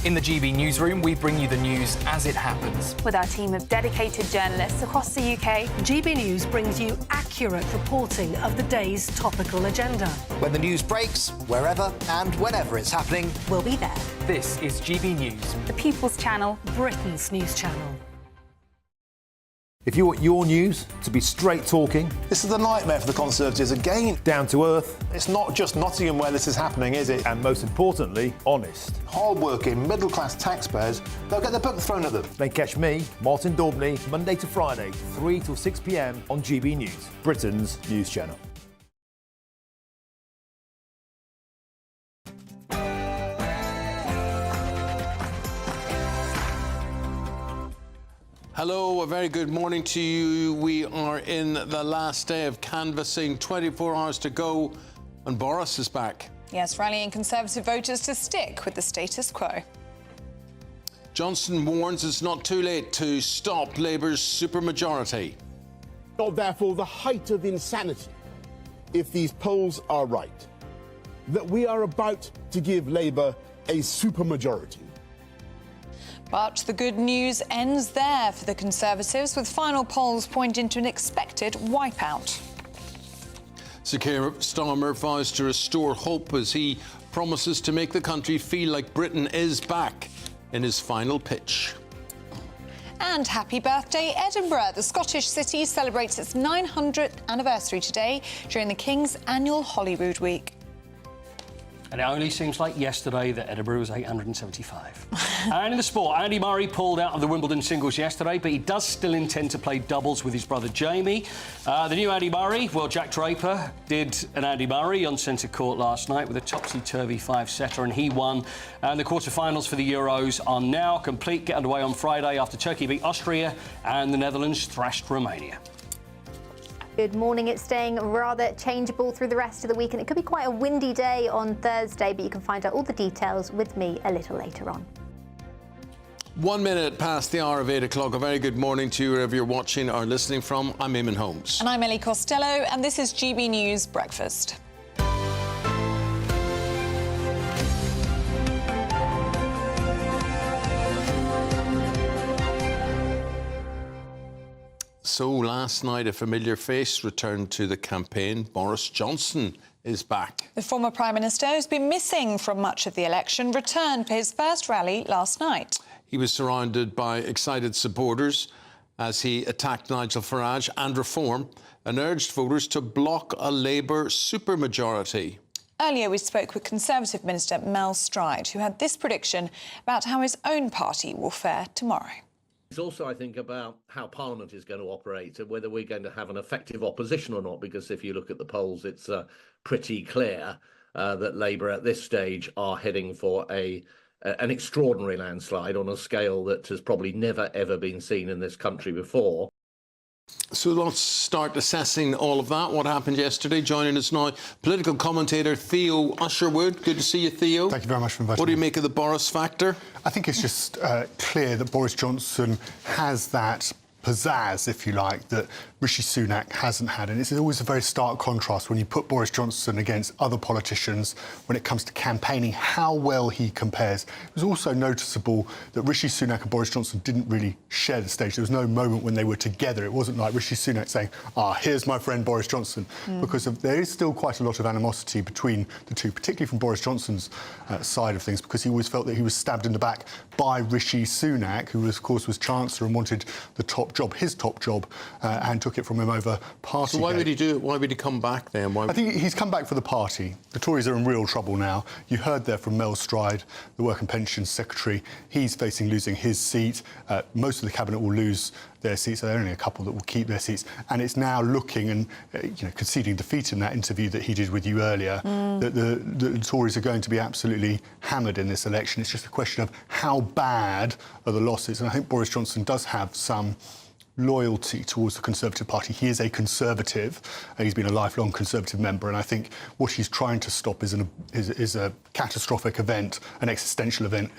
In the GB newsroom, we bring you the news as it happens. With our team of dedicated journalists across the UK, GB News brings you accurate reporting of the day's topical agenda. When the news breaks, wherever and whenever it's happening, we'll be there. This is GB News, the People's Channel, Britain's news channel. If you want your news to be straight talking... This is a nightmare for the Conservatives again. Down to earth. It's not just Nottingham where this is happening, is it? And most importantly, honest. Hard-working, middle-class taxpayers, they'll get their book thrown at them. They catch me, Martin Daubney, Monday to Friday, 3 till 6 p.m. on GB News, Britain's news channel. Hello, a very good morning to you. We are in the last day of canvassing, 24 hours to go, and Boris is back. Yes, rallying Conservative voters to stick with the status quo. Johnson warns it's not too late to stop Labour's supermajority. Not therefore the height of insanity, if these polls are right, that we are about to give Labour a supermajority. But the good news ends there for the Conservatives, with final polls pointing to an expected wipeout. Sir Keir Starmer vows to restore hope as he promises to make the country feel like Britain is back in his final pitch. And happy birthday, Edinburgh. The Scottish city celebrates its 900th anniversary today during the King's annual Holyrood Week. And it only seems like yesterday that Edinburgh was 875. And in the sport, Andy Murray pulled out of the Wimbledon singles yesterday, but he does still intend to play doubles with his brother Jamie. The new Andy Murray, well, Jack Draper did an Andy Murray on centre court last night with a topsy-turvy five-setter, and he won. And the quarter-finals for the Euros are now complete, get underway on Friday after Turkey beat Austria and the Netherlands thrashed Romania. Good morning. It's staying rather changeable through the rest of the week, and it could be quite a windy day on Thursday, but you can find out all the details with me a little later on. 1 minute past the hour of 8 o'clock. A very good morning to you wherever you're watching or listening from. I'm Eamonn Holmes. And I'm Ellie Costello, and this is GB News Breakfast. So last night, a familiar face returned to the campaign. Boris Johnson is back. The former Prime Minister, who's been missing from much of the election, returned for his first rally last night. He was surrounded by excited supporters as he attacked Nigel Farage and Reform and urged voters to block a Labour supermajority. Earlier, we spoke with Conservative Minister Mel Stride, who had this prediction about how his own party will fare tomorrow. It's also, I think, about how Parliament is going to operate and whether we're going to have an effective opposition or not, because if you look at the polls, it's pretty clear that Labour at this stage are heading for an extraordinary landslide on a scale that has probably never, ever been seen in this country before. So let's start assessing all of that. What happened yesterday? Joining us now, political commentator Theo Usherwood. Good to see you, Theo. Thank you very much for inviting me. What do you make of the Boris factor? I think it's just clear that Boris Johnson has that pizzazz, if you like, that Rishi Sunak hasn't had. And it's always a very stark contrast when you put Boris Johnson against other politicians when it comes to campaigning, how well he compares. It was also noticeable that Rishi Sunak and Boris Johnson didn't really share the stage. There was no moment when they were together. It wasn't like Rishi Sunak saying, here's my friend Boris Johnson, because there is still quite a lot of animosity between the two, particularly from Boris Johnson's side of things, because he always felt that he was stabbed in the back by Rishi Sunak, who, of course, was Chancellor and wanted the top job, his top job, and took it from him over Partygate. So why would he do it? Why would he come back then? I think he's come back for the party. The Tories are in real trouble now. You heard there from Mel Stride, the Work and Pensions Secretary. He's facing losing his seat. Most of the Cabinet will lose their seats. So there are only a couple that will keep their seats. And it's now looking and conceding defeat in that interview that he did with you earlier, that the Tories are going to be absolutely hammered in this election. It's just a question of how bad are the losses. And I think Boris Johnson does have some loyalty towards the Conservative Party. He is a Conservative. He's been a lifelong Conservative member, and I think what he's trying to stop is a catastrophic event, an existential event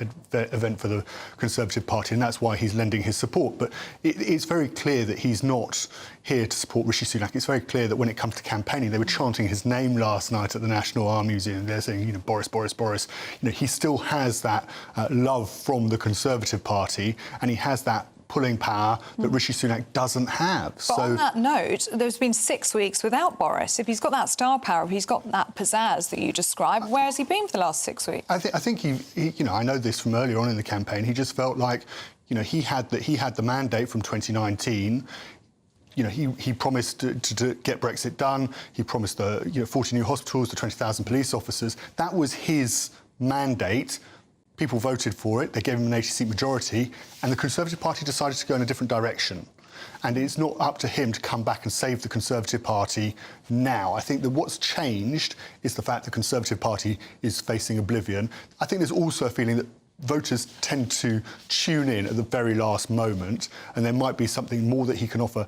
for the Conservative Party, and that's why he's lending his support. But it's very clear that he's not here to support Rishi Sunak. It's very clear that when it comes to campaigning, they were chanting his name last night at the National Army Museum. They're saying, Boris, Boris, Boris. He still has that love from the Conservative Party, and he has that pulling power that Rishi Sunak doesn't have. But on that note, there's been 6 weeks without Boris. If he's got that star power, if he's got that pizzazz that you described, where has he been for the last 6 weeks? I think he I know this from earlier on in the campaign. He just felt like, he had the mandate from 2019. He promised to get Brexit done. He promised the 40 new hospitals, the 20,000 police officers. That was his mandate. People voted for it, they gave him an 80-seat majority, and the Conservative Party decided to go in a different direction. And it's not up to him to come back and save the Conservative Party now. I think that what's changed is the fact the Conservative Party is facing oblivion. I think there's also a feeling that voters tend to tune in at the very last moment, and there might be something more that he can offer,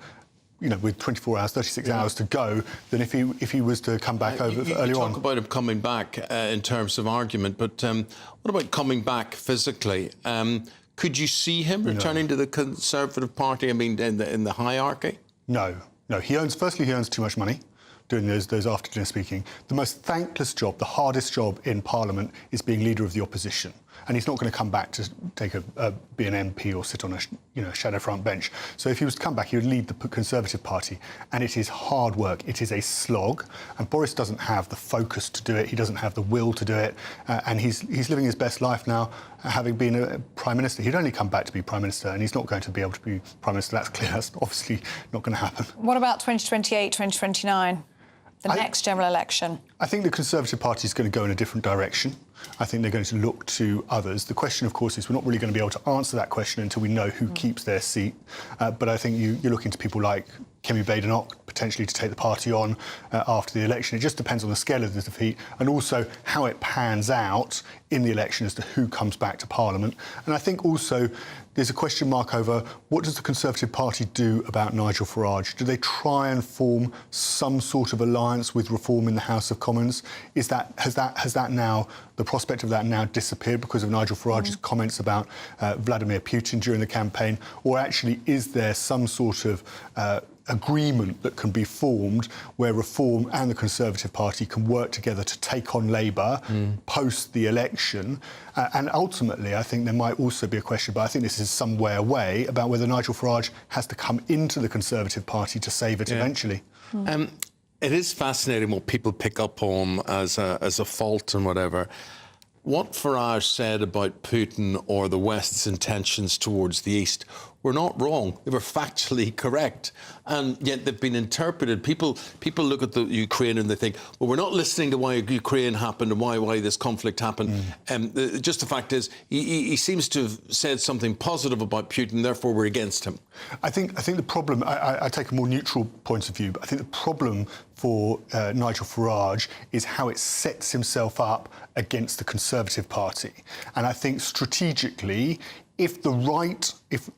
with 24 hours, 36 hours to go, than if he was to come back over earlier on. You talk about him coming back in terms of argument, but what about coming back physically? Could you see him returning to the Conservative Party, in the hierarchy? No. He earns too much money doing those after-dinner speaking. The most thankless job, the hardest job in Parliament is being Leader of the Opposition. And he's not going to come back to be an MP or sit on a shadow front bench. So if he was to come back, he would lead the Conservative Party, and it is hard work. It is a slog, and Boris doesn't have the focus to do it. He doesn't have the will to do it, and he's living his best life now, having been a Prime Minister. He'd only come back to be Prime Minister, and he's not going to be able to be Prime Minister. That's clear. That's obviously not going to happen. What about 2028, 2029? The next general election? I think the Conservative Party is going to go in a different direction. I think they're going to look to others. The question, of course, is we're not really going to be able to answer that question until we know who keeps their seat. But I think you're looking to people like Kemi Badenoch, potentially to take the party on after the election. It just depends on the scale of the defeat and also how it pans out in the election as to who comes back to Parliament. And I think also there's a question mark over what does the Conservative Party do about Nigel Farage? Do they try and form some sort of alliance with Reform in the House of Commons? Has that now, the prospect of that now disappeared because of Nigel Farage's comments about Vladimir Putin during the campaign? Or actually is there some sort of agreement that can be formed where Reform and the Conservative Party can work together to take on Labour post the election? And ultimately, I think there might also be a question, but I think this is some way away, about whether Nigel Farage has to come into the Conservative Party to save it eventually. It is fascinating what people pick up on as a fault and whatever. What Farage said about Putin or the West's intentions towards the East were not wrong. They were factually correct. And yet they've been interpreted. People look at the Ukraine and they think, well, we're not listening to why Ukraine happened and why this conflict happened. Just the fact is, he seems to have said something positive about Putin, therefore we're against him. I think the problem, I take a more neutral point of view, but I think the problem for Nigel Farage is how it sets himself up against the Conservative Party. And I think strategically, if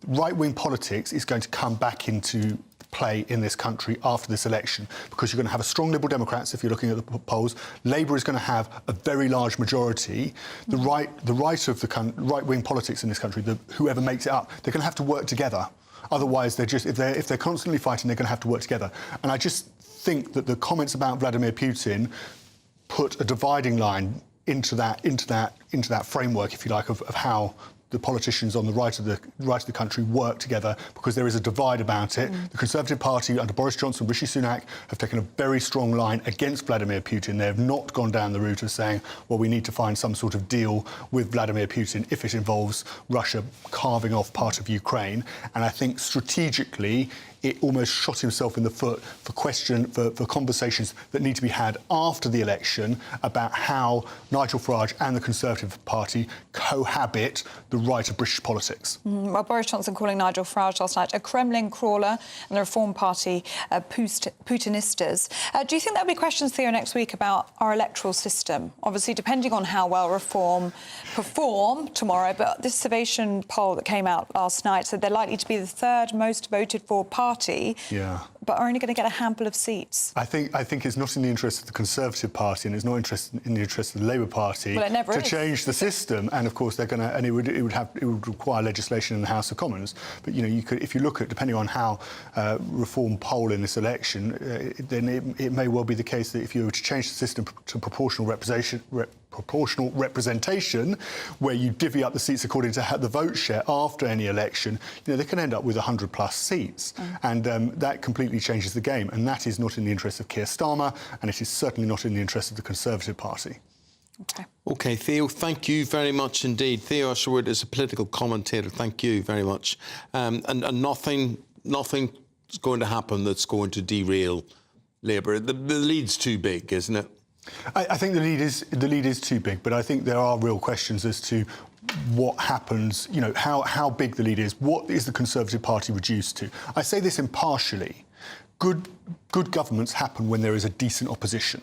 right-wing politics is going to come back into play in this country after this election, because you're going to have a strong Liberal Democrats, if you're looking at the polls, Labour is going to have a very large majority. The right-wing politics in this country, whoever makes it up, they're going to have to work together. Otherwise, if they're constantly fighting, they're going to have to work together. And I just think that the comments about Vladimir Putin put a dividing line into that framework, if you like, of how the politicians on the right of the country work together, because there is a divide about it. The Conservative Party under Boris Johnson, Rishi Sunak have taken a very strong line against Vladimir Putin. They have not gone down the route of saying, well, we need to find some sort of deal with Vladimir Putin if it involves Russia carving off part of Ukraine. And I think strategically it almost shot himself in the foot for conversations that need to be had after the election about how Nigel Farage and the Conservative Party cohabit the right of British politics. Well, Boris Johnson calling Nigel Farage last night a Kremlin crawler and the Reform Party Putinistas. Do you think there'll be questions, Theo, next week about our electoral system? Obviously, depending on how well Reform perform tomorrow, but this Survation poll that came out last night said they're likely to be the third most voted for party, but are only going to get a handful of seats. I think it's not in the interest of the Conservative Party and it's not in the interest of the Labour Party to change the system. And of course they're going to, and it would require legislation in the House of Commons. But if you look at, depending on how Reform poll in this election, then it may well be the case that if you were to change the system to proportional representation, where you divvy up the seats according to the vote share after any election, they can end up with 100+ seats. And that completely changes the game. And that is not in the interest of Keir Starmer, and it is certainly not in the interest of the Conservative Party. OK, Theo, thank you very much indeed. Theo Usherwood is a political commentator. Thank you very much. And nothing's going to happen that's going to derail Labour. The lead's too big, isn't it? I think the lead is too big, but I think there are real questions as to what happens, how big the lead is. What is the Conservative Party reduced to? I say this impartially. Good governments happen when there is a decent opposition.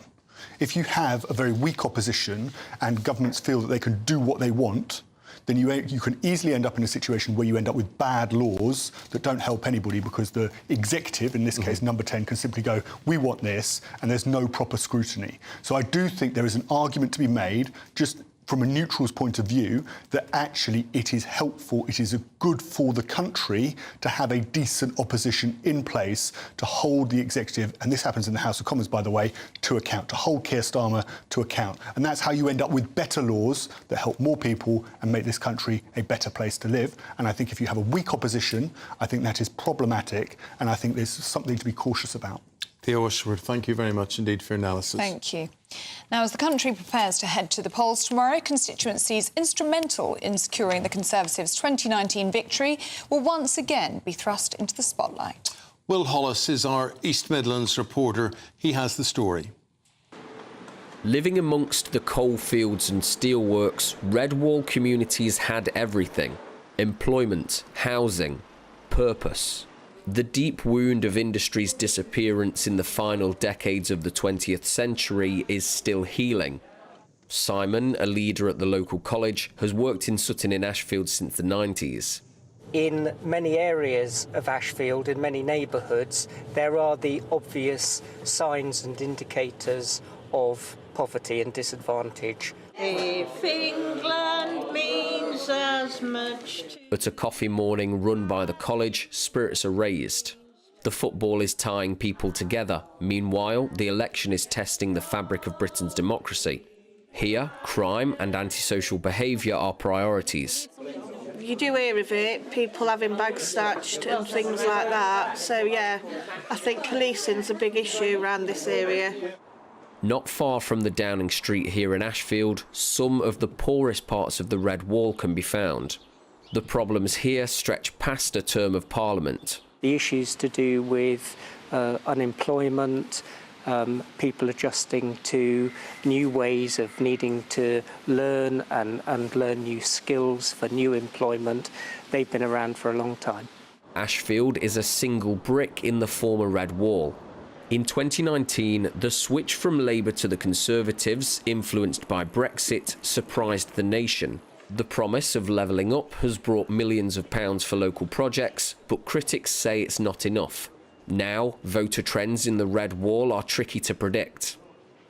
If you have a very weak opposition and governments feel that they can do what they want, then you can easily end up in a situation where you end up with bad laws that don't help anybody, because the executive, in this case number 10, can simply go, we want this, and there's no proper scrutiny. So I do think there is an argument to be made, just from a neutral's point of view, that actually it is helpful, it is good for the country to have a decent opposition in place to hold the executive, and this happens in the House of Commons, by the way, to account, to hold Keir Starmer to account. And that's how you end up with better laws that help more people and make this country a better place to live. And I think if you have a weak opposition, I think that is problematic, and I think there's something to be cautious about. Theo Usherwood, thank you very much indeed for your analysis. Thank you. Now, as the country prepares to head to the polls tomorrow, constituencies instrumental in securing the Conservatives' 2019 victory will once again be thrust into the spotlight. Will Hollis is our East Midlands reporter. He has the story. Living amongst the coalfields and steelworks, Redwall communities had everything: employment, housing, purpose. The deep wound of industry's disappearance in the final decades of the 20th century is still healing. Simon, a leader at the local college, has worked in Sutton in Ashfield since the 90s. In many areas of Ashfield, in many neighbourhoods, there are the obvious signs and indicators of poverty and disadvantage. If England means as much to... At a coffee morning run by the college, spirits are raised. The football is tying people together. Meanwhile, the election is testing the fabric of Britain's democracy. Here, crime and antisocial behaviour are priorities. you do hear of it, people having bags snatched and things like that. So, yeah, I think policing's a big issue around this area. Not far from the Downing Street here in Ashfield, some of the poorest parts of the Red Wall can be found. The problems here stretch past a term of Parliament. The issues to do with unemployment, people adjusting to new ways of needing to learn and learn new skills for new employment, they've been around for a long time. Ashfield is a single brick in the former Red Wall. In 2019, the switch from Labour to the Conservatives, influenced by Brexit, surprised the nation. The promise of levelling up has brought millions of pounds for local projects, but critics say it's not enough. Now, voter trends in the Red Wall are tricky to predict.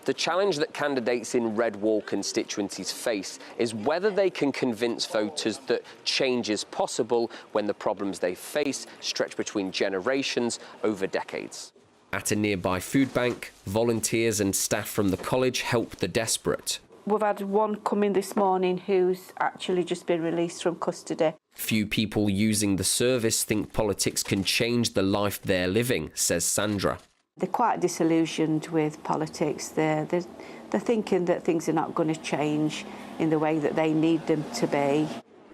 The challenge that candidates in Red Wall constituencies face is whether they can convince voters that change is possible when the problems they face stretch between generations over decades. At a nearby food bank, volunteers and staff from the college help the desperate. We've had one come in this morning who's actually just been released from custody. Few people using the service think politics can change the life they're living, says Sandra. They're quite disillusioned with politics. They're thinking that things are not going to change in the way that they need them to be.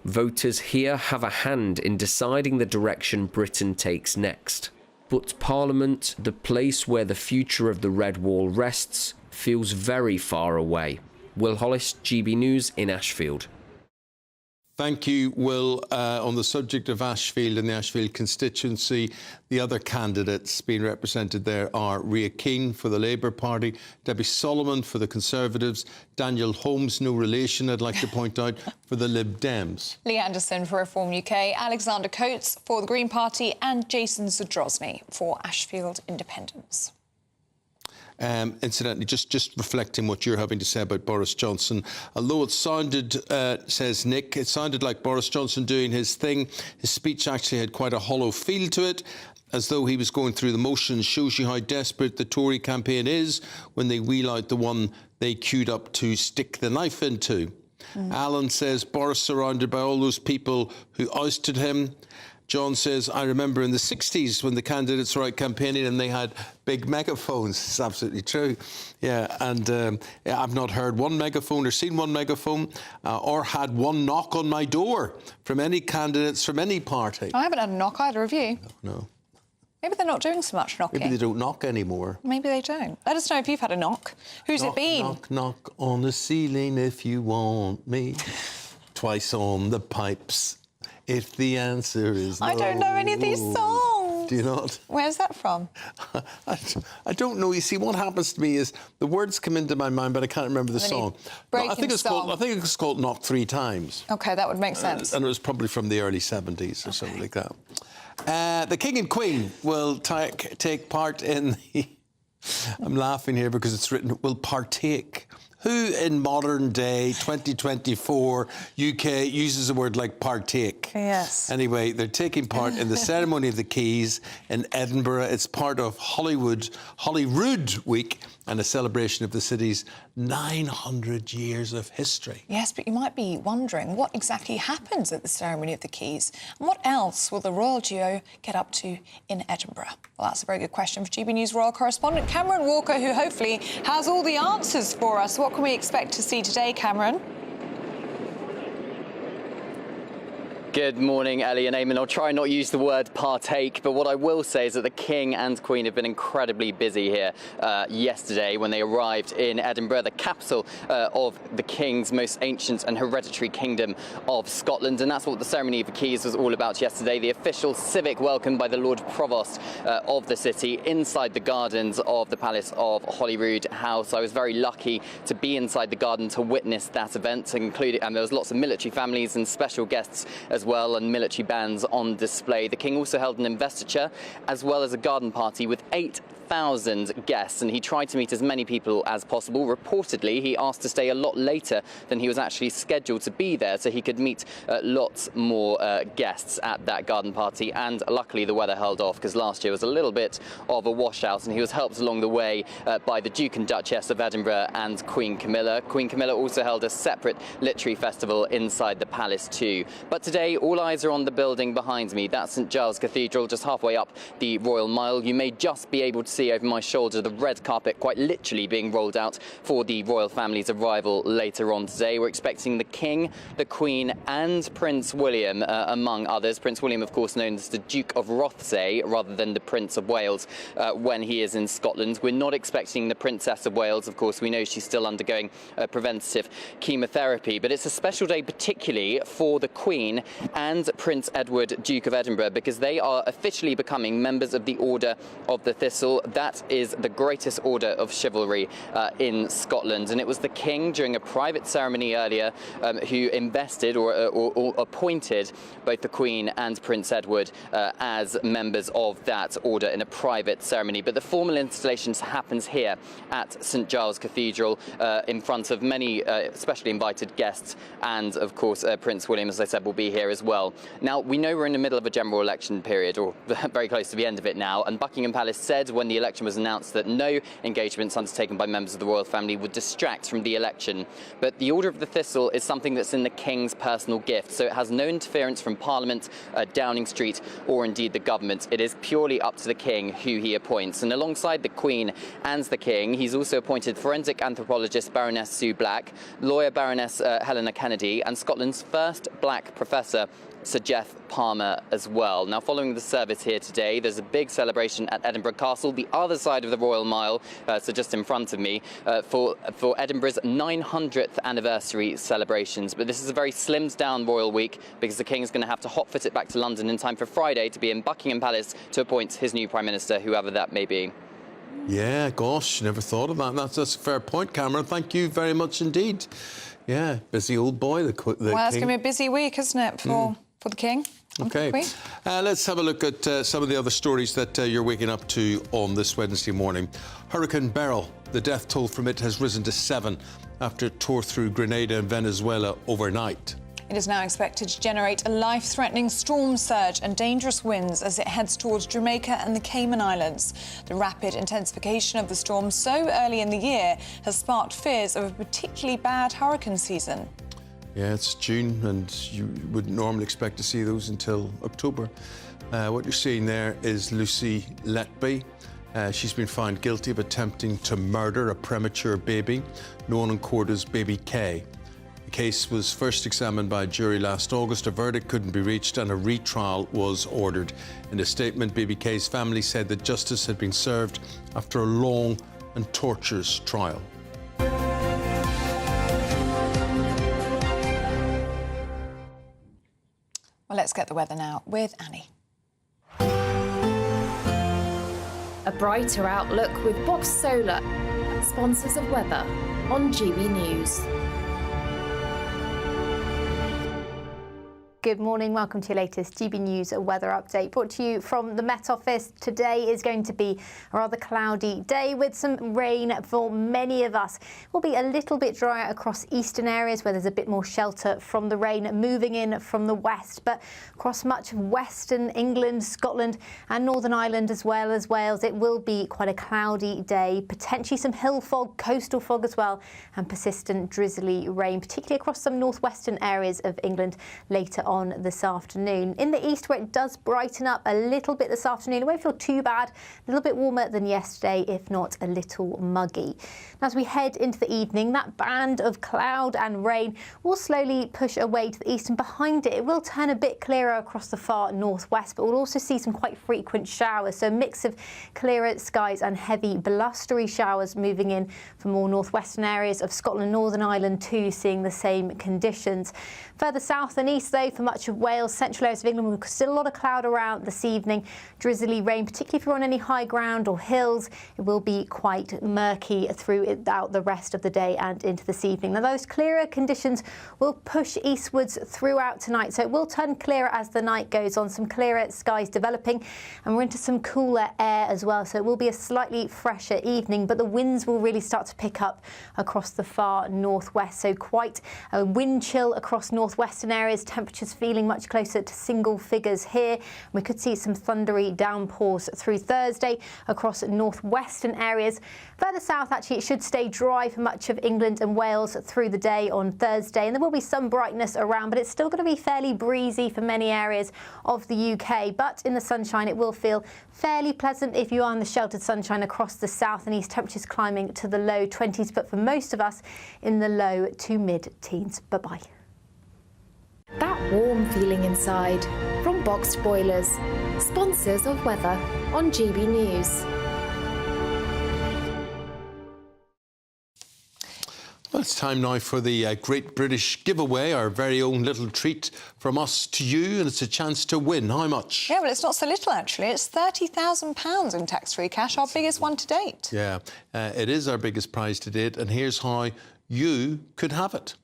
Voters here have a hand in deciding the direction Britain takes next. But Parliament, the place where the future of the Red Wall rests, feels very far away. Will Hollis, GB News in Ashfield. Thank you, Will. On the subject of Ashfield and the Ashfield constituency, the other candidates being represented there are Ria Keane for the Labour Party, Debbie Solomon for the Conservatives, Daniel Holmes, no relation, I'd like to point out, for the Lib Dems. Lee Anderson for Reform UK, Alexander Coates for the Green Party and Jason Zadrozny for Ashfield Independence. Incidentally, just reflecting what you're having to say about Boris Johnson, although it sounded, says Nick, it sounded like Boris Johnson doing his thing, his speech actually had quite a hollow feel to it, as though he was going through the motions. Shows you how desperate the Tory campaign is when they wheel out the one they queued up to stick the knife into. Alan says Boris surrounded by all those people who ousted him. John says, I remember in the 60s when the candidates were out campaigning and they had big megaphones. It's absolutely true. Yeah, and I've not heard one megaphone or seen one megaphone or had one knock on my door from any candidates from any party. I haven't had a knock either of you. No. Maybe they're not doing so much knocking. Maybe they don't knock anymore. Maybe they don't. Let us know if you've had a knock. Who's it been? Knock, knock on the ceiling if you want me. Twice on the pipes. If the answer is no. I don't know any of these songs. Do you not? Where's that from? I don't know. You see, what happens to me is the words come into my mind, but I can't remember the song. No, I think it's called Knock Three Times. OK, that would make sense. And it was probably from the early 70s or something like that. The King and Queen will take part in the... I'm laughing here because it's written, will partake. Who in modern day, 2024, UK, uses a word like partake? Yes. Anyway, they're taking part in the ceremony of the keys in Edinburgh. It's part of Holyrood Week and a celebration of the city's 900 years of history. Yes, but you might be wondering what exactly happens at the ceremony of the keys and what else will the royal duo get up to in Edinburgh? Well, that's a very good question for GB News royal correspondent Cameron Walker, who hopefully has all the answers for us. What can we expect to see today, Cameron? Good morning, Ellie and Eamonn. I'll try and not use the word partake, but what I will say is that the King and Queen have been incredibly busy here yesterday when they arrived in Edinburgh, the capital of the King's most ancient and hereditary kingdom of Scotland. And that's what the ceremony of the keys was all about yesterday, the official civic welcome by the Lord Provost of the city inside the gardens of the Palace of Holyrood House. I was very lucky to be inside the garden to witness that event, including, and there was lots of military families and special guests as well, and military bands on display. The King also held an investiture as well as a garden party with 8,000 1,000 guests, and he tried to meet as many people as possible. Reportedly, he asked to stay a lot later than he was actually scheduled to be there, so he could meet lots more guests at that garden party. And luckily, the weather held off, because last year was a little bit of a washout, and he was helped along the way by the Duke and Duchess of Edinburgh and Queen Camilla. Queen Camilla also held a separate literary festival inside the palace too. But today, all eyes are on the building behind me. That's St Giles Cathedral, just halfway up the Royal Mile. You may just be able to see over my shoulder the red carpet quite literally being rolled out for the royal family's arrival later on today. We're expecting the King, the Queen and Prince William, among others. Prince William, of course, known as the Duke of Rothesay rather than the Prince of Wales when he is in Scotland. We're not expecting the Princess of Wales. Of course, we know she's still undergoing preventative chemotherapy, but it's a special day particularly for the Queen and Prince Edward, Duke of Edinburgh, because they are officially becoming members of the Order of the Thistle. That is the greatest order of chivalry in Scotland, and it was the King, during a private ceremony earlier, who invested or appointed both the Queen and Prince Edward as members of that order in a private ceremony. But the formal installation happens here at St Giles Cathedral in front of many specially invited guests, and of course Prince William, as I said, will be here as well. Now, we know we're in the middle of a general election period, or very close to the end of it now, and Buckingham Palace said when the election was announced that no engagements undertaken by members of the royal family would distract from the election. But the Order of the Thistle is something that's in the King's personal gift, so it has no interference from Parliament, Downing Street, or indeed the government. It is purely up to the King who he appoints. And alongside the Queen and the King, he's also appointed forensic anthropologist Baroness Sue Black, lawyer Baroness Helena Kennedy, and Scotland's first black professor, Sir Geoff Palmer, as well. Now, following the service here today, there's a big celebration at Edinburgh Castle, the other side of the Royal Mile, so just in front of me, for Edinburgh's 900th anniversary celebrations. But this is a very slimmed down royal week, because the King's going to have to hotfoot it back to London in time for Friday to be in Buckingham Palace to appoint his new Prime Minister, whoever that may be. Yeah, gosh, never thought of that. That's a fair point, Cameron. Thank you very much indeed. Yeah, busy old boy, the Well, it's going to be a busy week, isn't it, for the King? OK. Let's have a look at some of the other stories that you're waking up to on this Wednesday morning. Hurricane Beryl, the death toll from it has risen to 7 after it tore through Grenada and Venezuela overnight. It is now expected to generate a life-threatening storm surge and dangerous winds as it heads towards Jamaica and the Cayman Islands. The rapid intensification of the storm so early in the year has sparked fears of a particularly bad hurricane season. Yeah, it's June, and you wouldn't normally expect to see those until October. What you're seeing there is Lucy Letby. She's been found guilty of attempting to murder a premature baby, known in court as Baby K. The case was first examined by a jury last August. A verdict couldn't be reached and a retrial was ordered. In a statement, Baby K's family said that justice had been served after a long and torturous trial. Well, let's get the weather now with Annie. A brighter outlook with Box Solar, sponsors of weather on GB News. Good morning, welcome to your latest GB News weather update brought to you from the Met Office. Today is going to be a rather cloudy day with some rain for many of us. It will be a little bit drier across eastern areas where there's a bit more shelter from the rain moving in from the west, but across much of western England, Scotland and Northern Ireland as well as Wales, it will be quite a cloudy day, potentially some hill fog, coastal fog as well, and persistent drizzly rain, particularly across some northwestern areas of England later on this afternoon. In the east, where it does brighten up a little bit this afternoon, it won't feel too bad, a little bit warmer than yesterday, if not a little muggy. As we head into the evening, that band of cloud and rain will slowly push away to the east, and behind it, it will turn a bit clearer across the far northwest, but we'll also see some quite frequent showers, so a mix of clearer skies and heavy blustery showers moving in from more northwestern areas of Scotland, Northern Ireland too, seeing the same conditions. Further south and east, though, for for much of Wales, central areas of England. Still a lot of cloud around this evening. Drizzly rain, particularly if you're on any high ground or hills. It will be quite murky throughout the rest of the day and into this evening. Now, those clearer conditions will push eastwards throughout tonight, so it will turn clearer as the night goes on. Some clearer skies developing, and we're into some cooler air as well, so it will be a slightly fresher evening, but the winds will really start to pick up across the far northwest, so quite a wind chill across northwestern areas. Temperatures feeling much closer to single figures here. We could see some thundery downpours through Thursday across northwestern areas. Further south, actually, it should stay dry for much of England and Wales through the day on Thursday, and there will be some brightness around, but it's still going to be fairly breezy for many areas of the UK. But in the sunshine, it will feel fairly pleasant if you are in the sheltered sunshine across the south and east. Temperatures climbing to the low 20s, but for most of us in the low to mid-teens. Bye-bye. That warm feeling inside from Boxed Boilers, sponsors of weather on GB News. Well, it's time now for the Great British Giveaway, our very own little treat from us to you, and it's a chance to win. How much? Yeah, well, it's not so little, actually. It's £30,000 in tax-free cash, our biggest one to date. Yeah, it is our biggest prize to date, and here's how you could have it.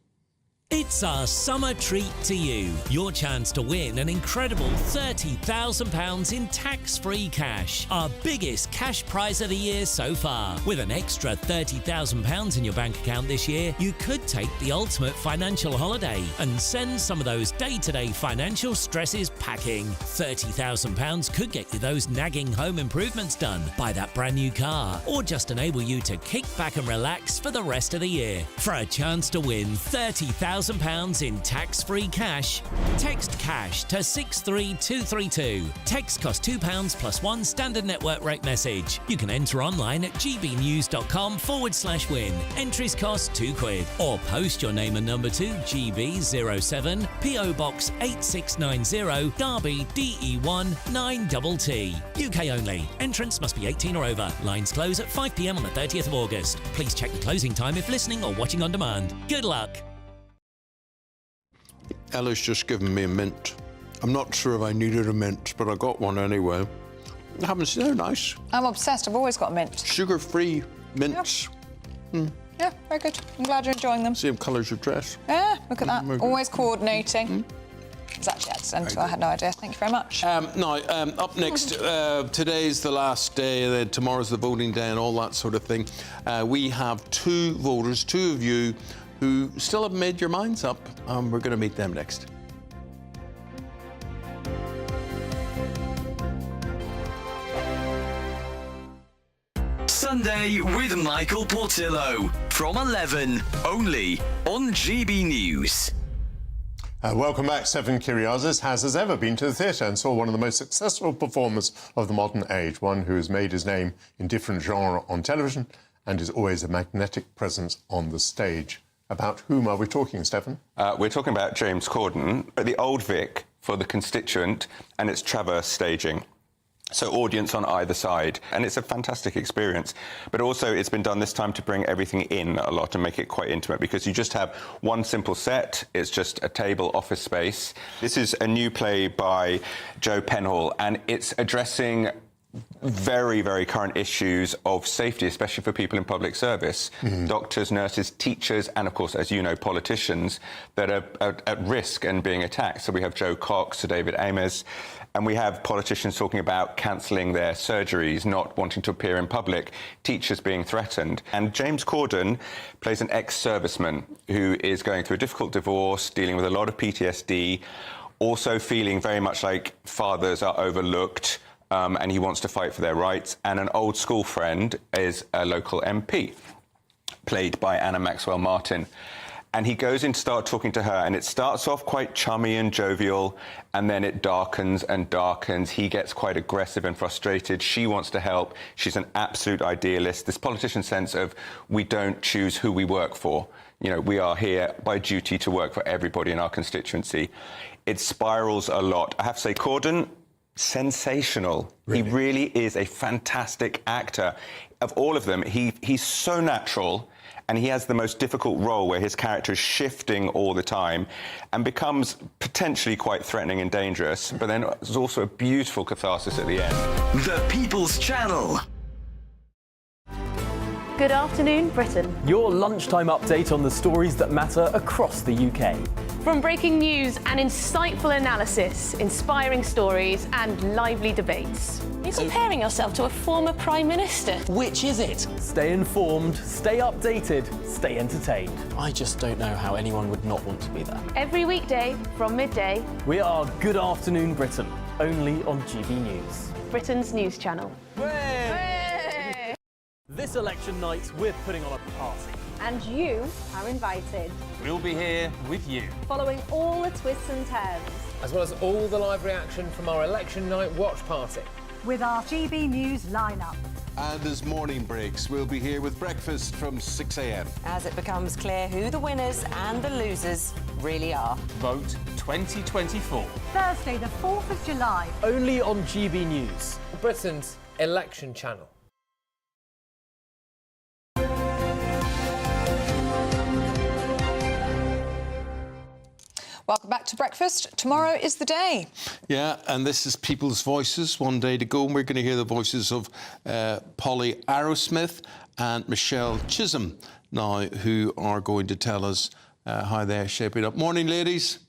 It's our summer treat to you. Your chance to win an incredible £30,000 in tax-free cash. Our biggest cash prize of the year so far. With an extra £30,000 in your bank account this year, you could take the ultimate financial holiday and send some of those day-to-day financial stresses packing. £30,000 could get you those nagging home improvements done, buy that brand new car, or just enable you to kick back and relax for the rest of the year. For a chance to win £30,000 in tax-free cash, text cash to 63232. Text costs £2 plus one standard network rate message. You can enter online at gbnews.com/win. Entries cost £2. Or post your name and number to GB07 PO Box 8690 Derby DE1 9TT. UK only. Entrance must be 18 or over. Lines close at 5 p.m. on the 30th of August. Please check the closing time if listening or watching on demand. Good luck. Ella's just given me a mint. I'm not sure if I needed a mint, but I got one anyway. I haven't seen. They're nice. I'm obsessed. I've always got a mint. Sugar-free mints. Yep. Yeah, very good. I'm glad you're enjoying them. Same colour as your dress. Yeah, look at that. Always coordinating. It's actually accidental. I had no idea. Thank you very much. Now, up next, today's the last day, and then tomorrow's the voting day and all that sort of thing. We have two voters, two of you, who still haven't made your minds up. We're going to meet them next. Sunday with Michael Portillo from 11, only on GB News. Welcome back. Stefan Kyriazis has, as ever, been to the theatre and saw one of the most successful performers of the modern age, one who has made his name in different genres on television and is always a magnetic presence on the stage. About whom are we talking, Stefan? We're talking about James Corden at the Old Vic for The Constituent and its Traverse staging. So audience on either side, and it's a fantastic experience. But also it's been done this time to bring everything in a lot and make it quite intimate, because you just have one simple set. It's just a table, office space. This is a new play by Joe Penhall, and it's addressing very, very current issues of safety, especially for people in public service. Doctors, nurses, teachers, and of course, as you know, politicians that are at risk and being attacked. So we have Joe Cox, Sir David Ames, and we have politicians talking about cancelling their surgeries, not wanting to appear in public, teachers being threatened. And James Corden plays an ex-serviceman who is going through a difficult divorce, dealing with a lot of PTSD, also feeling very much like fathers are overlooked, and he wants to fight for their rights. And an old school friend is a local MP, played by Anna Maxwell Martin. And he goes in to start talking to her, and it starts off quite chummy and jovial, and then it darkens and darkens. He gets quite aggressive and frustrated. She wants to help. She's an absolute idealist. This politician sense of we don't choose who we work for. You know, we are here by duty to work for everybody in our constituency. It spirals a lot. I have to say, Corden, sensational. Really? He really is a fantastic actor. Of all of them, he's so natural, and he has the most difficult role where his character is shifting all the time and becomes potentially quite threatening and dangerous, but then there's also a beautiful catharsis at the end. The People's Channel. Good afternoon, Britain. Your lunchtime update on the stories that matter across the UK. From breaking news and insightful analysis, inspiring stories and lively debates. You're comparing yourself to a former Prime Minister. Which is it? Stay informed, stay updated, stay entertained. I just don't know how anyone would not want to be there. Every weekday from midday. We are Good Afternoon Britain, only on GB News. Britain's news channel. This election night, we're putting on a party. And you are invited. We'll be here with you. Following all the twists and turns. As well as all the live reaction from our election night watch party. With our GB News lineup. And as morning breaks, we'll be here with breakfast from 6 a.m. As it becomes clear who the winners and the losers really are. Vote 2024. Thursday, the 4th of July. Only on GB News. Britain's election channel. Welcome back to breakfast. Tomorrow is the day. Yeah, and this is People's Voices, one day to go, and we're going to hear the voices of Polly Arrowsmith and Michelle Chisholm now, who are going to tell us how they're shaping up. Morning, ladies.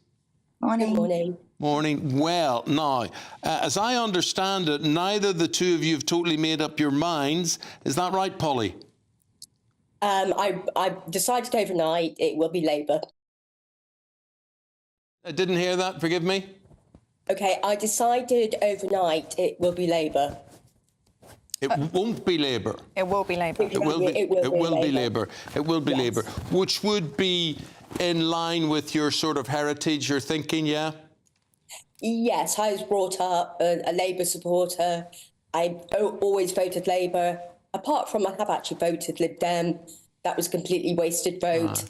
Morning. Morning. Morning. Well, now, as I understand it, neither the two of you have totally made up your minds. Is that right, Polly? I decided overnight it will be Labour. I didn't hear that, forgive me. OK, I decided overnight it will be Labour. It won't be Labour. It will be Labour. It will be Labour. It will be Labour, which would be in line with your sort of heritage, your thinking, yeah? Yes, I was brought up a Labour supporter. I always voted Labour. Apart from I have actually voted Lib Dem. That was a completely wasted vote.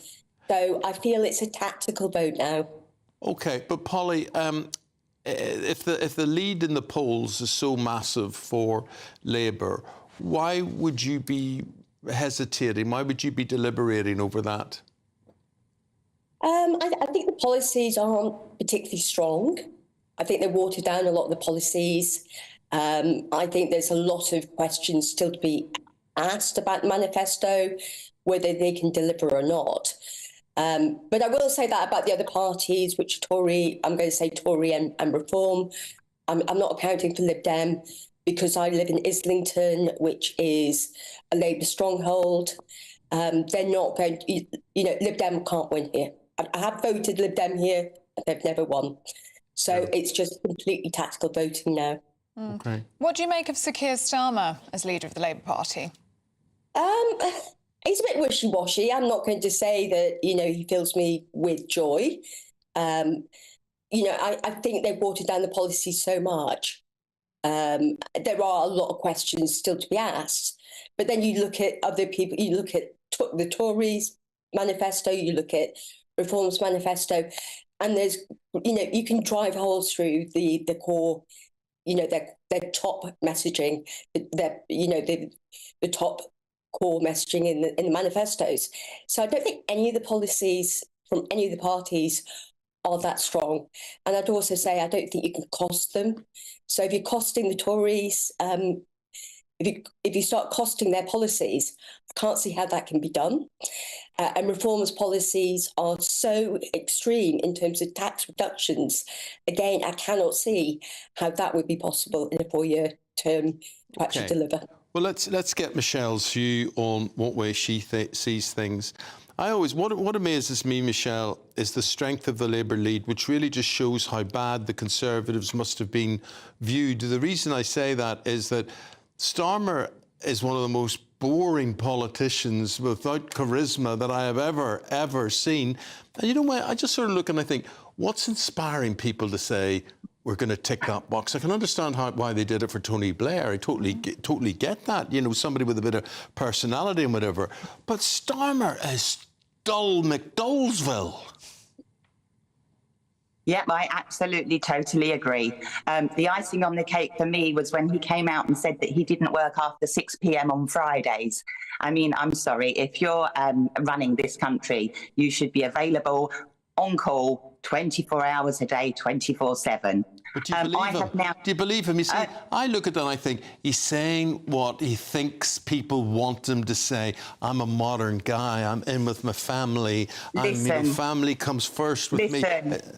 So I feel it's a tactical vote now. OK, but Polly, if the lead in the polls is so massive for Labour, why would you be hesitating? Why would you be deliberating over that? I think the policies aren't particularly strong. I think they watered down a lot of the policies. I think there's a lot of questions still to be asked about the manifesto, whether they can deliver or not. But I will say that about the other parties, which are Tory, I'm going to say Tory and Reform. I'm not accounting for Lib Dem because I live in Islington, which is a Labour stronghold. They're not going to, Lib Dem can't win here. I have voted Lib Dem here, but they've never won. So it's just completely tactical voting now. Okay. What do you make of Sir Keir Starmer as leader of the Labour Party? He's a bit wishy-washy. I'm not going to say that, he fills me with joy. I think they've watered down the policy so much. There are a lot of questions still to be asked. But then you look at other people, you look at the Tories manifesto, you look at Reform's manifesto, and there's, you can drive holes through the core, their top messaging, the top core messaging in the manifestos. So I don't think any of the policies from any of the parties are that strong. And I'd also say I don't think you can cost them. So if you're costing the Tories, if you start costing their policies, I can't see how that can be done. And Reform's policies are so extreme in terms of tax reductions. Again, I cannot see how that would be possible in a 4-year term to actually deliver. Well, let's get Michelle's view on what way she sees things. What amazes me, Michelle, is the strength of the Labour lead, which really just shows how bad the Conservatives must have been viewed. The reason I say that is that Starmer is one of the most boring politicians without charisma that I have ever seen. And you know what? I just sort of look and I think, what's inspiring people to say, we're going to tick that box? I can understand why they did it for Tony Blair. I totally get that. Somebody with a bit of personality and whatever. But Starmer is dull McDullsville. Yep, I absolutely, totally agree. The icing on the cake for me was when he came out and said that he didn't work after 6 p.m. on Fridays. I mean, I'm sorry, if you're running this country, you should be available on call 24 hours a day, 24/7. But do you believe him? Do you believe him? You see, I look at that and I think he's saying what he thinks people want him to say. I'm a modern guy. I'm in with my family. Family comes first with me.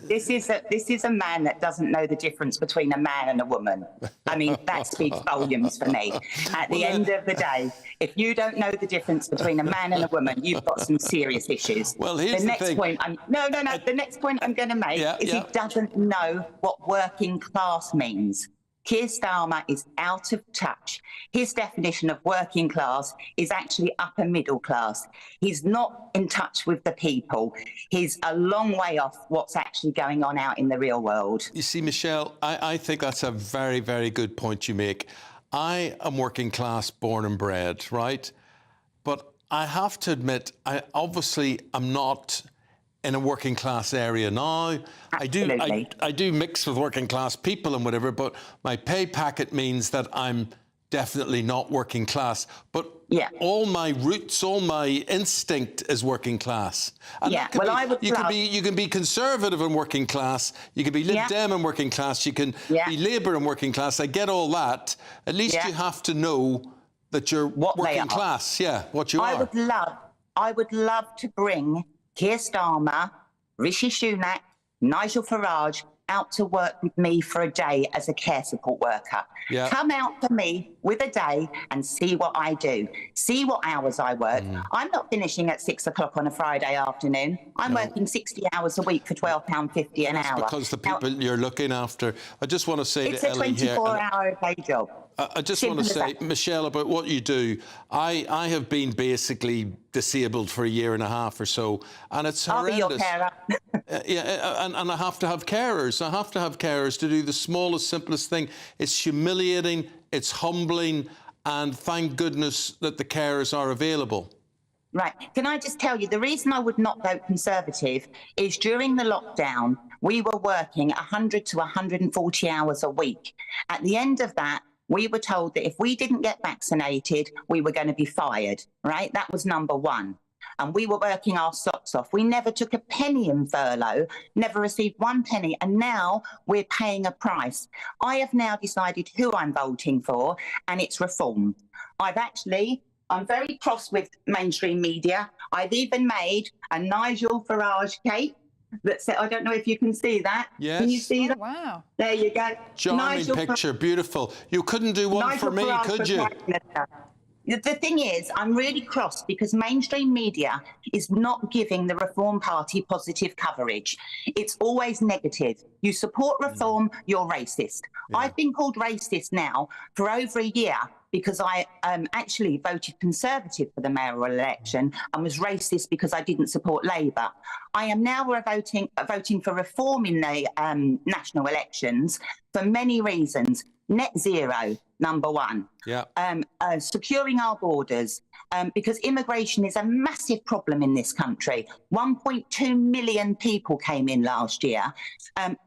This is a man that doesn't know the difference between a man and a woman. I mean, that speaks volumes for me. At the end of the day, if you don't know the difference between a man and a woman, you've got some serious issues. Well, here's the thing. The next point I'm going to make is he doesn't know what working class means. Keir Starmer is out of touch. His definition of working class is actually upper middle class. He's not in touch with the people. He's a long way off what's actually going on out in the real world. You see, Michelle, I think that's a very, very good point you make. I am working class, born and bred, right? But I have to admit, I obviously am not in a working class area now. I do mix with working class people and whatever, but my pay packet means that I'm definitely not working class. But all my roots, all my instinct is working class. And you can be conservative and working class, you can be Lib Dem and working class, you can be Labour and working class. I get all that. At least you have to know that you're working class. Yeah, what you are. I would love to bring Keir Starmer, Rishi Sunak, Nigel Farage out to work with me for a day as a care support worker. Come out for me with a day and see what I do. See what hours I work. I'm not finishing at 6 o'clock on a Friday afternoon. I'm working 60 hours a week for £12.50 an hour. Because the people you're looking after. I just want to say it's to Ellie here... It's a 24-hour day job. I just want to say, Michelle, about what you do. I have been basically disabled for a year and a half or so, and it's horrendous. I'll be your carer. And I have to have carers. I have to have carers to do the smallest, simplest thing. It's humiliating, it's humbling, and thank goodness that the carers are available. Right. Can I just tell you, the reason I would not vote Conservative is during the lockdown, we were working 100 to 140 hours a week. At the end of that, we were told that if we didn't get vaccinated, we were going to be fired, right? That was number one. And we were working our socks off. We never took a penny in furlough, never received 1 penny, and now we're paying a price. I have now decided who I'm voting for, and it's Reform. I'm very cross with mainstream media. I've even made a Nigel Farage cake. I don't know if you can see that. Yes. Can you see that? Wow. There you go. Charming picture, beautiful. You couldn't do one for me, could you? The thing is, I'm really cross because mainstream media is not giving the Reform Party positive coverage. It's always negative. You support Reform, you're racist. I've been called racist now for over a year because I actually voted Conservative for the mayoral election and was racist because I didn't support Labour. I am now voting for Reform in the national elections for many reasons. Net zero, number one. Securing our borders, because immigration is a massive problem in this country. 1.2 million people came in last year.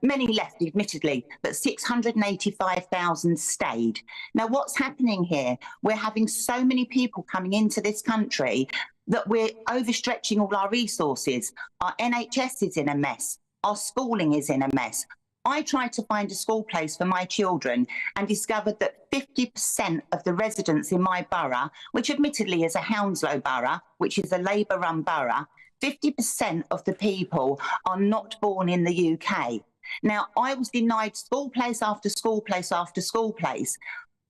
Many left, admittedly, but 685,000 stayed. Now, what's happening here? We're having so many people coming into this country that we're overstretching all our resources. Our NHS is in a mess. Our schooling is in a mess. I tried to find a school place for my children and discovered that 50% of the residents in my borough, which admittedly is a Hounslow borough, which is a Labour-run borough, 50% of the people are not born in the UK. Now, I was denied school place after school place after school place.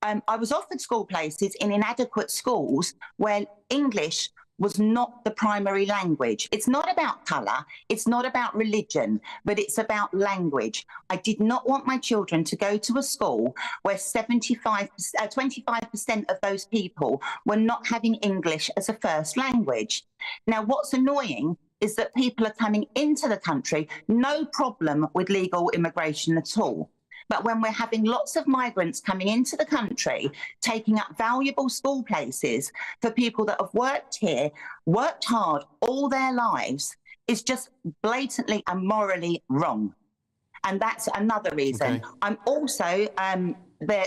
I was offered school places in inadequate schools where English was not the primary language. It's not about colour, it's not about religion, but it's about language. I did not want my children to go to a school where 25% of those people were not having English as a first language. Now, what's annoying is that people are coming into the country, no problem with legal immigration at all. But when we're having lots of migrants coming into the country, taking up valuable school places for people that have worked here, worked hard all their lives, is just blatantly and morally wrong. And that's another reason. Okay. I'm also, the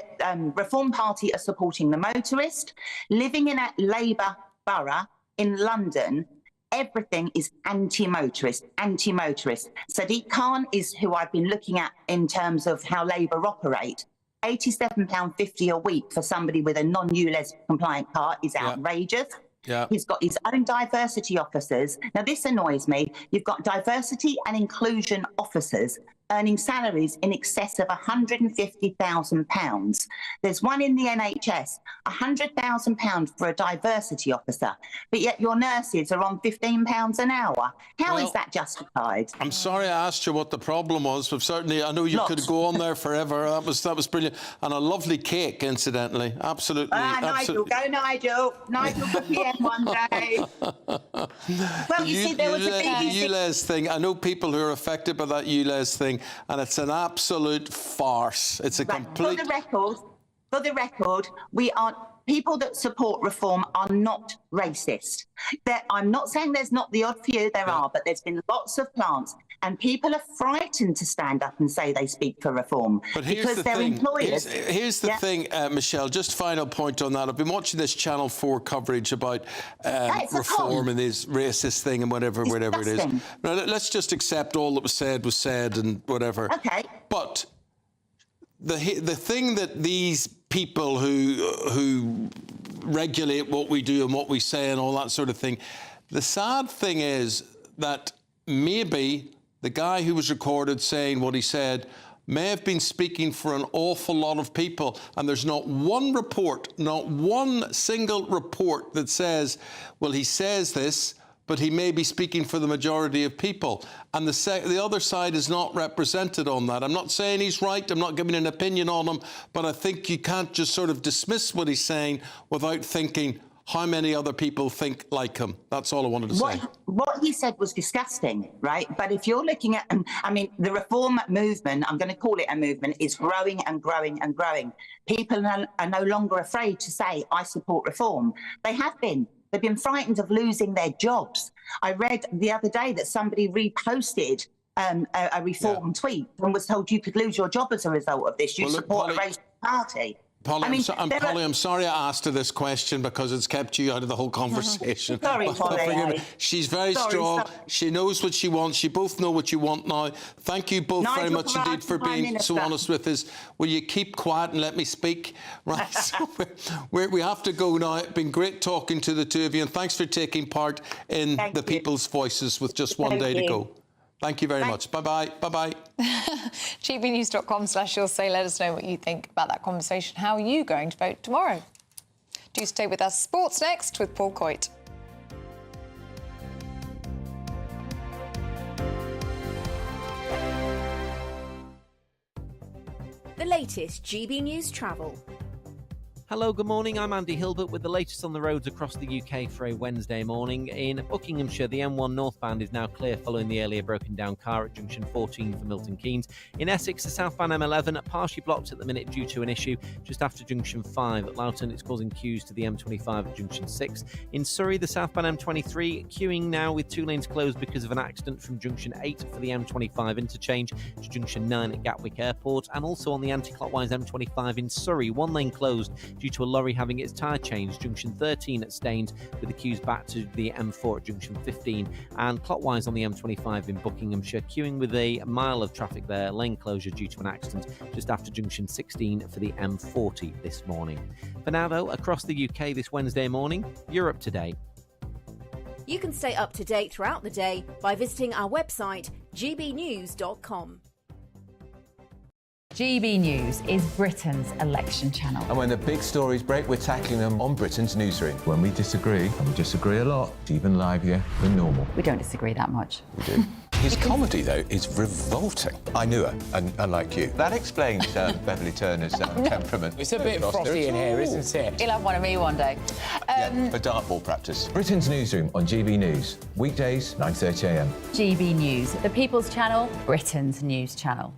Reform Party are supporting the motorist. Living in a Labour borough in London, everything is anti-motorist, anti-motorist. Sadiq Khan is who I've been looking at in terms of how Labour operate. £87.50 a week for somebody with a non-ULEZ compliant car is outrageous. Yeah. He's got his own diversity officers. Now, this annoys me. You've got diversity and inclusion officers earning salaries in excess of £150,000. There's one in the NHS, £100,000 for a diversity officer, but yet your nurses are on £15 an hour. How is that justified? I'm sorry I asked you what the problem was, but certainly I know you could go on there forever. That was brilliant. And a lovely cake, incidentally. Absolutely. Nigel, go Nigel. Nigel for PM one day. Well, you see, there was a the ULEZ thing. I know people who are affected by that ULEZ thing, and it's an absolute farce. It's a complete... For the record, we are... People that support reform are not racist. I'm not saying there's not the odd few, there are, but there's been lots of plants, and people are frightened to stand up and say they speak for reform because they're employers. Here's the thing, Michelle, just final point on that. I've been watching this Channel 4 coverage about reform and this racist thing and whatever it is. Now, let's just accept all that was said and whatever. Okay. But the thing that these people who regulate what we do and what we say and all that sort of thing, the sad thing is that maybe the guy who was recorded saying what he said may have been speaking for an awful lot of people, and there's not one report, not one single report that says, well, he says this, but he may be speaking for the majority of people. And the other side is not represented on that. I'm not saying he's right, I'm not giving an opinion on him, but I think you can't just sort of dismiss what he's saying without thinking how many other people think like him. That's all I wanted to say. What he said was disgusting, right? But if you're looking at, I mean, the reform movement, I'm going to call it a movement, is growing and growing and growing. People are no longer afraid to say, I support reform. They have been. They've been frightened of losing their jobs. I read the other day that somebody reposted a reform tweet and was told you could lose your job as a result of this. You support a racist party. Polly, I'm sorry I asked her this question because it's kept you out of the whole conversation. Sorry, Polly. She's very strong. She knows what she wants. You both know what you want now. Thank you both very much indeed for being so honest with us. Will you keep quiet and let me speak? Right. So we have to go now. It's been great talking to the two of you, and thanks for taking part in the People's Voices with just one day to go. Thank you very much. Bye-bye. Bye-bye. gbnews.com/you'll say. Let us know what you think about that conversation. How are you going to vote tomorrow? Do stay with us. Sports next with Paul Coit. The latest GB News travel. Hello, good morning. I'm Andy Hilbert with the latest on the roads across the UK for a Wednesday morning. In Buckinghamshire, the M1 northbound is now clear following the earlier broken down car at junction 14 for Milton Keynes. In Essex, the southbound M11 partially blocked at the minute due to an issue just after junction 5. At Loughton, it's causing queues to the M25 at junction 6. In Surrey, the southbound M23 queuing now with 2 lanes closed because of an accident from junction 8 for the M25 interchange to junction 9 at Gatwick Airport, and also on the anti-clockwise M25 in Surrey, 1 lane closed due to a lorry having its tyre changed, junction 13 at Staines, with the queues back to the M4 at junction 15, and clockwise on the M25 in Buckinghamshire, queuing with a mile of traffic there, lane closure due to an accident just after junction 16 for the M40 this morning. For now though, across the UK this Wednesday morning, Europe Today. You can stay up to date throughout the day by visiting our website, gbnews.com. GB News is Britain's election channel. And when the big stories break, we're tackling them on Britain's newsroom. When we disagree, and we disagree a lot, it's even livelier than normal. We don't disagree that much. We do. His comedy, though, is revolting. I knew her, and unlike you. That explains Beverly Turner's temperament. It's a bit frothy in here, isn't it? You'll have one of me one day. For dartball practice. Britain's newsroom on GB News. Weekdays, 9:30 a.m. GB News, the People's Channel, Britain's news channel.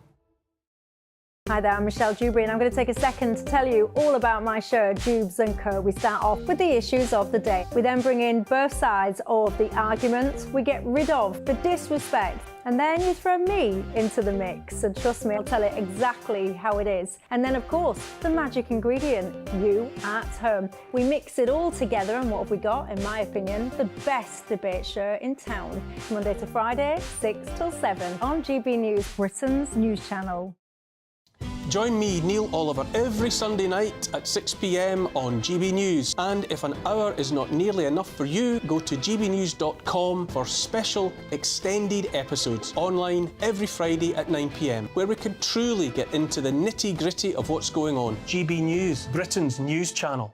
Hi there, I'm Michelle Dewberry, and I'm going to take a second to tell you all about my show, Dubes & Co. We start off with the issues of the day. We then bring in both sides of the argument. We get rid of the disrespect. And then you throw me into the mix. And trust me, I'll tell it exactly how it is. And then, of course, the magic ingredient, you at home. We mix it all together, and what have we got? In my opinion, the best debate show in town. Monday to Friday, 6 till 7 on GB News, Britain's news channel. Join me, Neil Oliver, every Sunday night at 6 p.m. on GB News. And if an hour is not nearly enough for you, go to gbnews.com for special extended episodes online every Friday at 9 p.m, where we can truly get into the nitty-gritty of what's going on. GB News, Britain's news channel.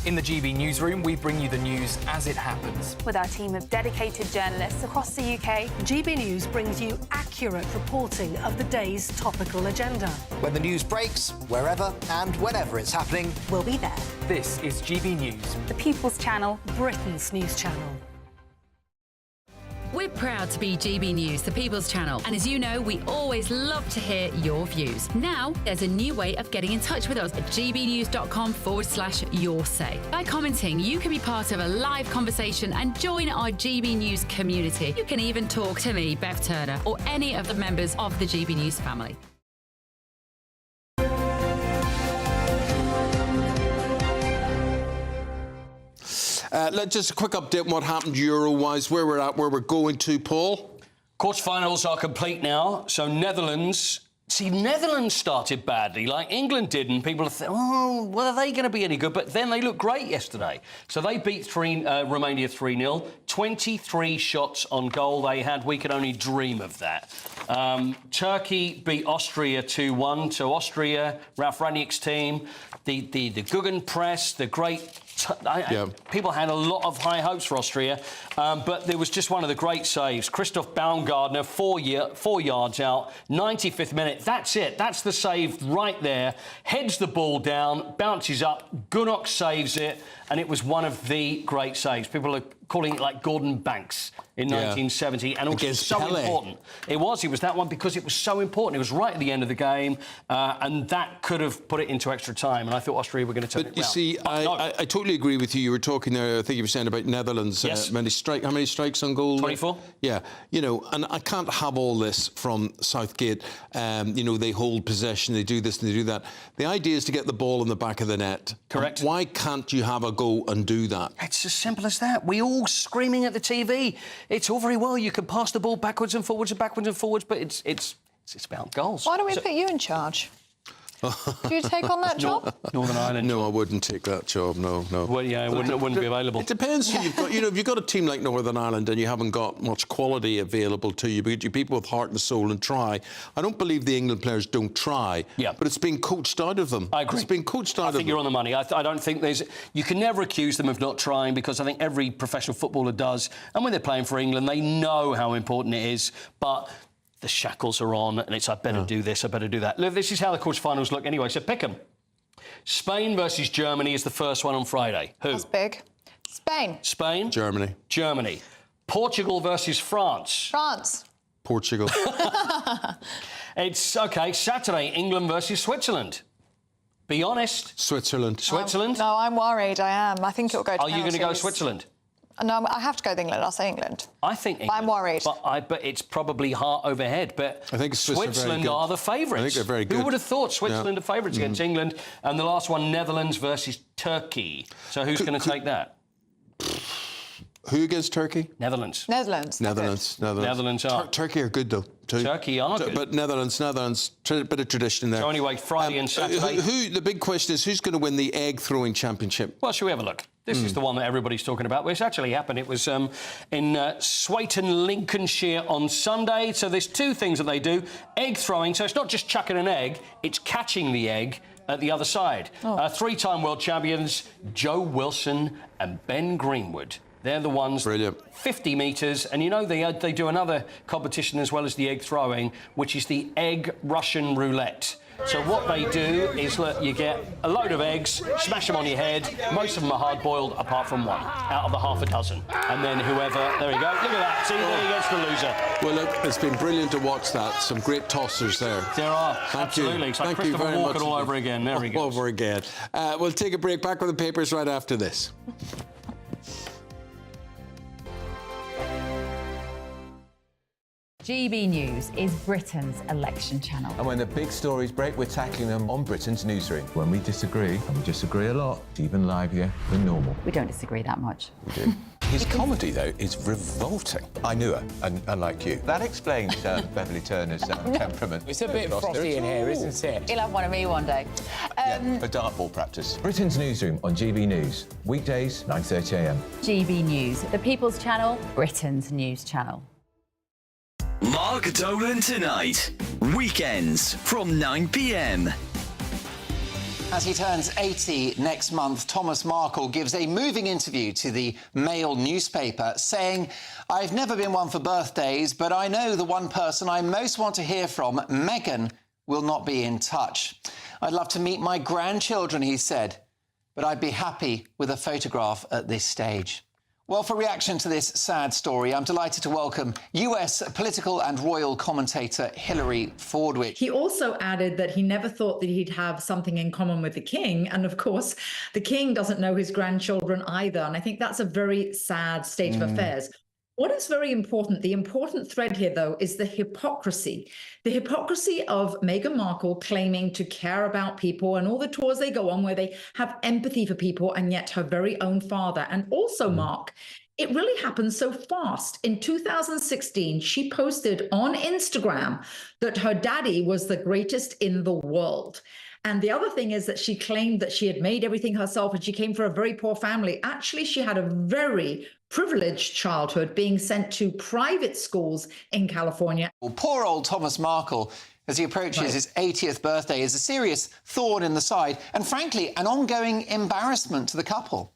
In the GB newsroom, we bring you the news as it happens. With our team of dedicated journalists across the UK, GB News brings you accurate reporting of the day's topical agenda. When the news breaks, wherever and whenever it's happening, we'll be there. This is GB News, the People's Channel, Britain's news channel. We're proud to be GB News, the People's Channel. And as you know, we always love to hear your views. Now, there's a new way of getting in touch with us at gbnews.com/yoursay. By commenting, you can be part of a live conversation and join our GB News community. You can even talk to me, Bev Turner, or any of the members of the GB News family. Just a quick update on what happened Euro-wise, where we're at, where we're going to, Paul. Quarterfinals are complete now, so Netherlands started badly, like England did, and people are thinking, oh, well, are they going to be any good? But then they looked great yesterday. So they beat Romania 3-0, 23 shots on goal they had. We could only dream of that. Turkey beat Austria 2-1. So Austria, Ralf Rangnick's team, the Gegenpress, the great... People had a lot of high hopes for Austria, but there was just one of the great saves. Christoph Baumgartner, 4 yards out, 95th minute. That's it. That's the save right there. Heads the ball down, bounces up. Gunok saves it, and it was one of the great saves. People are calling it like Gordon Banks in 1970, and also so important. It was that one because it was so important. It was right at the end of the game, and that could have put it into extra time, and I thought Austria were going to turn it round. You see, I totally agree with you. You were talking there, I think you were saying about Netherlands. Yes. How many strikes on goal? 24. Yeah, you know, and I can't have all this from Southgate. You know, they hold possession, they do this and they do that. The idea is to get the ball in the back of the net. Correct. And why can't you have a go and do that? It's as simple as that. We all screaming at the TV. It's all very well. You can pass the ball backwards and forwards, but it's about goals. Why don't we put you in charge? Do you take on that job? Northern Ireland. No, I wouldn't take that job. No. Well, yeah, it wouldn't be available. It depends who you've got. You know, if you've got a team like Northern Ireland and you haven't got much quality available to you, but you people with heart and soul and try. I don't believe the England players don't try. Yeah. But it's been coached out of them. I agree. It's been coached out of them. I think you're on the money. I don't think there's... You can never accuse them of not trying because I think every professional footballer does. And when they're playing for England, they know how important it is. But... the shackles are on, and it's, I better do this, I better do that. Look, this is how the quarterfinals look anyway, so pick them. Spain versus Germany is the first one on Friday. Who? That's big. Spain. Germany. Portugal versus France. Portugal. It's, OK, Saturday, England versus Switzerland. Be honest. Switzerland. No, I'm worried, I am. I think it'll go to Are you going to go penalties. Switzerland? No, I have to go with England. I'll say England. I think England. I'm worried. But it's probably heart over head. But I think Switzerland are the favourites. I think they're very good. Who would have thought Switzerland are favourites against England? And the last one, Netherlands versus Turkey. So who's going to take that? Who against Turkey? Netherlands. Netherlands are. Turkey are good, though, too. Turkey are good. But Netherlands, bit of tradition there. So anyway, Friday and Saturday... The big question is, who's going to win the egg-throwing championship? Well, shall we have a look? This is the one that everybody's talking about. Which actually happened. It was in Swayton, Lincolnshire on Sunday. So there's two things that they do. Egg throwing. So it's not just chucking an egg, it's catching the egg at the other side. Three-time world champions, Joe Wilson and Ben Greenwood. They're the ones. Brilliant. 50 metres. And, you know, they do another competition as well as the egg throwing, which is the egg Russian roulette. So what they do is, look, you get a load of eggs, smash them on your head. Most of them are hard-boiled, apart from one, out of the half a dozen. And then whoever, there you go, look at that, see, there he gets the loser. Well, look, it's been brilliant to watch that. Some great tossers there. There are, Thank absolutely. you. It's like Thank you Christopher very Walken much. all over again. There he goes. All over again. We'll take a break. Back with the papers right after this. GB News is Britain's election channel. And when the big stories break, we're tackling them on Britain's newsroom. When we disagree, and we disagree a lot, it's even livelier than normal. We don't disagree that much. We do. His comedy, though, is revolting. I knew her, unlike you. That explains Beverly Turner's temperament. It's a bit frothy in here, isn't it? You'll have one of me one day. For dartball practice. Britain's newsroom on GB News. Weekdays, 9:30 a.m. GB News, the People's Channel, Britain's news channel. Mark Dolan Tonight. Weekends from 9 p.m. As he turns 80 next month, Thomas Markle gives a moving interview to the Mail newspaper saying, "I've never been one for birthdays, but I know the one person I most want to hear from, Meghan, will not be in touch. I'd love to meet my grandchildren," he said, "but I'd be happy with a photograph at this stage." Well, for reaction to this sad story, I'm delighted to welcome US political and royal commentator Hilary Fordwich. He also added that he never thought that he'd have something in common with the king. And of course, the king doesn't know his grandchildren either. And I think that's a very sad state of affairs. What is very important, the important thread here, though, is the hypocrisy. The hypocrisy of Meghan Markle claiming to care about people and all the tours they go on where they have empathy for people, and yet her very own father. And also, Mark, it really happened so fast. In 2016, she posted on Instagram that her daddy was the greatest in the world. And the other thing is that she claimed that she had made everything herself and she came from a very poor family. Actually, she had a very privileged childhood, being sent to private schools in California. Well, poor old Thomas Markle, as he approaches his 80th birthday, is a serious thorn in the side and, frankly, an ongoing embarrassment to the couple.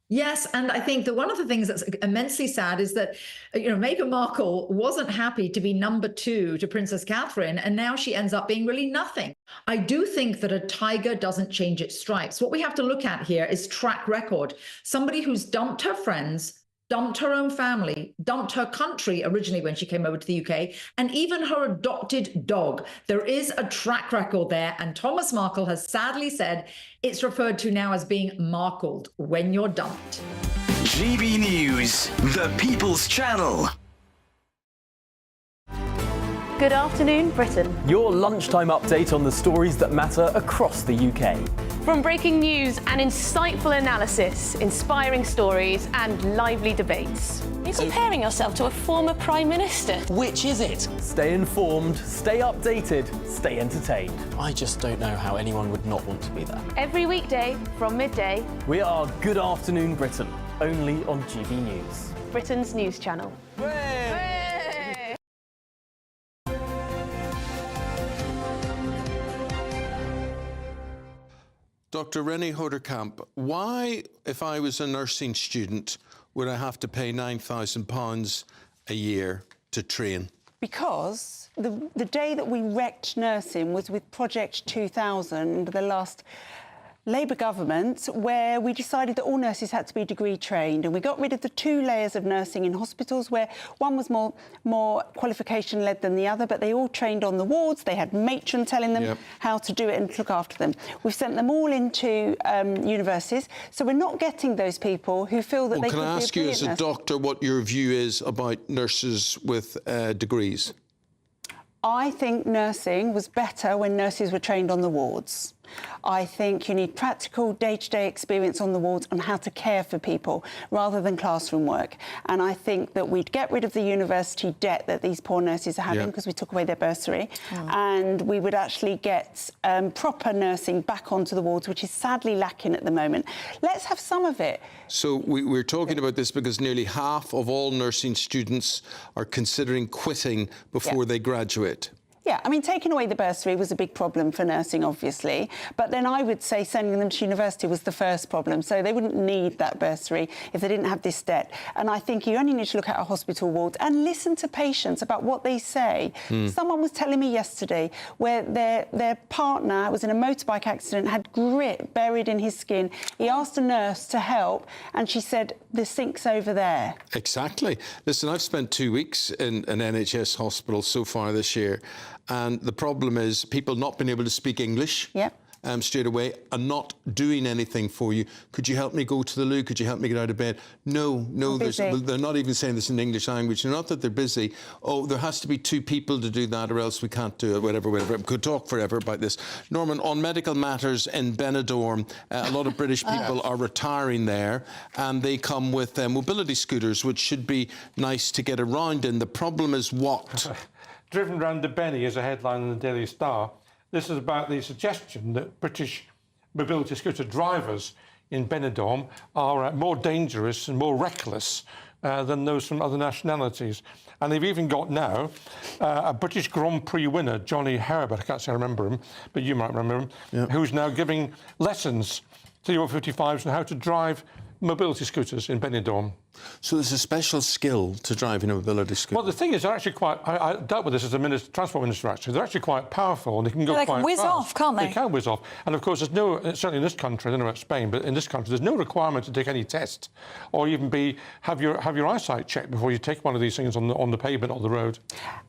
Yes, and I think that one of the things that's immensely sad is that, Meghan Markle wasn't happy to be number 2 to Princess Catherine, and now she ends up being really nothing. I do think that a tiger doesn't change its stripes. What we have to look at here is track record. Somebody who's dumped her friends, dumped her own family, dumped her country originally when she came over to the UK, and even her adopted dog. There is a track record there, and Thomas Markle has sadly said it's referred to now as being Markled when you're dumped. GB News, the People's Channel. Good afternoon, Britain. Your lunchtime update on the stories that matter across the UK. From breaking news and insightful analysis, inspiring stories and lively debates. You're comparing yourself to a former Prime Minister. Which is it? Stay informed, stay updated, stay entertained. I just don't know how anyone would not want to be there. Every weekday from midday. We are Good Afternoon Britain, only on GB News. Britain's news channel. Dr. Rennie Hoderkamp, why, if I was a nursing student, would I have to pay £9,000 a year to train? Because the day that we wrecked nursing was with Project 2000, the last Labour government, where we decided that all nurses had to be degree trained, and we got rid of the 2 layers of nursing in hospitals, where one was more qualification led than the other, but they all trained on the wards. They had matron telling them how to do it and look after them. We've sent them all into universities, so we're not getting those people who feel that they could be a brilliant nurse. Can I ask you, as a doctor, what your view is about nurses with degrees? I think nursing was better when nurses were trained on the wards. I think you need practical day-to-day experience on the wards on how to care for people rather than classroom work. And I think that we'd get rid of the university debt that these poor nurses are having because we took away their bursary, and we would actually get proper nursing back onto the wards, which is sadly lacking at the moment. Let's have some of it. So we're talking about this because nearly half of all nursing students are considering quitting before they graduate. Yeah, I mean, taking away the bursary was a big problem for nursing, obviously. But then I would say sending them to university was the first problem. So they wouldn't need that bursary if they didn't have this debt. And I think you only need to look at our hospital wards and listen to patients about what they say. Someone was telling me yesterday where their partner was in a motorbike accident, had grit buried in his skin. He asked a nurse to help, and she said, the sink's over there. Exactly. Listen, I've spent 2 weeks in an NHS hospital so far this year, and the problem is people not being able to speak English. Yep. Straight away and not doing anything for you. Could you help me go to the loo? Could you help me get out of bed? No, they're not even saying this in English language. Not that they're busy. Oh, there has to be 2 people to do that or else we can't do it, whatever. We could talk forever about this. Norman, on medical matters in Benidorm, a lot of British people are retiring there and they come with mobility scooters, which should be nice to get around in. The problem is what? Driven round the Benny is a headline in the Daily Star. This is about the suggestion that British mobility scooter drivers in Benidorm are more dangerous and more reckless than those from other nationalities. And they've even got now a British Grand Prix winner, Johnny Herbert, I can't say I remember him, but you might remember him, who's now giving lessons to the over 55s on how to drive mobility scooters in Benidorm. So there's a special skill to driving a mobility scooter? Well, the thing is, they're actually quite... I dealt with this as a transport minister, actually. They're actually quite powerful, and they can go quite fast. They can whiz off, can't they? They can whiz off. And, of course, there's no... Certainly in this country, I don't know about Spain, but in this country, there's no requirement to take any test or even have your eyesight checked before you take one of these things on the pavement or the road.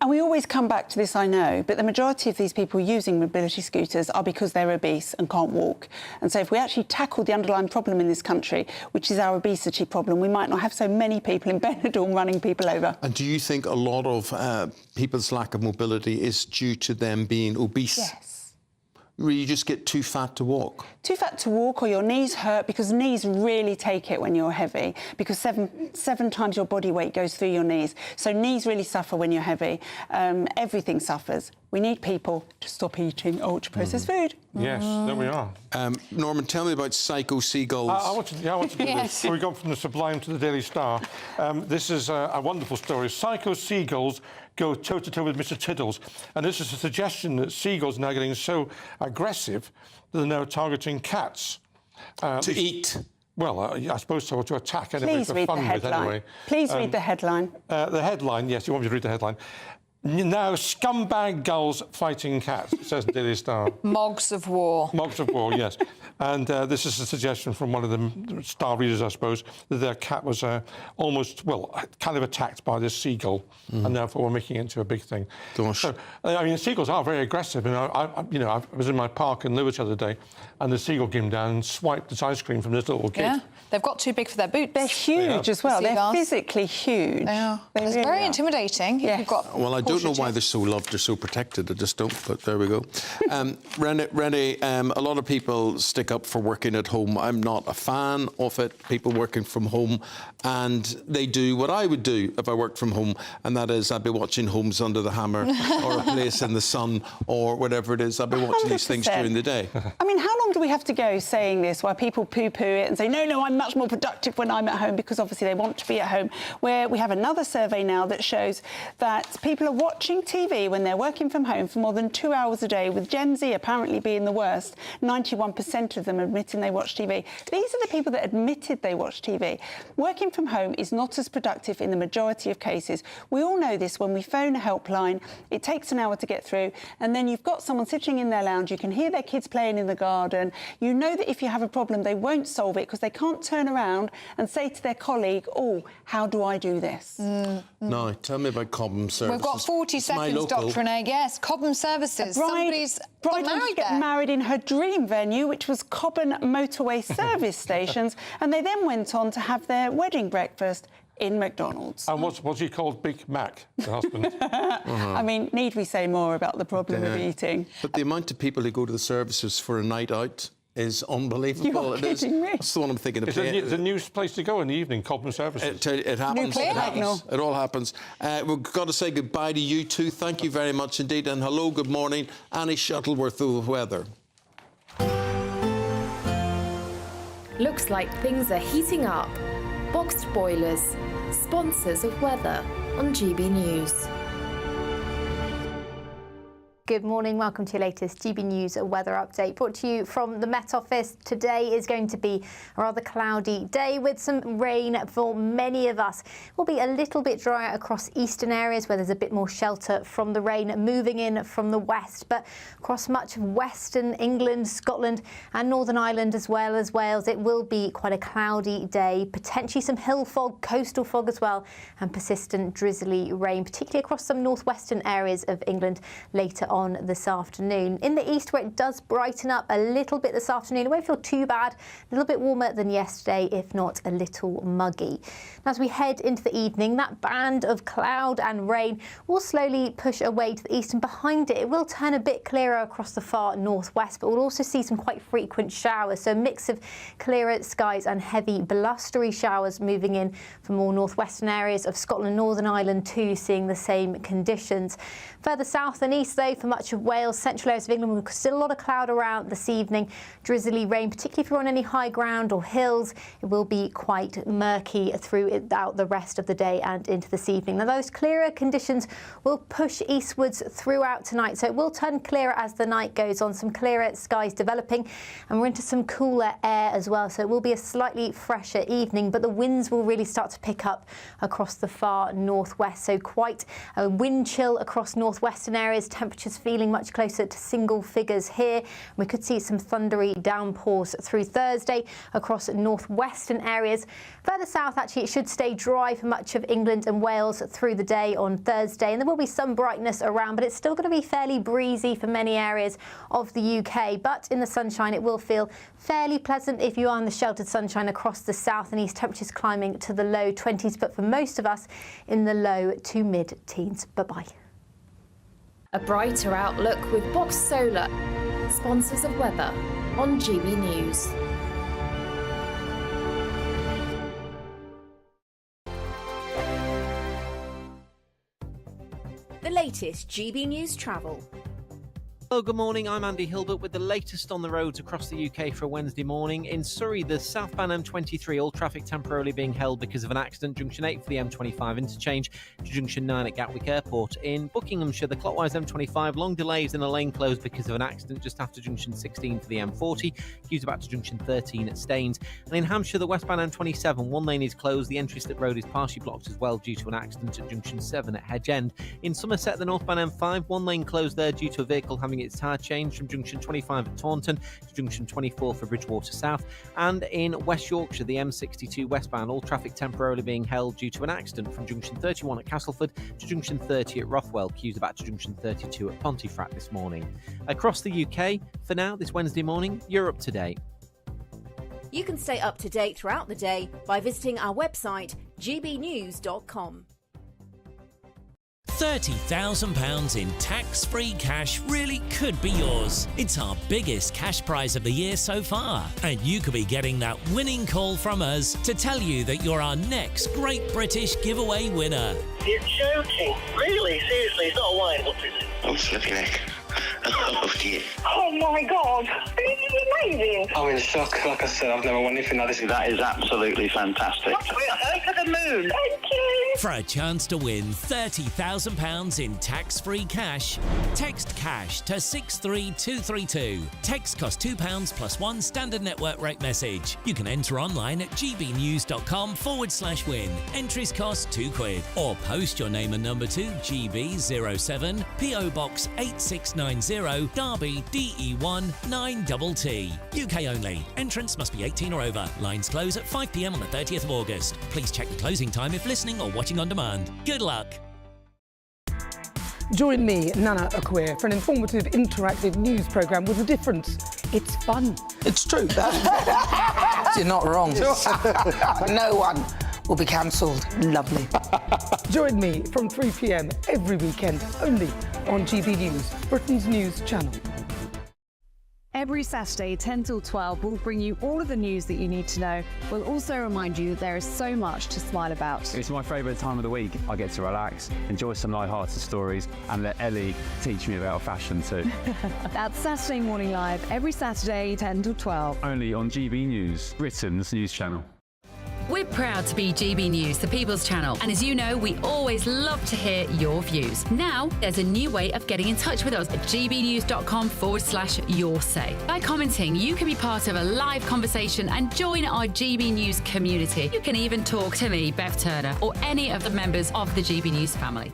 And we always come back to this, I know, but the majority of these people using mobility scooters are because they're obese and can't walk. And so if we actually tackle the underlying problem in this country, which is our obesity problem, we might not have so many people in Benidorm running people over. And do you think a lot of people's lack of mobility is due to them being obese? Yes. You just get too fat to walk? Too fat to walk, or your knees hurt, because knees really take it when you're heavy, because seven times your body weight goes through your knees. So knees really suffer when you're heavy. Everything suffers. We need people to stop eating ultra-processed food. Yes, there we are. Norman, tell me about Psycho Seagulls. I want to do this. We got from the Sublime to the Daily Star. This is a wonderful story. Psycho Seagulls go toe-to-toe with Mr Tiddles. And this is a suggestion that seagulls are now getting so aggressive that they're now targeting cats. To eat? Well, I suppose so, to attack anybody Please for read fun the headline. with anyway. Please read the headline. The headline, yes, you want me to read the headline. Now, scumbag gulls fighting cats, it says in Daily Star. Mogs of war. Mogs of war, yes. And this is a suggestion from one of the Star readers, I suppose, that their cat was almost, well, kind of attacked by this seagull, and therefore we're making it into a big thing. Gosh. So, I mean, the seagulls are very aggressive. And I was in my park in Lewis the other day, and the seagull came down and swiped its ice cream from this little kid. Yeah, they've got too big for their boots. They're huge as well. They're physically huge. They are. It's really very are. intimidating. Yes. You've got Well, I don't know why they're so loved or so protected. I just don't, but there we go. Renee, a lot of people stick up for working at home. I'm not a fan of it, people working from home, and they do what I would do if I worked from home, and that is I'd be watching Homes Under the Hammer or A Place in the Sun or whatever it is. I'd be watching these things during the day. I mean, how long do we have to go saying this while people poo-poo it and say, no, I'm much more productive when I'm at home, because obviously they want to be at home, where we have another survey now that shows that people are watching TV when they're working from home for more than 2 hours a day, with Gen Z apparently being the worst. 91% of them admitting they watch TV. These are the people that admitted they watch TV. Working from home is not as productive in the majority of cases. We all know this. When we phone a helpline, it takes an hour to get through, and then you've got someone sitting in their lounge, you can hear their kids playing in the garden. You know that if you have a problem, they won't solve it because they can't turn around and say to their colleague, oh, how do I do this? No, tell me about Cobham Services. We've got 40 seconds, Dr. Renee. Yes, Cobham Services. Somebody's got married there. Get married in her dream venue, which was Cobham Motorway Service Stations, and they then went on to have their wedding breakfast in McDonald's. And what's he called? Big Mac, the husband? I mean, need we say more about the problem of eating? But the amount of people who go to the services for a night out is unbelievable. You're kidding me. That's the one I'm thinking of. It's a new place to go in the evening, Cobham Services. It happens. Nuclear? It happens. It all happens. We've got to say goodbye to you two. Thank you very much indeed. And hello, good morning. Annie Shuttleworth of weather. Looks like things are heating up. Boxed boilers, sponsors of weather on GB News. Good morning, welcome to your latest GB News weather update, brought to you from the Met Office. Today is going to be a rather cloudy day with some rain for many of us. It will be a little bit drier across eastern areas where there's a bit more shelter from the rain moving in from the west, but across much of western England, Scotland and Northern Ireland as well as Wales, it will be quite a cloudy day, potentially some hill fog, coastal fog as well, and persistent drizzly rain, particularly across some northwestern areas of England later on this afternoon. In the east, where it does brighten up a little bit this afternoon, it won't feel too bad, a little bit warmer than yesterday, if not a little muggy. Now, as we head into the evening, that band of cloud and rain will slowly push away to the east, and behind it, it will turn a bit clearer across the far northwest, but we'll also see some quite frequent showers, so a mix of clearer skies and heavy blustery showers moving in from more northwestern areas of Scotland, Northern Ireland too, seeing the same conditions. Further south and east, though, for much of Wales, central areas of England, we've still a lot of cloud around this evening. Drizzly rain, particularly if you're on any high ground or hills. It will be quite murky throughout the rest of the day and into this evening. Now, those clearer conditions will push eastwards throughout tonight, so it will turn clearer as the night goes on. Some clearer skies developing, and we're into some cooler air as well, so it will be a slightly fresher evening, but the winds will really start to pick up across the far northwest, so quite a wind chill across northwestern areas. Temperatures feeling much closer to single figures here. We could see some thundery downpours through Thursday across northwestern areas. Further south, actually, it should stay dry for much of England and Wales through the day on Thursday, and there will be some brightness around, but it's still going to be fairly breezy for many areas of the UK. But in the sunshine, it will feel fairly pleasant if you are in the sheltered sunshine across the south and east. Temperatures climbing to the low 20s, but for most of us in the low to mid-teens. Bye-bye. A brighter outlook with Box Solar, sponsors of weather on GB News. The latest GB News travel. Hello, good morning. I'm Andy Hilbert with the latest on the roads across the UK for a Wednesday morning. In Surrey, the southbound M23, all traffic temporarily being held because of an accident. Junction 8 for the M25 interchange to Junction 9 at Gatwick Airport. In Buckinghamshire, the clockwise M25, long delays in a lane closed because of an accident just after Junction 16 for the M40. Queues back to Junction 13 at Staines. And in Hampshire, the westbound M27, one lane is closed. The entry slip road is partially blocked as well due to an accident at Junction 7 at Hedge End. In Somerset, the northbound M5, one lane closed there due to a vehicle having its tyre changed from Junction 25 at Taunton to Junction 24 for Bridgewater South. And in West Yorkshire, the M62 westbound, all traffic temporarily being held due to an accident from Junction 31 at Castleford to Junction 30 at Rothwell. Queues are back to Junction 32 at Pontefract this morning. Across the UK, for now, this Wednesday morning, you're up to date. You can stay up to date throughout the day by visiting our website, gbnews.com. £30,000 in tax-free cash really could be yours. It's our biggest cash prize of the year so far. And you could be getting that winning call from us to tell you that you're our next Great British Giveaway winner. You're joking. Really? Seriously? It's not a wine. What is it? Oh, slipping neck. Oh, dear. Oh, my God. This is amazing. I'm in shock. Like I said, I've never won anything like this. That is absolutely fantastic. We're over the moon. Thank you. For a chance to win £30,000 in tax-free cash, text cash to 63232. Text costs £2 plus one standard network rate message. You can enter online at gbnews.com/win. Entries cost £2. Or post your name and number to GB07 PO Box 8690 Derby DE1 9TT. UK only. Entrance must be 18 or over. Lines close at 5 p.m. on the 30th of August. Please check the closing time if listening or watching on demand. Good luck. Join me, Nana Akwe, for an informative, interactive news programme with a difference. It's fun. It's true. You're not wrong. No one will be cancelled. Lovely. Join me from 3 p.m. every weekend, only on GB News, Britain's news channel. Every Saturday, 10 till 12, we'll bring you all of the news that you need to know. We'll also remind you that there is so much to smile about. It's my favourite time of the week. I get to relax, enjoy some light-hearted stories, and let Ellie teach me about fashion too. That's Saturday Morning Live, every Saturday, 10 till 12. Only on GB News, Britain's news channel. We're proud to be GB News, the People's Channel, and as you know, we always love to hear your views. Now, there's a new way of getting in touch with us at gbnews.com/your-say. By commenting, you can be part of a live conversation and join our GB News community. You can even talk to me, Bev Turner, or any of the members of the GB News family.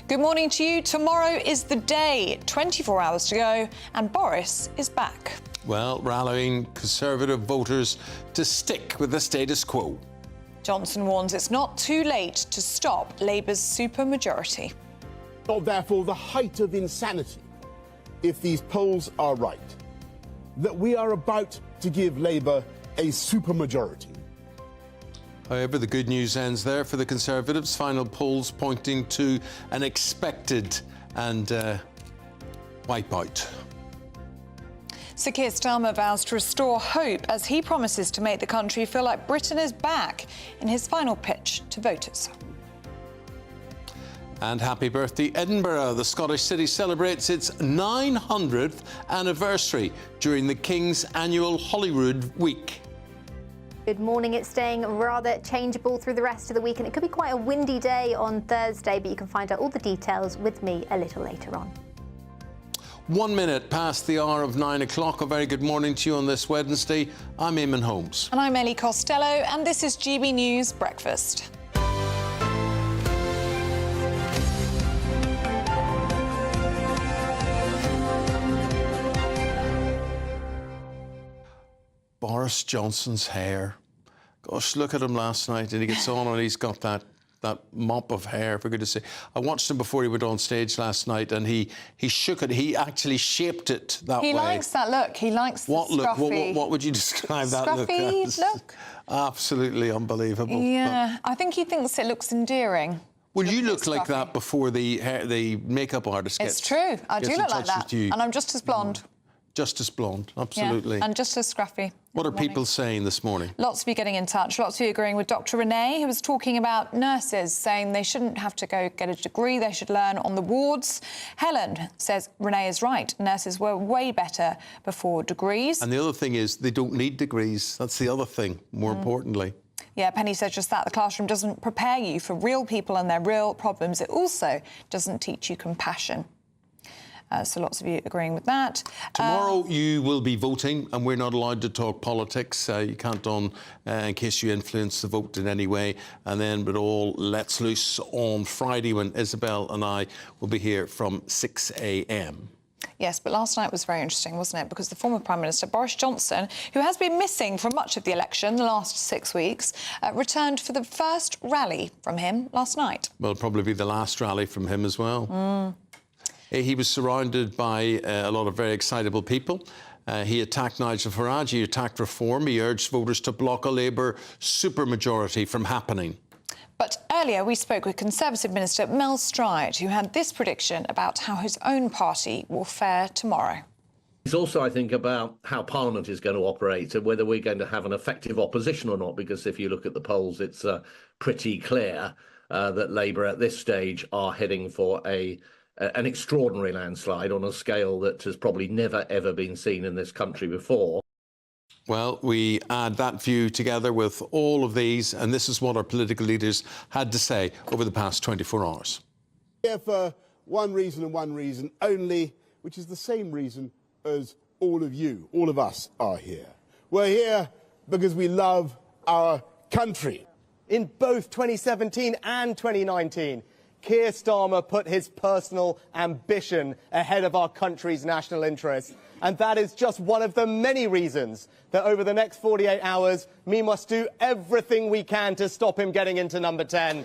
Good morning to you. Tomorrow is the day, 24 hours to go, and Boris is back. Well, rallying Conservative voters to stick with the status quo. Johnson warns it's not too late to stop Labour's supermajority. Not therefore the height of insanity, if these polls are right, that we are about to give Labour a supermajority. However, the good news ends there for the Conservatives. Final polls pointing to an expected and wipeout. Sir Keir Starmer vows to restore hope as he promises to make the country feel like Britain is back in his final pitch to voters. And happy birthday, Edinburgh. The Scottish city celebrates its 900th anniversary during the King's annual Holyrood Week. Good morning. It's staying rather changeable through the rest of the week, and it could be quite a windy day on Thursday, but you can find out all the details with me a little later on. 1 minute past the hour of 9 o'clock. A very good morning to you on this Wednesday. I'm Eamonn Holmes. And I'm Ellie Costello, and this is GB News Breakfast. Boris Johnson's hair. Gosh, look at him last night, and he gets on and he's got that mop of hair, for goodness sake. I watched him before he went on stage last night, and he shook it. He actually shaped it that way. He likes that look. He likes the scruffy. What would you describe that look as? Scruffy look? Absolutely unbelievable. Yeah, I think he thinks it looks endearing. Well, you look like that before the makeup artist gets. It's true. I do look like that, and I'm just as blonde. Just as blonde, absolutely. Yeah, and just as scruffy. What are people saying this morning? Lots of you getting in touch. Lots of you agreeing with Dr. Renee, who was talking about nurses, saying they shouldn't have to go get a degree, they should learn on the wards. Helen says Renee is right. Nurses were way better before degrees. And the other thing is they don't need degrees. That's the other thing, more importantly. Yeah, Penny says just that. The classroom doesn't prepare you for real people and their real problems. It also doesn't teach you compassion. So lots of you agreeing with that. Tomorrow you will be voting, and we're not allowed to talk politics. You can't in case you influence the vote in any way. And then it all lets loose on Friday when Isabel and I will be here from 6 a.m. Yes, but last night was very interesting, wasn't it? Because the former Prime Minister, Boris Johnson, who has been missing from much of the election the last 6 weeks, returned for the first rally from him last night. Well, it'll probably be the last rally from him as well. He was surrounded by a lot of very excitable people. He attacked Nigel Farage, he attacked reform, he urged voters to block a Labour supermajority from happening. But earlier we spoke with Conservative Minister Mel Stride, who had this prediction about how his own party will fare tomorrow. It's also, I think, about how Parliament is going to operate and whether we're going to have an effective opposition or not, because if you look at the polls, it's pretty clear that Labour at this stage are heading for an extraordinary landslide on a scale that has probably never, ever been seen in this country before. Well, we add that view together with all of these, and this is what our political leaders had to say over the past 24 hours. Here for one reason and one reason only, which is the same reason as all of you, all of us are here. We're here because we love our country. In both 2017 and 2019, Keir Starmer put his personal ambition ahead of our country's national interest. And that is just one of the many reasons that over the next 48 hours, we must do everything we can to stop him getting into number 10.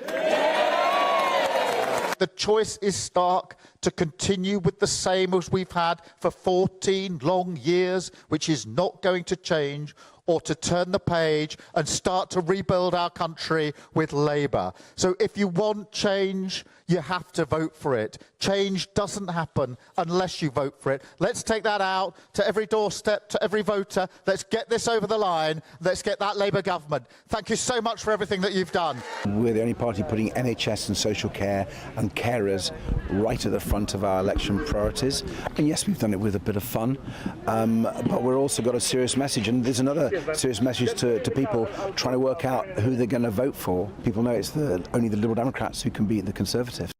The choice is stark: to continue with the same as we've had for 14 long years, which is not going to change, or to turn the page and start to rebuild our country with Labour. So if you want change, you have to vote for it. Change doesn't happen unless you vote for it. Let's take that out to every doorstep, to every voter. Let's get this over the line. Let's get that Labour government. Thank you so much for everything that you've done. We're the only party putting NHS and social care and carers right at the front of our election priorities. And yes, we've done it with a bit of fun, but we've also got a serious message. And there's another serious message to people trying to work out who they're going to vote for. People know it's only the Liberal Democrats who can beat the Conservatives.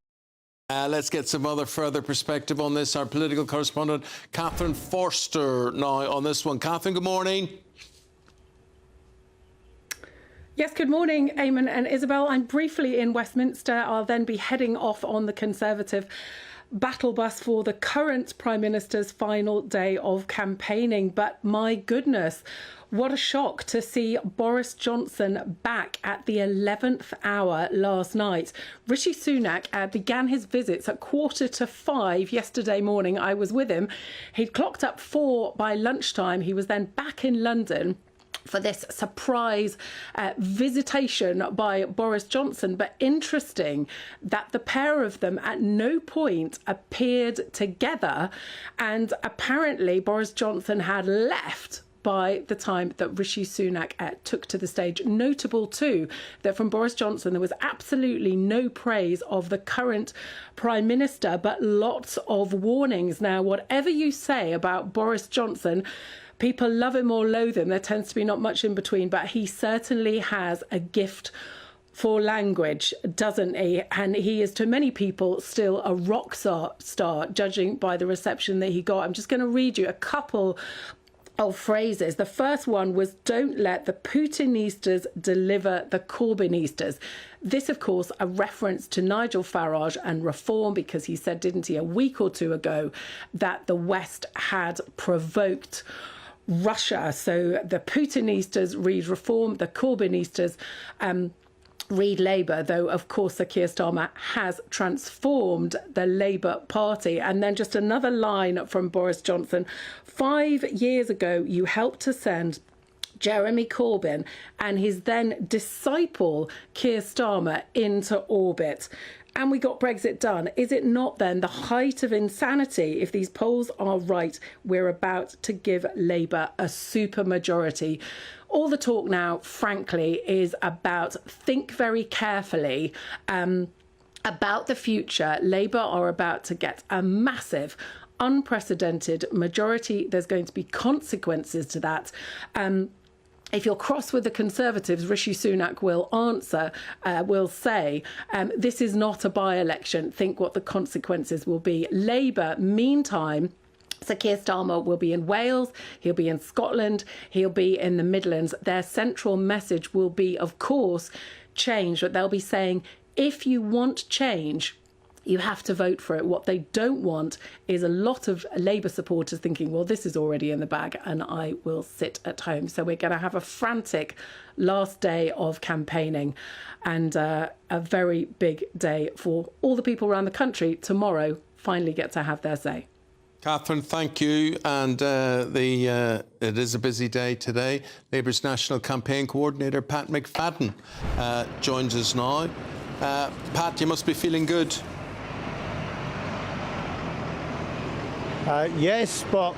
Let's get some further perspective on this. Our political correspondent, Catherine Forster, now on this one. Catherine, good morning. Yes, good morning, Eamonn and Isabel. I'm briefly in Westminster. I'll then be heading off on the Conservative battle bus for the current Prime Minister's final day of campaigning. But my goodness, what a shock to see Boris Johnson back at the 11th hour last night. Rishi Sunak began his visits at 4:45 yesterday morning. I was with him. He'd clocked up 4 by lunchtime. He was then back in London for this surprise visitation by Boris Johnson. But interesting that the pair of them at no point appeared together, and apparently Boris Johnson had left by the time that Rishi Sunak took to the stage. Notable too that from Boris Johnson there was absolutely no praise of the current Prime Minister, but lots of warnings. Now, whatever you say about Boris Johnson, people love him or loathe him. There tends to be not much in between, but he certainly has a gift for language, doesn't he? And he is to many people still a rock star, judging by the reception that he got. I'm just going to read you a couple of phrases. The first one was, "Don't let the Putinistas deliver the Corbynistas." This, of course, a reference to Nigel Farage and reform, because he said, didn't he, a week or two ago, that the West had provoked Russia. So the Putinistas read reform, the Corbynistas read Labour, though, of course, Sir Keir Starmer has transformed the Labour Party. And then just another line from Boris Johnson. 5 years ago, you helped to send Jeremy Corbyn and his then disciple Keir Starmer into orbit. And we got Brexit done. Is it not then the height of insanity? If these polls are right, we're about to give Labour a supermajority. All the talk now, frankly, is about think very carefully about the future. Labour are about to get a massive, unprecedented majority. There's going to be consequences to that. If you're cross with the Conservatives, Rishi Sunak will answer, will say, this is not a by-election. Think what the consequences will be. Labour, meantime, Sir Keir Starmer will be in Wales, he'll be in Scotland, he'll be in the Midlands. Their central message will be, of course, change. But they'll be saying, if you want change, you have to vote for it. What they don't want is a lot of Labour supporters thinking, well, this is already in the bag and I will sit at home. So we're going to have a frantic last day of campaigning and a very big day for all the people around the country. Tomorrow, finally get to have their say. Catherine, thank you. And it is a busy day today. Labour's National Campaign Coordinator, Pat McFadden, joins us now. Pat, you must be feeling good. Yes, but,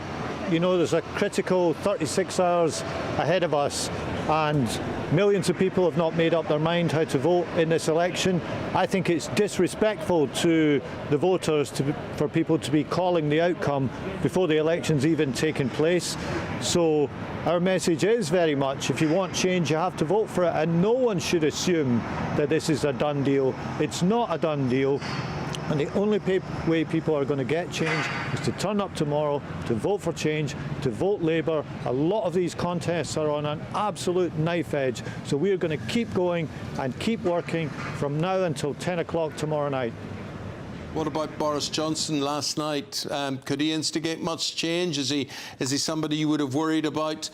you know, there's a critical 36 hours ahead of us, and millions of people have not made up their mind how to vote in this election. I think it's disrespectful to the voters for people to be calling the outcome before the election's even taken place. So our message is very much, if you want change, you have to vote for it, and no one should assume that this is a done deal. It's not a done deal. And the only way people are going to get change is to turn up tomorrow, to vote for change, to vote Labour. A lot of these contests are on an absolute knife edge. So we are going to keep going and keep working from now until 10 o'clock tomorrow night. What about Boris Johnson last night? Could he instigate much change? Is he somebody you would have worried about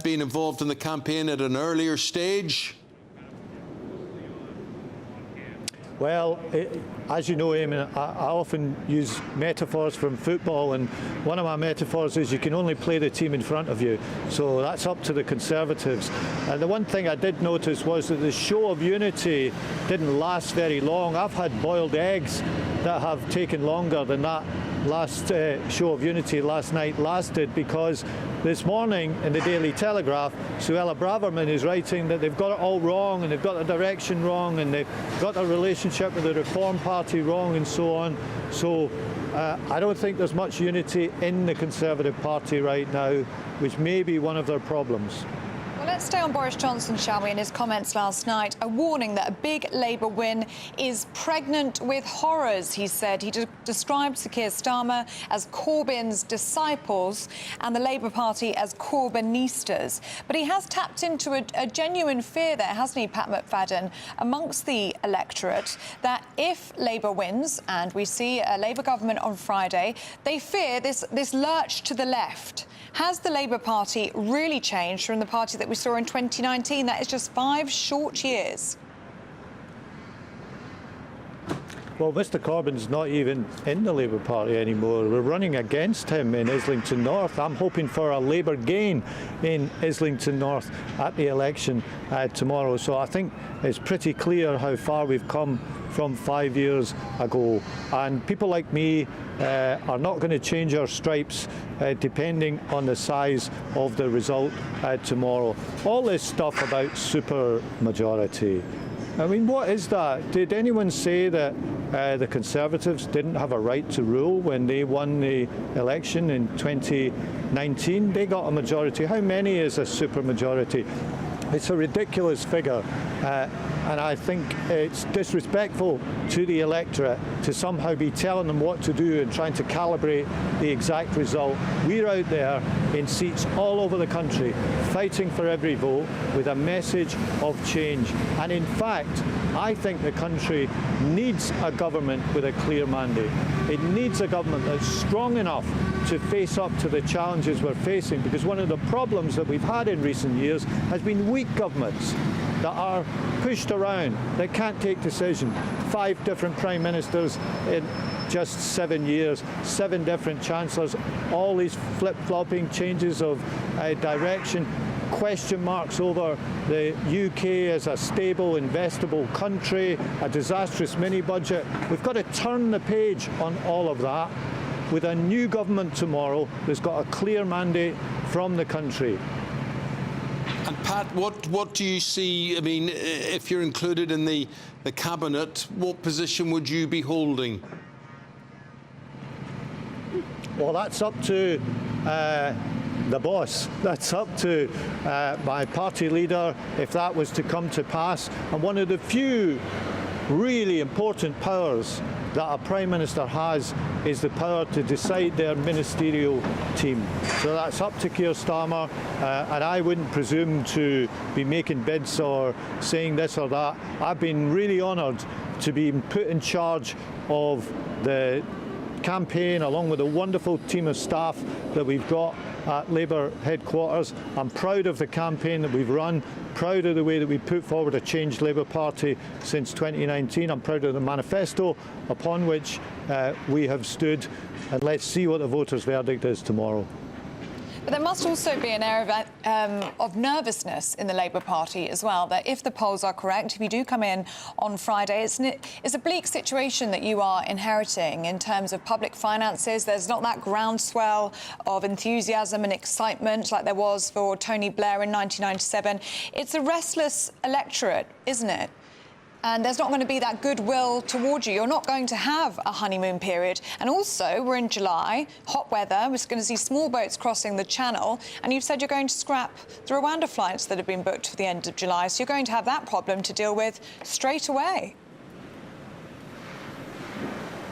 being involved in the campaign at an earlier stage? Well, as you know, Eamonn, I often use metaphors from football, and one of my metaphors is you can only play the team in front of you. So that's up to the Conservatives. And the one thing I did notice was that the show of unity didn't last very long. I've had boiled eggs that have taken longer than that last show of unity last night lasted, because this morning in the Daily Telegraph, Suella Braverman is writing that they've got it all wrong, and they've got the direction wrong, and they've got their relationship with the Reform Party wrong, and so on. So I don't think there's much unity in the Conservative Party right now, which may be one of their problems. Well, let's stay on Boris Johnson, shall we, in his comments last night. A warning that a big Labour win is pregnant with horrors, he said. He described Sir Keir Starmer as Corbyn's disciples and the Labour Party as Corbynistas. But he has tapped into a genuine fear there, hasn't he, Pat McFadden, amongst the electorate, that if Labour wins, and we see a Labour government on Friday, they fear this lurch to the left. Has the Labour Party really changed from the party that we saw in 2019? That is just 5 short years. Well, Mr Corbyn's not even in the Labour Party anymore. We're running against him in Islington North. I'm hoping for a Labour gain in Islington North at the election tomorrow. So I think it's pretty clear how far we've come from 5 years ago. And people like me are not going to change our stripes depending on the size of the result tomorrow. All this stuff about super majority, I mean, what is that? Did anyone say that the Conservatives didn't have a right to rule when they won the election in 2019? They got a majority. How many is a super majority? It's a ridiculous figure, and I think it's disrespectful to the electorate to somehow be telling them what to do and trying to calibrate the exact result. We're out there in seats all over the country fighting for every vote with a message of change. And in fact, I think the country needs a government with a clear mandate. It needs a government that's strong enough to face up to the challenges we're facing, because one of the problems that we've had in recent years has been weak governments that are pushed around, that can't take decisions. 5 different prime ministers in just 7 years, 7 different chancellors, all these flip-flopping changes of direction, question marks over the UK as a stable, investable country, a disastrous mini-budget. We've got to turn the page on all of that with a new government tomorrow that's got a clear mandate from the country. And Pat, what do you see? I mean, if you're included in the cabinet, what position would you be holding? Well, that's up to the boss. That's up to my party leader, if that was to come to pass. And one of the few really important powers that a Prime Minister has is the power to decide their ministerial team. So that's up to Keir Starmer, and I wouldn't presume to be making bids or saying this or that. I've been really honoured to be put in charge of the campaign along with a wonderful team of staff that we've got at Labour headquarters. I'm proud of the campaign that we've run, proud of the way that we put forward a changed Labour Party since 2019. I'm proud of the manifesto upon which we have stood, and let's see what the voters' verdict is tomorrow. But there must also be an air of nervousness in the Labour Party as well, that if the polls are correct, if you do come in on Friday, it's a bleak situation that you are inheriting in terms of public finances. There's not that groundswell of enthusiasm and excitement like there was for Tony Blair in 1997. It's a restless electorate, isn't it? And there's not going to be that goodwill towards you. You're not going to have a honeymoon period. And also, we're in July, hot weather. We're going to see small boats crossing the channel. And you've said you're going to scrap the Rwanda flights that have been booked for the end of July. So you're going to have that problem to deal with straight away.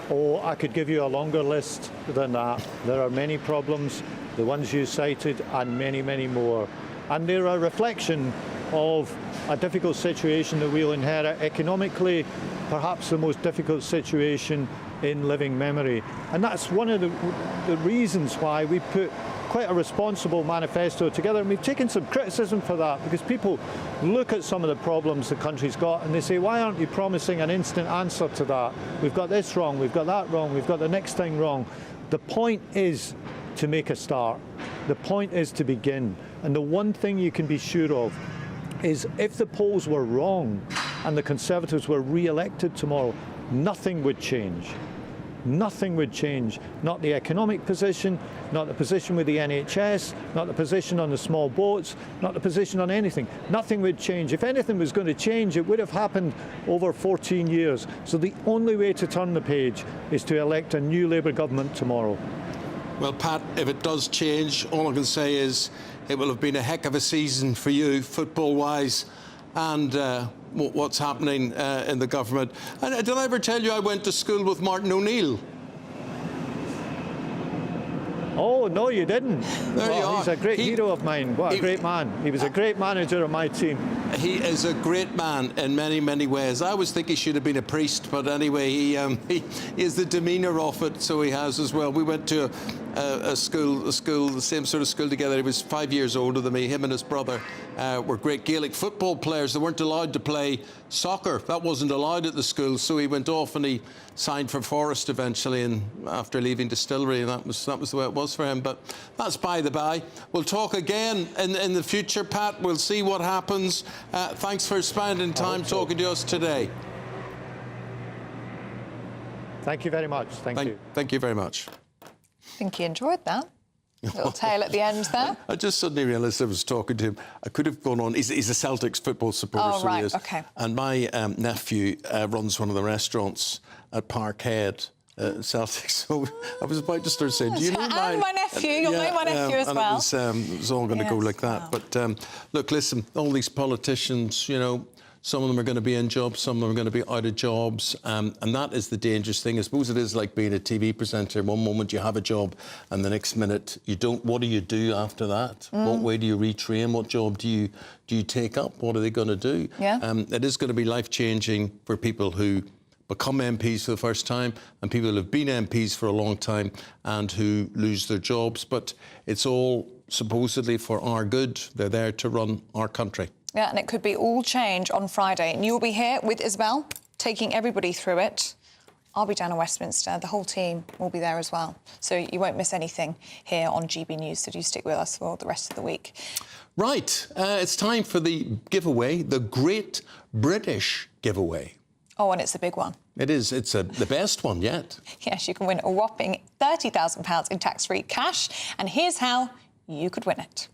Oh, I could give you a longer list than that. There are many problems, the ones you cited, and many, many more. And they're a reflection of a difficult situation that we'll inherit economically, perhaps the most difficult situation in living memory. And that's one of the reasons why we put quite a responsible manifesto together, and we've taken some criticism for that, because people look at some of the problems the country's got and they say, why aren't you promising an instant answer to that? We've got this wrong, we've got that wrong, we've got the next thing wrong. The point is to make a start. The point is to begin. And the one thing you can be sure of is if the polls were wrong and the Conservatives were re-elected tomorrow, nothing would change. Nothing would change. Not the economic position, not the position with the NHS, not the position on the small boats, not the position on anything. Nothing would change. If anything was going to change, it would have happened over 14 years. So the only way to turn the page is to elect a new Labour government tomorrow. Well, Pat, if it does change, all I can say is it will have been a heck of a season for you, football-wise, and what's happening in the government. And did I ever tell you I went to school with Martin O'Neill? Oh, no, you didn't. There you are. He's a great hero of mine. What a great man. He was a great manager of my team. He is a great man in many, many ways. I always think he should have been a priest, but anyway, he is the demeanour of it, so he has as well. We went to a school, the same sort of school together. He was 5 years older than me. Him and his brother were great Gaelic football players. They weren't allowed to play soccer. That wasn't allowed at the school, so he went off and he signed for Forest eventually, and after leaving Distillery, and that was the way it was for him. But that's by the by. We'll talk again in the future, Pat. We'll see what happens. Thanks for spending time talking to us today. Thank you very much. Thank you. Thank you very much. I think he enjoyed that. Little tail at the end there. I just suddenly realised I was talking to him. I could have gone on. He's a Celtics football supporter, oh, so right, he is. okay. And my nephew runs one of the restaurants at Parkhead. Celtics. So I was about to start saying, do you know my nephew? You'll know my nephew as well. It was all going to go like that. Wow. But look, listen, all these politicians, you know, some of them are going to be in jobs, some of them are going to be out of jobs, and that is the dangerous thing. I suppose it is like being a TV presenter. One moment you have a job, and the next minute you don't. What do you do after that? What way do you retrain? What job do you take up? What are they going to do? Yeah. It is going to be life-changing for people who become MPs for the first time and people who have been MPs for a long time and who lose their jobs. But it's all supposedly for our good. They're there to run our country. Yeah, and it could be all change on Friday. And you'll be here with Isabel, taking everybody through it. I'll be down in Westminster. The whole team will be there as well. So you won't miss anything here on GB News. So do stick with us for the rest of the week. Right. It's time for the giveaway, the Great British Giveaway. Oh, and it's a big one. It is. It's the best one yet. Yes, you can win a whopping £30,000 in tax-free cash. And here's how you could win it.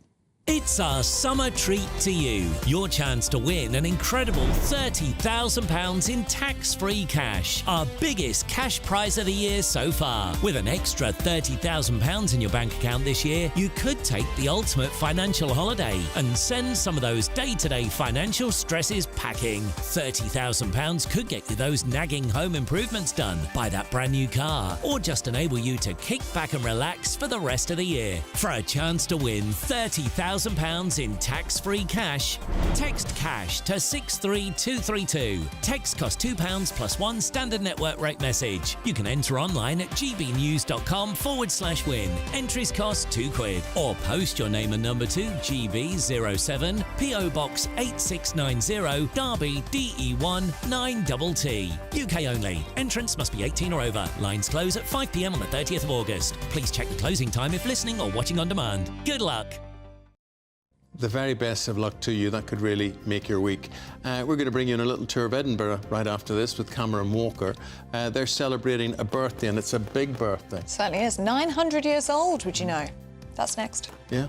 It's our summer treat to you. Your chance to win an incredible £30,000 in tax-free cash. Our biggest cash prize of the year so far. With an extra £30,000 in your bank account this year, you could take the ultimate financial holiday and send some of those day-to-day financial stresses packing. £30,000 could get you those nagging home improvements done, buy that brand new car, or just enable you to kick back and relax for the rest of the year. For a chance to win £30,000 in tax-free cash, text cash to 63232. Text costs £2 plus one standard network rate message. You can enter online at gbnews.com/win. Entries cost £2. Or post your name and number to GB07 PO Box 8690 Derby DE1 9TT. UK only. Entrance must be 18 or over. Lines close at 5 p.m. on the 30th of August. Please check the closing time if listening or watching on demand. Good luck. The very best of luck to you. That could really make your week. We're going to bring you on a little tour of Edinburgh right after this with Cameron Walker. They're celebrating a birthday, and it's a big birthday. It certainly is. 900 years old, would you know? That's next. Yeah.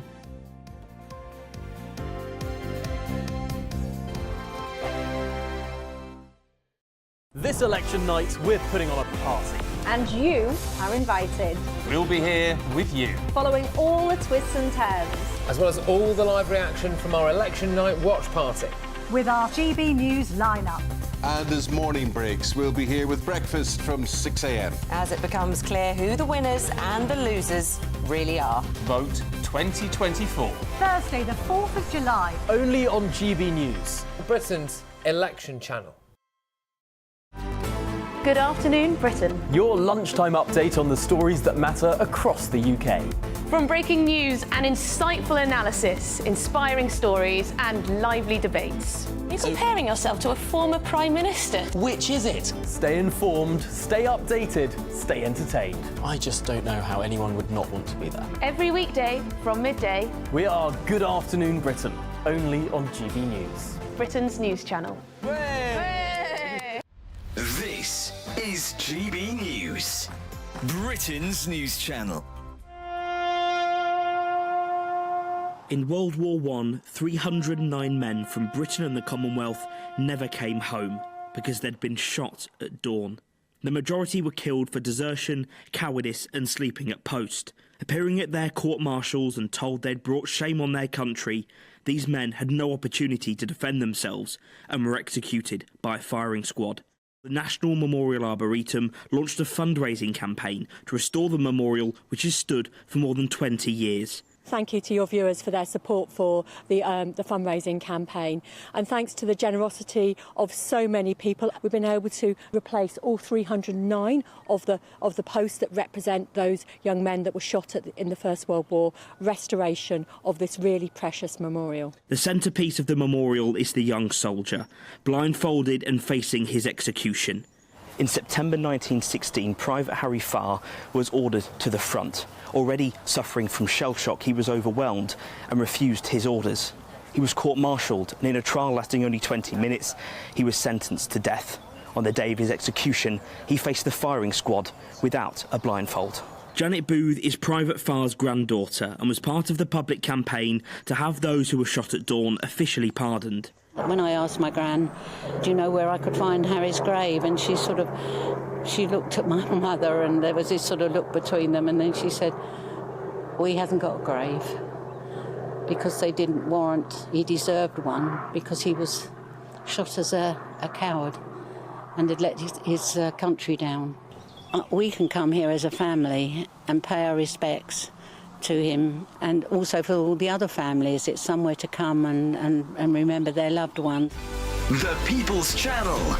This election night, we're putting on a party. And you are invited. We'll be here with you. Following all the twists and turns. As well as all the live reaction from our election night watch party. With our GB News lineup. And as morning breaks, we'll be here with breakfast from 6 a.m. As it becomes clear who the winners and the losers really are. Vote 2024. Thursday, the 4th of July. Only on GB News, Britain's election channel. Good afternoon, Britain. Your lunchtime update on the stories that matter across the UK. From breaking news and insightful analysis, inspiring stories and lively debates. You're comparing yourself to a former Prime Minister. Which is it? Stay informed, stay updated, stay entertained. I just don't know how anyone would not want to be there. Every weekday from midday. We are Good Afternoon Britain, only on GB News, Britain's news channel. This is GB News, Britain's news channel. In World War I, 309 men from Britain and the Commonwealth never came home because they'd been shot at dawn. The majority were killed for desertion, cowardice and sleeping at post. Appearing at their court-martials and told they'd brought shame on their country, these men had no opportunity to defend themselves and were executed by a firing squad. The National Memorial Arboretum launched a fundraising campaign to restore the memorial, which has stood for more than 20 years. Thank you to your viewers for their support for the fundraising campaign, and thanks to the generosity of so many people, we've been able to replace all 309 of the posts that represent those young men that were shot in the First World War. Restoration of this really precious memorial. The centrepiece of the memorial is the young soldier, blindfolded and facing his execution. In September 1916, Private Harry Farr was ordered to the front. Already suffering from shell shock, he was overwhelmed and refused his orders. He was court-martialed, and in a trial lasting only 20 minutes, he was sentenced to death. On the day of his execution, he faced the firing squad without a blindfold. Janet Booth is Private Farr's granddaughter and was part of the public campaign to have those who were shot at dawn officially pardoned. When I asked my gran, do you know where I could find Harry's grave? And she looked at my mother and there was this sort of look between them, and then she said, well, he hasn't got a grave because they didn't warrant, he deserved one because he was shot as a coward and had let his country down. We can come here as a family and pay our respects to him, and also for all the other families, it's somewhere to come and remember their loved ones. The People's Channel.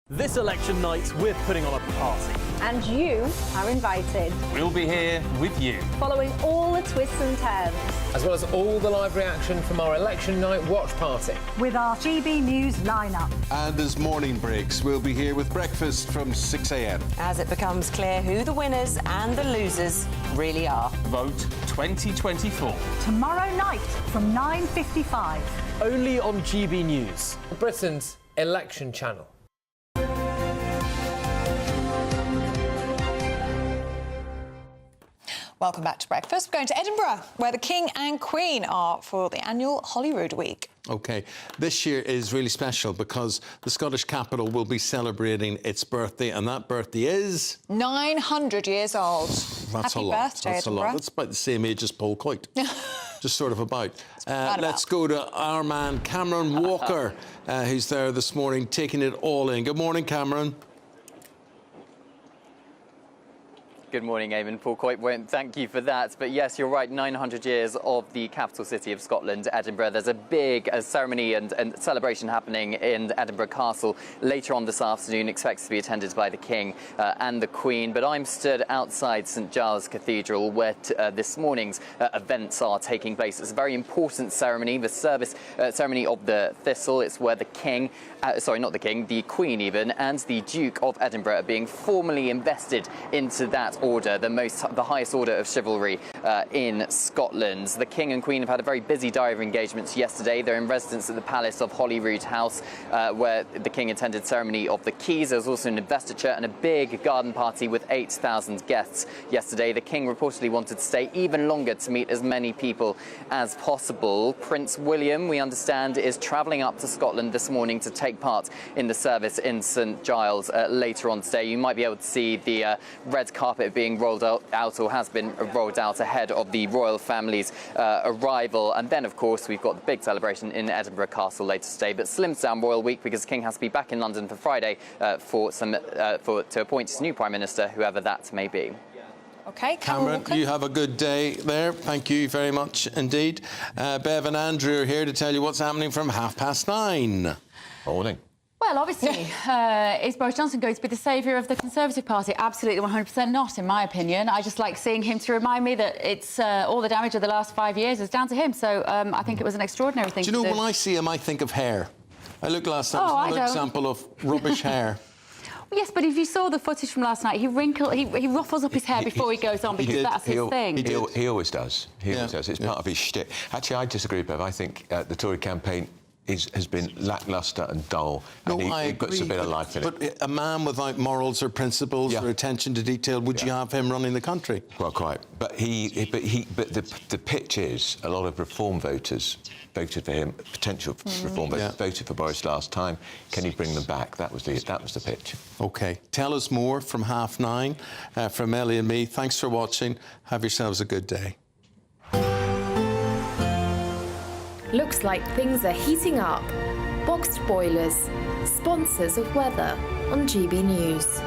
This election night, we're putting on a party. And you are invited. We'll be here with you. Following all the twists and turns. As well as all the live reaction from our election night watch party. With our GB News lineup. And as morning breaks, we'll be here with breakfast from 6 a.m. As it becomes clear who the winners and the losers really are. Vote 2024. Tomorrow night from 9:55. Only on GB News, Britain's election channel. Welcome back to breakfast. We're going to Edinburgh, where the King and Queen are for the annual Holyrood Week. OK, this year is really special because the Scottish capital will be celebrating its birthday, and that birthday is 900 years old. That's Happy a lot. birthday, That's Edinburgh. a lot. That's about the same age as Paul Coit. Just sort of about. Right Let's go to our man Cameron Walker, who's there this morning taking it all in. Good morning, Cameron. Good morning, Eamonn. Paul Coit won't thank you for that. But yes, you're right, 900 years of the capital city of Scotland, Edinburgh. There's a big ceremony and celebration happening in Edinburgh Castle later on this afternoon, expected to be attended by the King and the Queen. But I'm stood outside St Giles Cathedral, where this morning's events are taking place. It's a very important ceremony, the ceremony of the Thistle. It's where the King, sorry, not the King, the Queen even, and the Duke of Edinburgh are being formally invested into that order, the highest order of chivalry in Scotland. The King and Queen have had a very busy diary of engagements yesterday. They're in residence at the Palace of Holyrood House, where the King attended ceremony of the keys. There was also an investiture and a big garden party with 8,000 guests yesterday. The King reportedly wanted to stay even longer to meet as many people as possible. Prince William, we understand, is travelling up to Scotland this morning to take part in the service in St Giles later on today. You might be able to see the red carpet being rolled out or has been rolled out ahead of the royal family's arrival. And then, of course, we've got the big celebration in Edinburgh Castle later today. But slims down Royal Week because the King has to be back in London for Friday to appoint his new Prime Minister, whoever that may be. OK, Cameron, you have a good day there. Thank you very much indeed. Bev and Andrew are here to tell you what's happening from 9:30. Morning. Well, obviously, is Boris Johnson going to be the saviour of the Conservative Party? Absolutely 100% not, in my opinion. I just like seeing him to remind me that it's all the damage of the last 5 years is down to him. So I think it was an extraordinary thing to do. Do you know, when I see him, I think of hair. I looked last night, it was another example of rubbish hair. Yes, but if you saw the footage from last night, he ruffles up his hair before he goes on because that's his thing. He always does. He always does. It's part of his shtick. Actually, I disagree, Bev. I think the Tory campaign has been lacklustre and dull, and he puts a bit of life in it. But a man without morals or principles or attention to detail, would you have him running the country? Well, quite. But the pitch is a lot of reform voters voted for him. Potential reform voters voted for Boris last time. Can he bring them back? That was the pitch. OK. Tell us more from 9:30 from Ellie and me. Thanks for watching. Have yourselves a good day. Looks like things are heating up. Boxed boilers, sponsors of weather on GB News.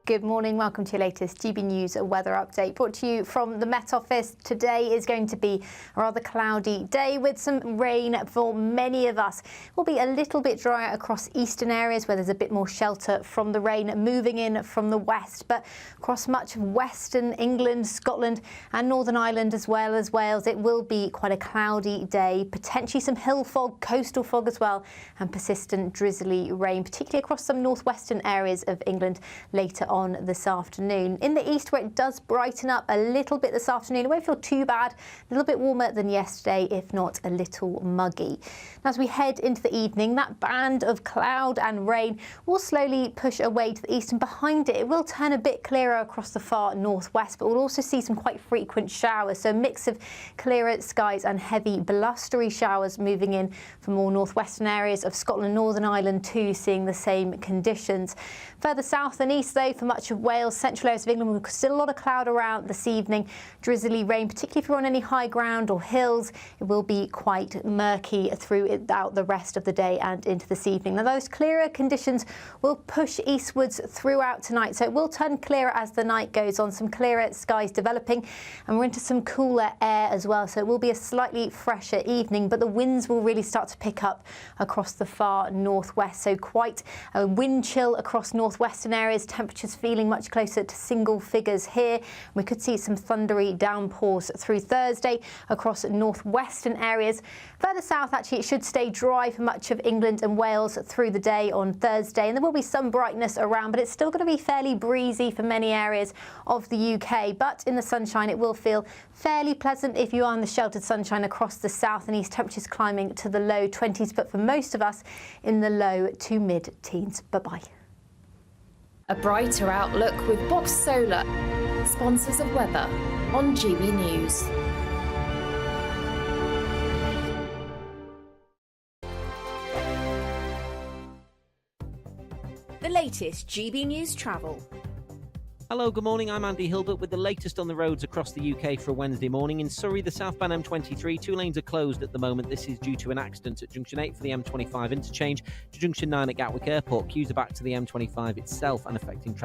Good morning, welcome to your latest GB News weather update. Brought to you from the Met Office. Today is going to be a rather cloudy day with some rain for many of us. It will be a little bit drier across eastern areas where there's a bit more shelter from the rain moving in from the west. But across much of western England, Scotland and Northern Ireland as well as Wales, it will be quite a cloudy day. Potentially some hill fog, coastal fog as well, and persistent drizzly rain, particularly across some northwestern areas of England later on this afternoon. In the east, where it does brighten up a little bit this afternoon, it won't feel too bad. A little bit warmer than yesterday, if not a little muggy. Now, as we head into the evening, that band of cloud and rain will slowly push away to the east, and behind it, it will turn a bit clearer across the far northwest, but we'll also see some quite frequent showers. So a mix of clearer skies and heavy blustery showers moving in from more northwestern areas of Scotland, Northern Ireland too, seeing the same conditions. Further south and east, though, for much of Wales, central areas of England, we've still a lot of cloud around this evening. Drizzly rain, particularly if you're on any high ground or hills. It will be quite murky throughout the rest of the day and into this evening. Now, those clearer conditions will push eastwards throughout tonight, so it will turn clearer as the night goes on. Some clearer skies developing, and we're into some cooler air as well, so it will be a slightly fresher evening, but the winds will really start to pick up across the far northwest, so quite a wind chill across northwestern areas. Temperatures feeling much closer to single figures here. We could see some thundery downpours through Thursday across northwestern areas. Further south, actually, it should stay dry for much of England and Wales through the day on Thursday, and there will be some brightness around, but it's still going to be fairly breezy for many areas of the UK. But in the sunshine, it will feel fairly pleasant if you are in the sheltered sunshine across the south and east. Temperatures climbing to the low 20s, but for most of us in the low to mid-teens. Bye-bye. A brighter outlook with Box Solar, sponsors of weather on GB News. The latest GB News travel. Hello, good morning. I'm Andy Hilbert with the latest on the roads across the UK for a Wednesday morning. In Surrey, the southbound M23, 2 lanes are closed at the moment. This is due to an accident at Junction 8 for the M25 interchange to Junction 9 at Gatwick Airport. Queues are back to the M25 itself and affecting traffic